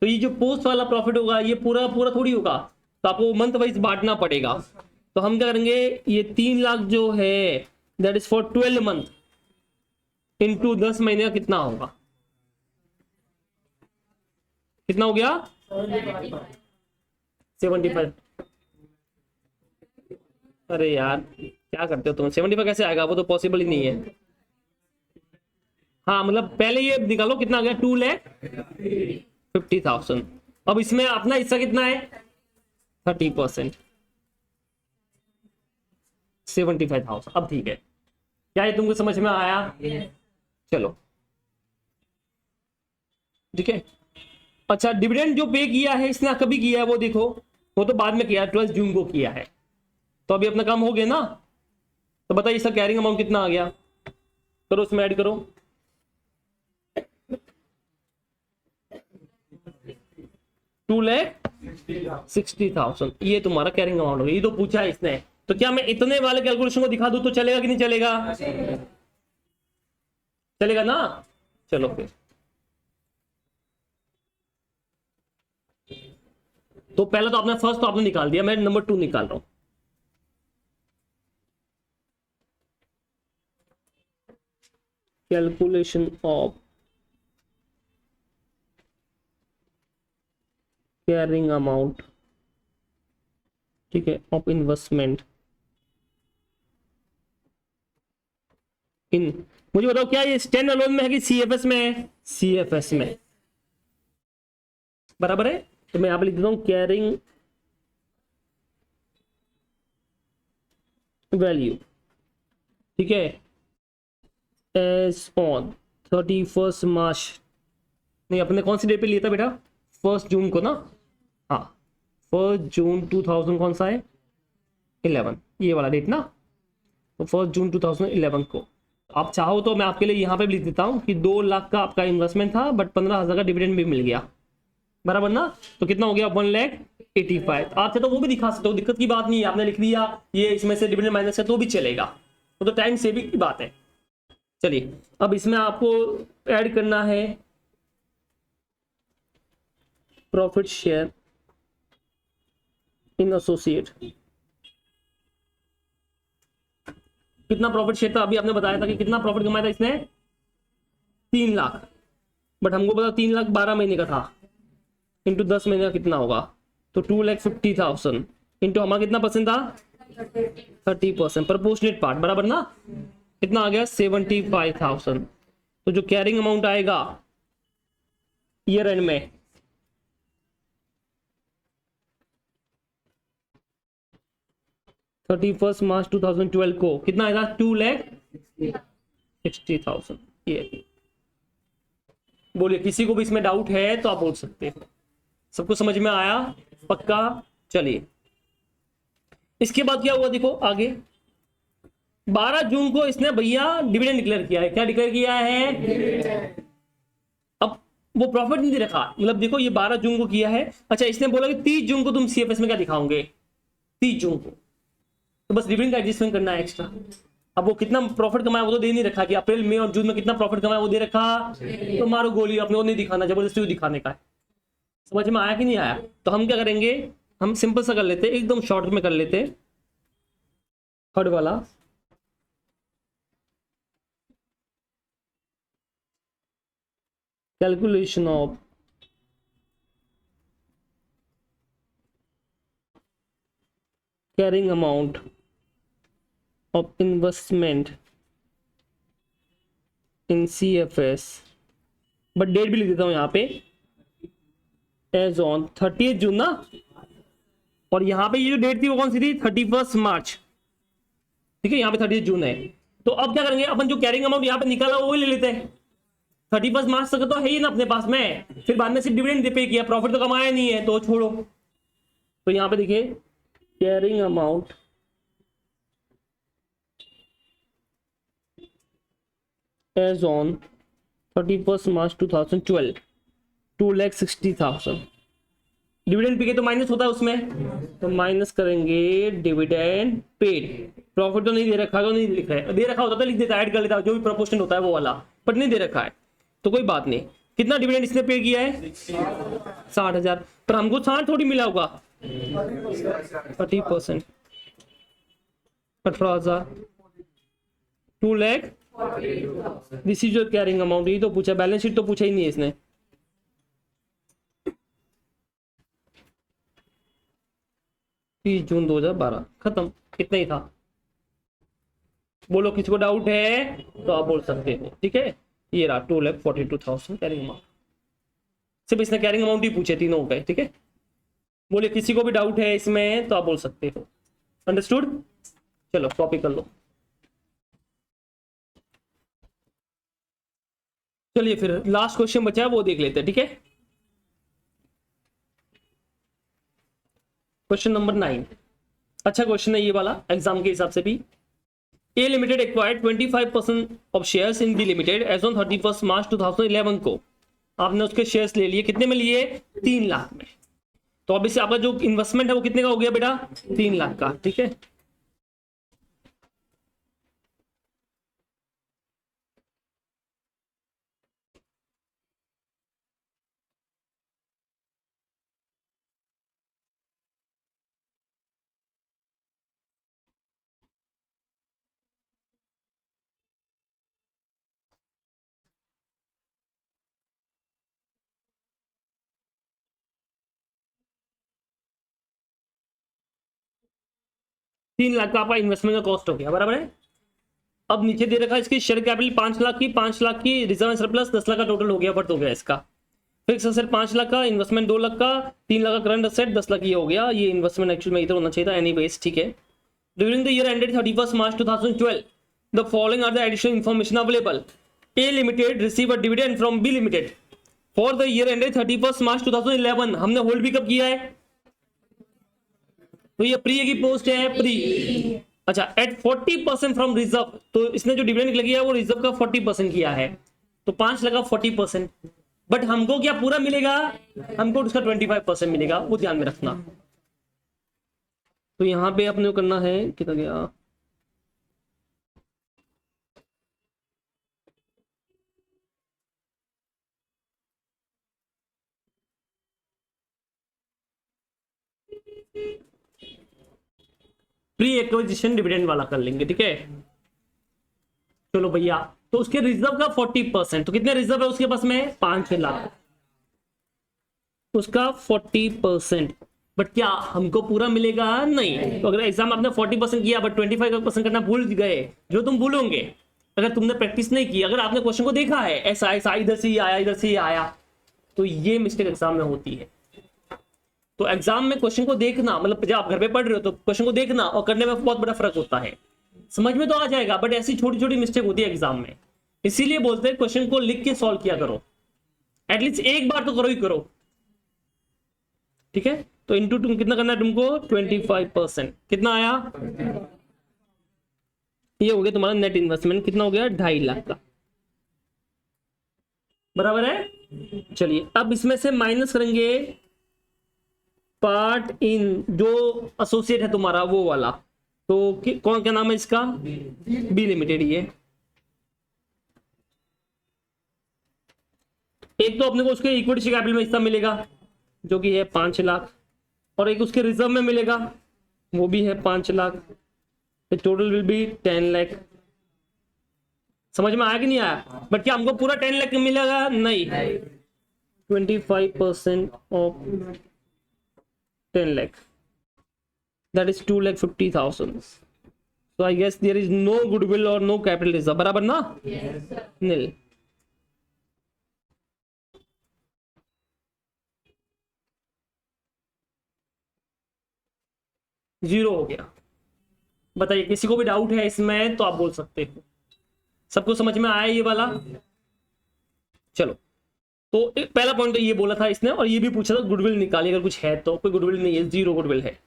तो ये जो पोस्ट वाला प्रॉफिट होगा ये पूरा पूरा थोड़ी होगा, तो आपको मंथ वाइज बांटना पड़ेगा। तो हम क्या करेंगे, ये 3 लाख जो है that is for 12 month into 10 महीने का कितना होगा? कितना हो गया? 75। अरे यार क्या करते हो तुम, 75 कैसे आएगा? वो तो पॉसिबल ही नहीं है। हाँ मतलब पहले ये निकालो कितना आ गया, 2,50,000। अब इसमें अपना हिस्सा कितना है? 30%, 75,000। अब ठीक है, क्या ये तुमको समझ में आया? चलो ठीक है। अच्छा, डिविडेंड जो पे किया है इसने कभी किया है वो देखो, वो तो बाद में किया, 12 जून को किया है। तो अभी अपना काम हो गया ना। तो बताइए इसका कैरिंग अमाउंट कितना आ गया? करो इसमें ऐड करो। 2,60,000 ये तुम्हारा कैरिंग अमाउंट हो गया। ये तो पूछा है इसने, तो क्या मैं इतने वाले कैलकुलेशन को दिखा दूं तो चलेगा कि नहीं चलेगा? चलेगा ना? चलो फिर। तो पहला तो आपने फर्स्ट तो आपने निकाल दिया, मैं नंबर 2 निकाल रहा हूं। कैलकुलेशन ऑफ कैरिंग अमाउंट, ठीक है, ऑफ इन्वेस्टमेंट इन, मुझे बताओ क्या ये स्टैंड अलोन में है कि सीएफएस में है? सीएफएस में, बराबर है। तो मैं यहां पे लिख देता हूं कैरिंग वैल्यू, ठीक है, एज ऑन 31 मार्च, नहीं अपने कौन सी डेट पे लिया था बेटा? 1 जून को ना? हाँ 1 जून 2000 कौन सा है? 11, ये वाला डेट ना। तो 1 जून 2011 को आप चाहो तो मैं आपके लिए यहाँ पे लिख देता हूँ कि 2 लाख का आपका इन्वेस्टमेंट था बट 15,000 का डिविडेंड भी मिल गया, बराबर ना? तो कितना हो गया? 1,85,000। आप चाहे तो वो भी दिखा सकते हो, दिक्कत की बात नहीं है। आपने लिख दिया ये इसमें से डिविडेंड माइनस है तो भी चलेगा, वो तो टाइम सेविंग की बात है। चलिए अब इसमें आपको ऐड करना है प्रॉफिट शेयर इन एसोसिएट। कितना प्रॉफिट शेयर था? अभी आपने बताया था कि कितना प्रॉफिट कमाया था इसने? 3 लाख। बट हमको पता 3 लाख 12 महीने का था, इंटू 10 महीने का कितना होगा? तो 2,50,000 इंटू हमारा कितना परसेंट था? 30%, प्रोपोर्शनेट पार्ट, बराबर ना? कितना आ गया? 75,000। तो जो कैरिंग अमाउंट आएगा ईयर एंड में 31 मार्च 2012 को कितना आएगा? 2 लाख 60,000। ये बोलिए, किसी को भी इसमें डाउट है तो आप बोल सकते हो। सबको समझ में आया? पक्का? चलिए, इसके बाद क्या हुआ देखो आगे। 12 जून को इसने भैया डिविडेंड डिक्लेयर किया है। क्या डिक्लेयर किया है? अब वो प्रॉफिट नहीं दे रखा, मतलब देखो ये 12 जून को किया है। अच्छा, इसने बोला कि 30 जून को तुम सीएफएस में क्या दिखाओगे? 30 जून को तो बस डिविडेंड का एडजस्टमेंट करना है एक्स्ट्रा। अब वो कितना प्रॉफिट कमाया वो तो दे नहीं रखा कि अप्रैल मई और जून में कितना प्रॉफिट कमाया वो दे रखा, तो मारो गोली, अपने को नहीं दिखाना, जबरदस्ती दिखाने का है। समझ में आया कि नहीं आया? तो हम क्या करेंगे, हम सिंपल सा कर लेते, एकदम शॉर्ट में कर लेते। थर्ड वाला, calculation of carrying amount of investment in CFS, but date भी लिख देता हूं यहाँ पे, एज ऑन 30 जून ना। और यहाँ पे ये जो डेट थी वो कौन सी थी? 31 मार्च। ठीक है, यहाँ पे 30 जून है। तो अब क्या करेंगे, अपन जो कैरिंग अमाउंट यहाँ पे निकाला वो ले लेते हैं। 31 मार्च तक तो है ही ना अपने पास में, फिर बाद में सिर्फ डिविडेंड पे किया, प्रॉफिट तो कमाया नहीं है तो छोड़ो। तो यहाँ पे देखिए, carrying amount as on 31 March 2012, 2,60,000। Dividend पे के तो माइनस होता है उसमें, तो माइनस करेंगे डिविडेंड पेड। प्रॉफिट तो नहीं दे रखा, तो नहीं लिख रहा है, दे रखा होता तो लिख देता, ऐड कर लेता, जो भी प्रोपोर्शन होता है वो वाला, बट नहीं दे रखा है तो कोई बात नहीं। कितना डिविडेंड इसने पे किया है? 60,000। पर हमको 60 थोड़ी मिला होगा, 30%, 18,000, 2 lakh. This is your carrying amount. ये तो पूछा, बैलेंस शीट तो पूछा ही नहीं है इसने। जून 2012 खत्म, इतना ही था। बोलो, किसी को डाउट है तो आप बोल सकते हो। ठीक है, ये रहा 2,42,000 कैरिंग अमाउंट। सिर्फ इसने कैरिंग अमाउंट ही पूछे, तीनों हो गए। ठीक है, बोले किसी को भी डाउट है इसमें तो आप बोल सकते हो। अंडरस्टूड? चलो कॉपी कर लो। चलिए फिर लास्ट क्वेश्चन बचा है वो देख लेते हैं। ठीक है, क्वेश्चन नंबर 9। अच्छा क्वेश्चन है ये वाला, एग्जाम के हिसाब से भी। A limited acquired 25% of shares in B limited as on 31 March 2011 को। आपने उसके शेयर्स ले लिए, कितने में लिए? 3 लाख में। तो ऑब्वियसली आपका जो इन्वेस्टमेंट है वो कितने का हो गया बेटा? 3 लाख का। ठीक है, तीन लाख का आपका इन्वेस्टमेंट का कॉस्ट हो गया, बराबर है। अब नीचे दे रखा है इसकी शेयर कैपिटल 5 लाख की, 5 लाख की रिजर्व सरप्लस 10 लाख का टोटल हो गया, वर्थ हो गया इसका। फिक्स असेट 5 लाख का, इन्वेस्टमेंट 2 लाख का, 3 लाख का करंट असेट, 10 लाख ये हो गया। ये इन्वेस्टमेंट एक्चुअल में इधर होना चाहिए था, एनीवेज ठीक है। During the year ended 31 March 2012 the following are the additional information available. A limited receive a dividend from B limited for the year ended 31 March 2011। हमने होल्ड भी कब किया है? तो ये प्री की पोस्ट है, प्री। अच्छा, एट 40% फ्रॉम रिजर्व, तो इसने जो डिविडेंड किया है वो रिजर्व का 40% किया है, तो 5 लगा 40%। बट हमको क्या पूरा मिलेगा? हमको उसका 25% मिलेगा, वो ध्यान में रखना। तो यहां पे अपने को करना है, कितना गया? प्री एक्विजिशन डिविडेंड वाला कर लेंगे। ठीक है, चलो भैया। तो उसके रिजर्व का 40%, तो कितने रिजर्व है उसके पास में? 5 लाख, उसका 40%। बट क्या हमको पूरा मिलेगा? नहीं। तो अगर एग्जाम आपने 40% किया बट 25% करना भूल गए, जो तुम भूलोगे अगर तुमने प्रैक्टिस नहीं की, अगर आपने क्वेश्चन को देखा है ऐसा ऐसा, इधर से ही आया इधर से ही आया, तो ये मिस्टेक एग्जाम में होती है। तो एग्जाम में क्वेश्चन को देखना, मतलब जब आप घर पे पढ़ रहे हो तो क्वेश्चन को देखना और करने में बहुत बड़ा फर्क होता है। समझ में तो आ जाएगा, बट ऐसी छोटी छोटी मिस्टेक होती है एग्जाम में। इसीलिए बोलते हैं क्वेश्चन को लिख के सॉल्व किया करो, एटलीस्ट एक बार तो करो ही करो, ठीक है। तो इंटू तुम कितना करना है तुमको 25%, कितना आया, ये हो गया तुम्हारा नेट इन्वेस्टमेंट, कितना हो गया 2.5 लाख का, बराबर है। चलिए अब इसमें से माइनस करेंगे पार्ट इन, जो एसोसिएट है तुम्हारा वो वाला, तो कौन, क्या नाम है इसका, बी लिमिटेड। ये एक तो अपने को उसके इक्विटी कैपिटल में हिस्सा मिलेगा जो कि है 5 लाख, और एक उसके रिजर्व में मिलेगा वो भी है 5 lakh, total will be 10 lakh. समझ में आया कि नहीं आया? बट क्या हमको पूरा 10 लाख मिलेगा? नहीं, 25% of 10 lakh, that is 2,50,000. So I guess there is no goodwill or no capital reserve, बराबर ना? Yes, nil. जीरो हो गया। बताइए किसी को भी डाउट है इसमें तो आप बोल सकते हो। सबको समझ में आया ये वाला? चलो, तो पहला पॉइंट तो ये बोला था इसने, और ये भी पूछा था गुडविल निकालिए अगर कुछ है तो, कोई गुडविल नहीं है, जीरो गुडविल है।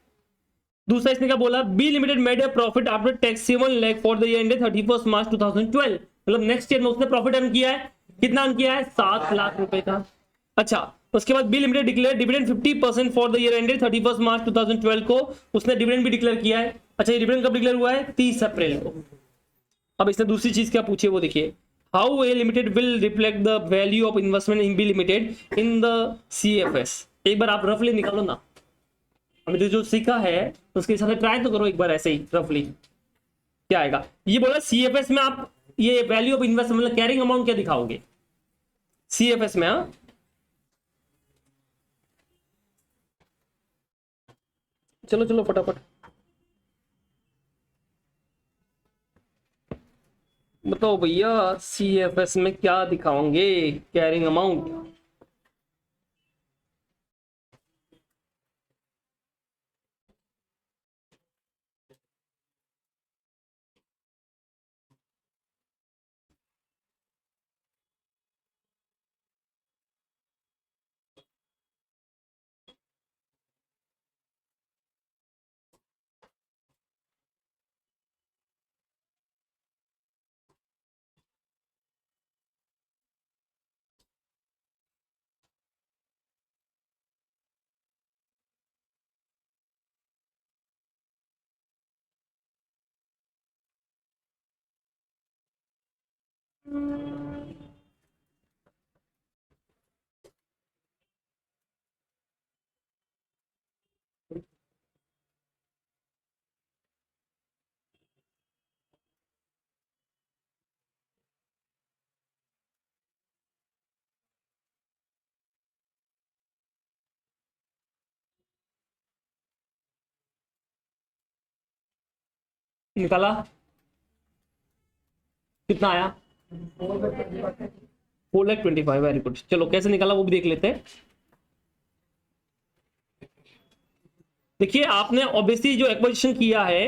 दूसरा इसने क्या बोला, B limited made a profit after tax 7 lakh for the year ended 31 March 2012, मतलब नेक्स्ट ईयर में उसने प्रॉफिट अर्न किया है, कितना अर्न किया है, 7 लाख रुपए का। अच्छा, उसके बाद B limited declare dividend 50% for the year ended 31 March 2012 को उसने डिविडेंड भी डिक्लेयर किया है। अच्छा, ये डिविडेंड कब डिक्लेयर हुआ है, 30 अप्रैल को। अब इसने दूसरी चीज क्या पूछी वो देखिए, how A limited will reflect the value of investment in B limited in the CFS। एक बार आप रफली निकालो ना, हमने जो सीखा है उसके हिसाब से ट्राई तो करो एक बार, ऐसे ही रफली क्या आएगा। ये बोला CFS में आप ये वैल्यू ऑफ इन्वेस्टमेंट मतलब कैरिंग अमाउंट क्या दिखाओगे CFS में? हाँ, चलो चलो फटाफट बताओ भैया, CFS में क्या दिखाओगे कैरिंग अमाउंट? निकाला, कितना आया, 4,25,000। Very good. चलो कैसे निकाला वो भी देख लेते हैं। देखिए आपने ऑब्वियसली जो एक्विजिशन किया है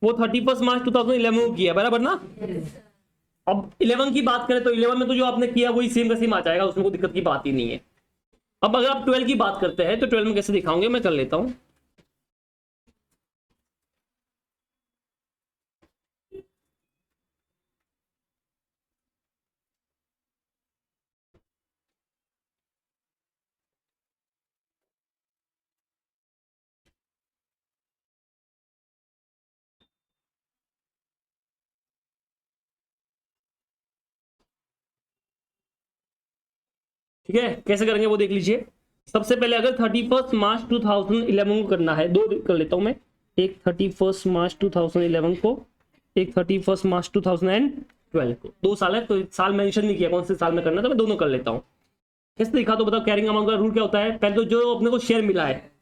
वो 31 मार्च 2011 को किया, बराबर ना? अब 11 की बात करें तो 11 में तो जो आपने किया वही सेम का सेम आ जाएगा, उसमें कोई दिक्कत की बात ही नहीं है। अब अगर आप 12 की बात करते हैं तो 12 में कैसे दिखाओगे, मैं कर लेता हूं। ठीक है, कैसे करेंगे वो देख लीजिए। सबसे पहले अगर 31 मार्च 2011 को करना है, दो कर लेता हूं मैं, एक 31 मार्च 2011 को, एक 31 मार्च 2012 को। 2 साल है तो साल मेंशन नहीं किया कौन से साल में करना, तो मैं दोनों कर लेता हूं। कैसे दिखा तो बताओ, कैरिंग अमाउंट का रूल क्या होता है? पहले तो जो अपने को शेयर मिला है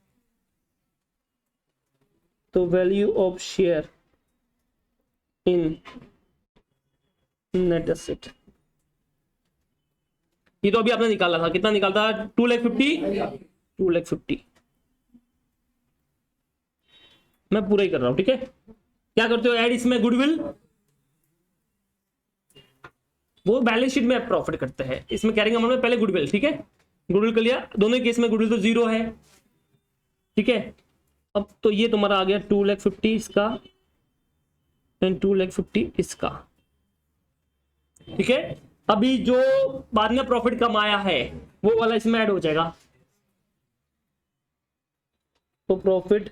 तो value of share in net asset, ये तो अभी आपने निकाला था, कितना निकाला था, 2,50,000। मैं पूरा ही कर रहा हूं, ठीक है। क्या करते हो, ऐड इसमें गुडविल, वो बैलेंस शीट में प्रॉफिट करते हैं। इसमें कैरिंग अमाउंट में पहले गुडविल, ठीक है, गुडविल कर लिया, दोनों केस में गुडविल तो 0 है, ठीक है। अब तो ये तुम्हारा आ गया 2,50,000 इसका एंड 2,50,000 इसका, ठीक है। अभी जो बाद में प्रॉफिट कमाया है वो वाला इसमें ऐड हो जाएगा, तो profit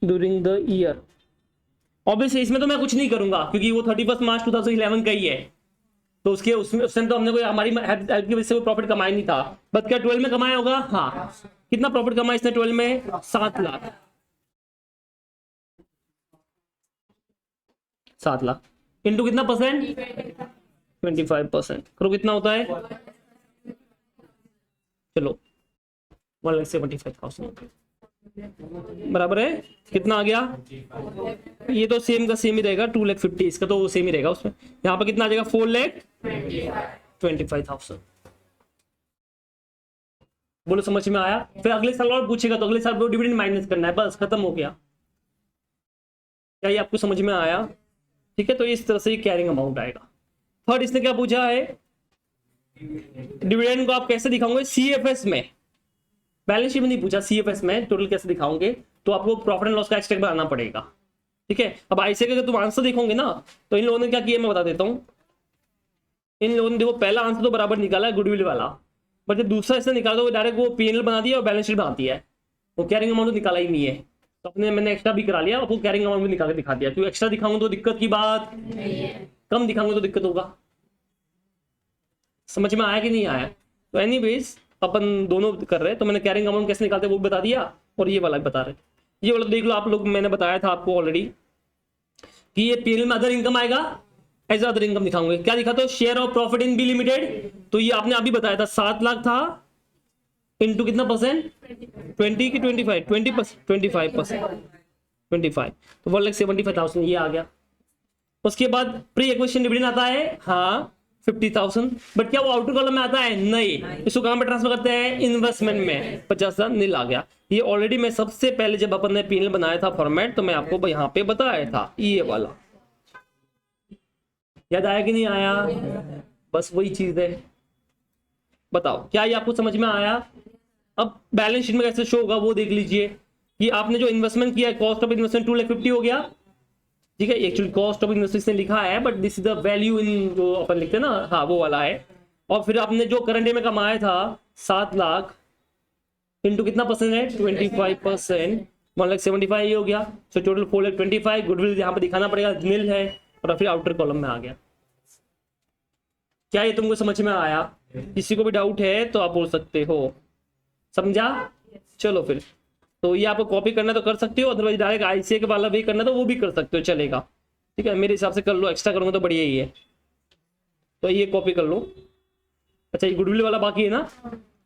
during the year. Obviously इसमें तो मैं कुछ नहीं करूंगा क्योंकि वो 31 मार्च 2011 का ही है, तो उसके उसमें उस टाइम तो हमने कोई हमारी हेल्प की वजह से कोई प्रॉफिट कमाया नहीं था। बट क्या 12 में कमाया होगा? हाँ। कितना प्रॉफिट कमाया इसने 12 में? 7 लाख। 7 लाख इंटू कितना परसेंट? 25%। करो कितना होता है? चलो 1,75,000 बराबर है। कितना आ गया? ये तो सेम का सेम ही रहेगा, 2,50,000 इसका तो सेम ही रहेगा उसमें। यहाँ पर कितना आ जाएगा? 4,25,000। बोलो समझ में आया? फिर अगले साल और पूछेगा तो अगले साल वो डिविडेंड माइनस करना है, बस खत्म हो गया। क्या ये आपको समझ में आया? ठीक है, तो इस तरह से ये कैरिंग अमाउंट आएगा। थर्ड इसने क्या पूछा है? डिविडेंड को आप कैसे दिखाओगे? सीएफएस में, बैलेंस शीट में नहीं पूछा, सीएफएस में टोटल कैसे दिखाओगे, तो आपको प्रॉफिट एंड लॉस का एक्सट्रैक्ट बनाना पड़ेगा, ठीक है। अब ऐसे अगर तुम आंसर देखोगे ना, तो इन लोगों ने क्या किया मैं बता देता हूं। इन लोगों ने देखो पहला आंसर तो बराबर निकाला है गुडविल वाला, बट जब दूसरा इसने निकाला तो डायरेक्ट वो पीएनएल बना दिया और बैलेंस शीट बनाती है, वो कैरिंग अमाउंट तो निकाला ही नहीं है। तो अपने मैंने एक्स्ट्रा भी करा लिया, आपको कैरिंग अमाउंट भी निकाल के दिखा दिया, क्योंकि एक्स्ट्रा दिखाऊंगा तो दिक्कत की बात नहीं है, कम दिखाऊंगा तो दिक्कत होगा। समझ में आया कि नहीं आया? तो एनीवेज अपन दोनों कर रहे हैं, तो मैंने कैरिंग अमाउंट कैसे निकालते हैं वो बता दिया, और ये वाला भी बता रहे। ये वाला देख लो आप लोग, मैंने बताया था आपको ऑलरेडी कि ये पीएनएल में अदर इनकम आएगा, एज अदर इनकम दिखाऊंगे। क्या दिखा? तो share of profit in B limited, तो ये आपने अभी बताया था 7 लाख था, इनटू कितना परसेंट? 20 की 25? 20%, 25%, 25, तो 1,75,000 ये आ गया। उसके बाद प्री एक्विजिशन डिविडेंड आता है, हाँ 50,000, बट क्या वो आउटर कॉलम में आता है? नहीं। इसको कहां पे ट्रांसफर करते हैं? इन्वेस्टमेंट में। 50,000 नील आ गया। ये ऑलरेडी मैं सबसे पहले जब अपन ने पीएनएल बनाया था फॉर्मेट, तो मैं आपको यहाँ पे बताया था, ये वाला याद आया कि नहीं आया? बस वही चीज है। बताओ क्या ये आपको समझ में आया? अब बैलेंस शीट में कैसे शो होगा वो देख लीजिए कि आपने जो इन्वेस्टमेंट किया है, कॉस्ट ऑफ इन्वेस्टमेंट 2,50,000 हो गया, ठीक है। एक्चुअली कॉस्ट ऑफ इन्वेस्टमेंट ने लिखा है, but this is the value in, जो अपन लिखते हैं ना, हाँ वो वाला है। और फिर आपने जो करंट में कमाया था 7 लाख, इंटू कितना परसेंट है? 25%, 1,75,000 ये हो गया। So total 4,25,000। गुडविल यहाँ पे दिखाना पड़ेगा, नील है, और फिर आउटर कॉलम में आ गया। क्या ये तुमको समझ में आया? किसी को भी डाउट है तो आप बोल सकते हो। समझा? चलो फिर, तो ये आपको कॉपी करना तो कर सकते हो, अदरवाइज डायरेक्ट आईसीए के वाला भी करना तो वो भी कर सकते हो, चलेगा, ठीक है। मेरे हिसाब से कर लो, एक्स्ट्रा करूंगा तो बढ़िया ही है, तो ये कॉपी कर लो। अच्छा ये गुडविल वाला बाकी है ना,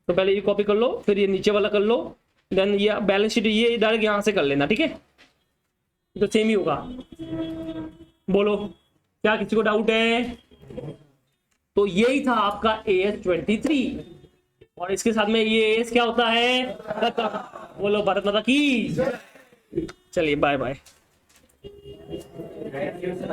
तो पहले ये कॉपी कर लो, फिर ये नीचे वाला कर लो, देन ये बैलेंस शीट ये डायरेक्ट यहाँ से कर लेना, ठीक है, तो सेम ही होगा। बोलो क्या किसी को डाउट है? तो यही था आपका AS23, और इसके साथ में ये AS क्या होता है? बोलो भारत माता की। चलिए बाय बाय।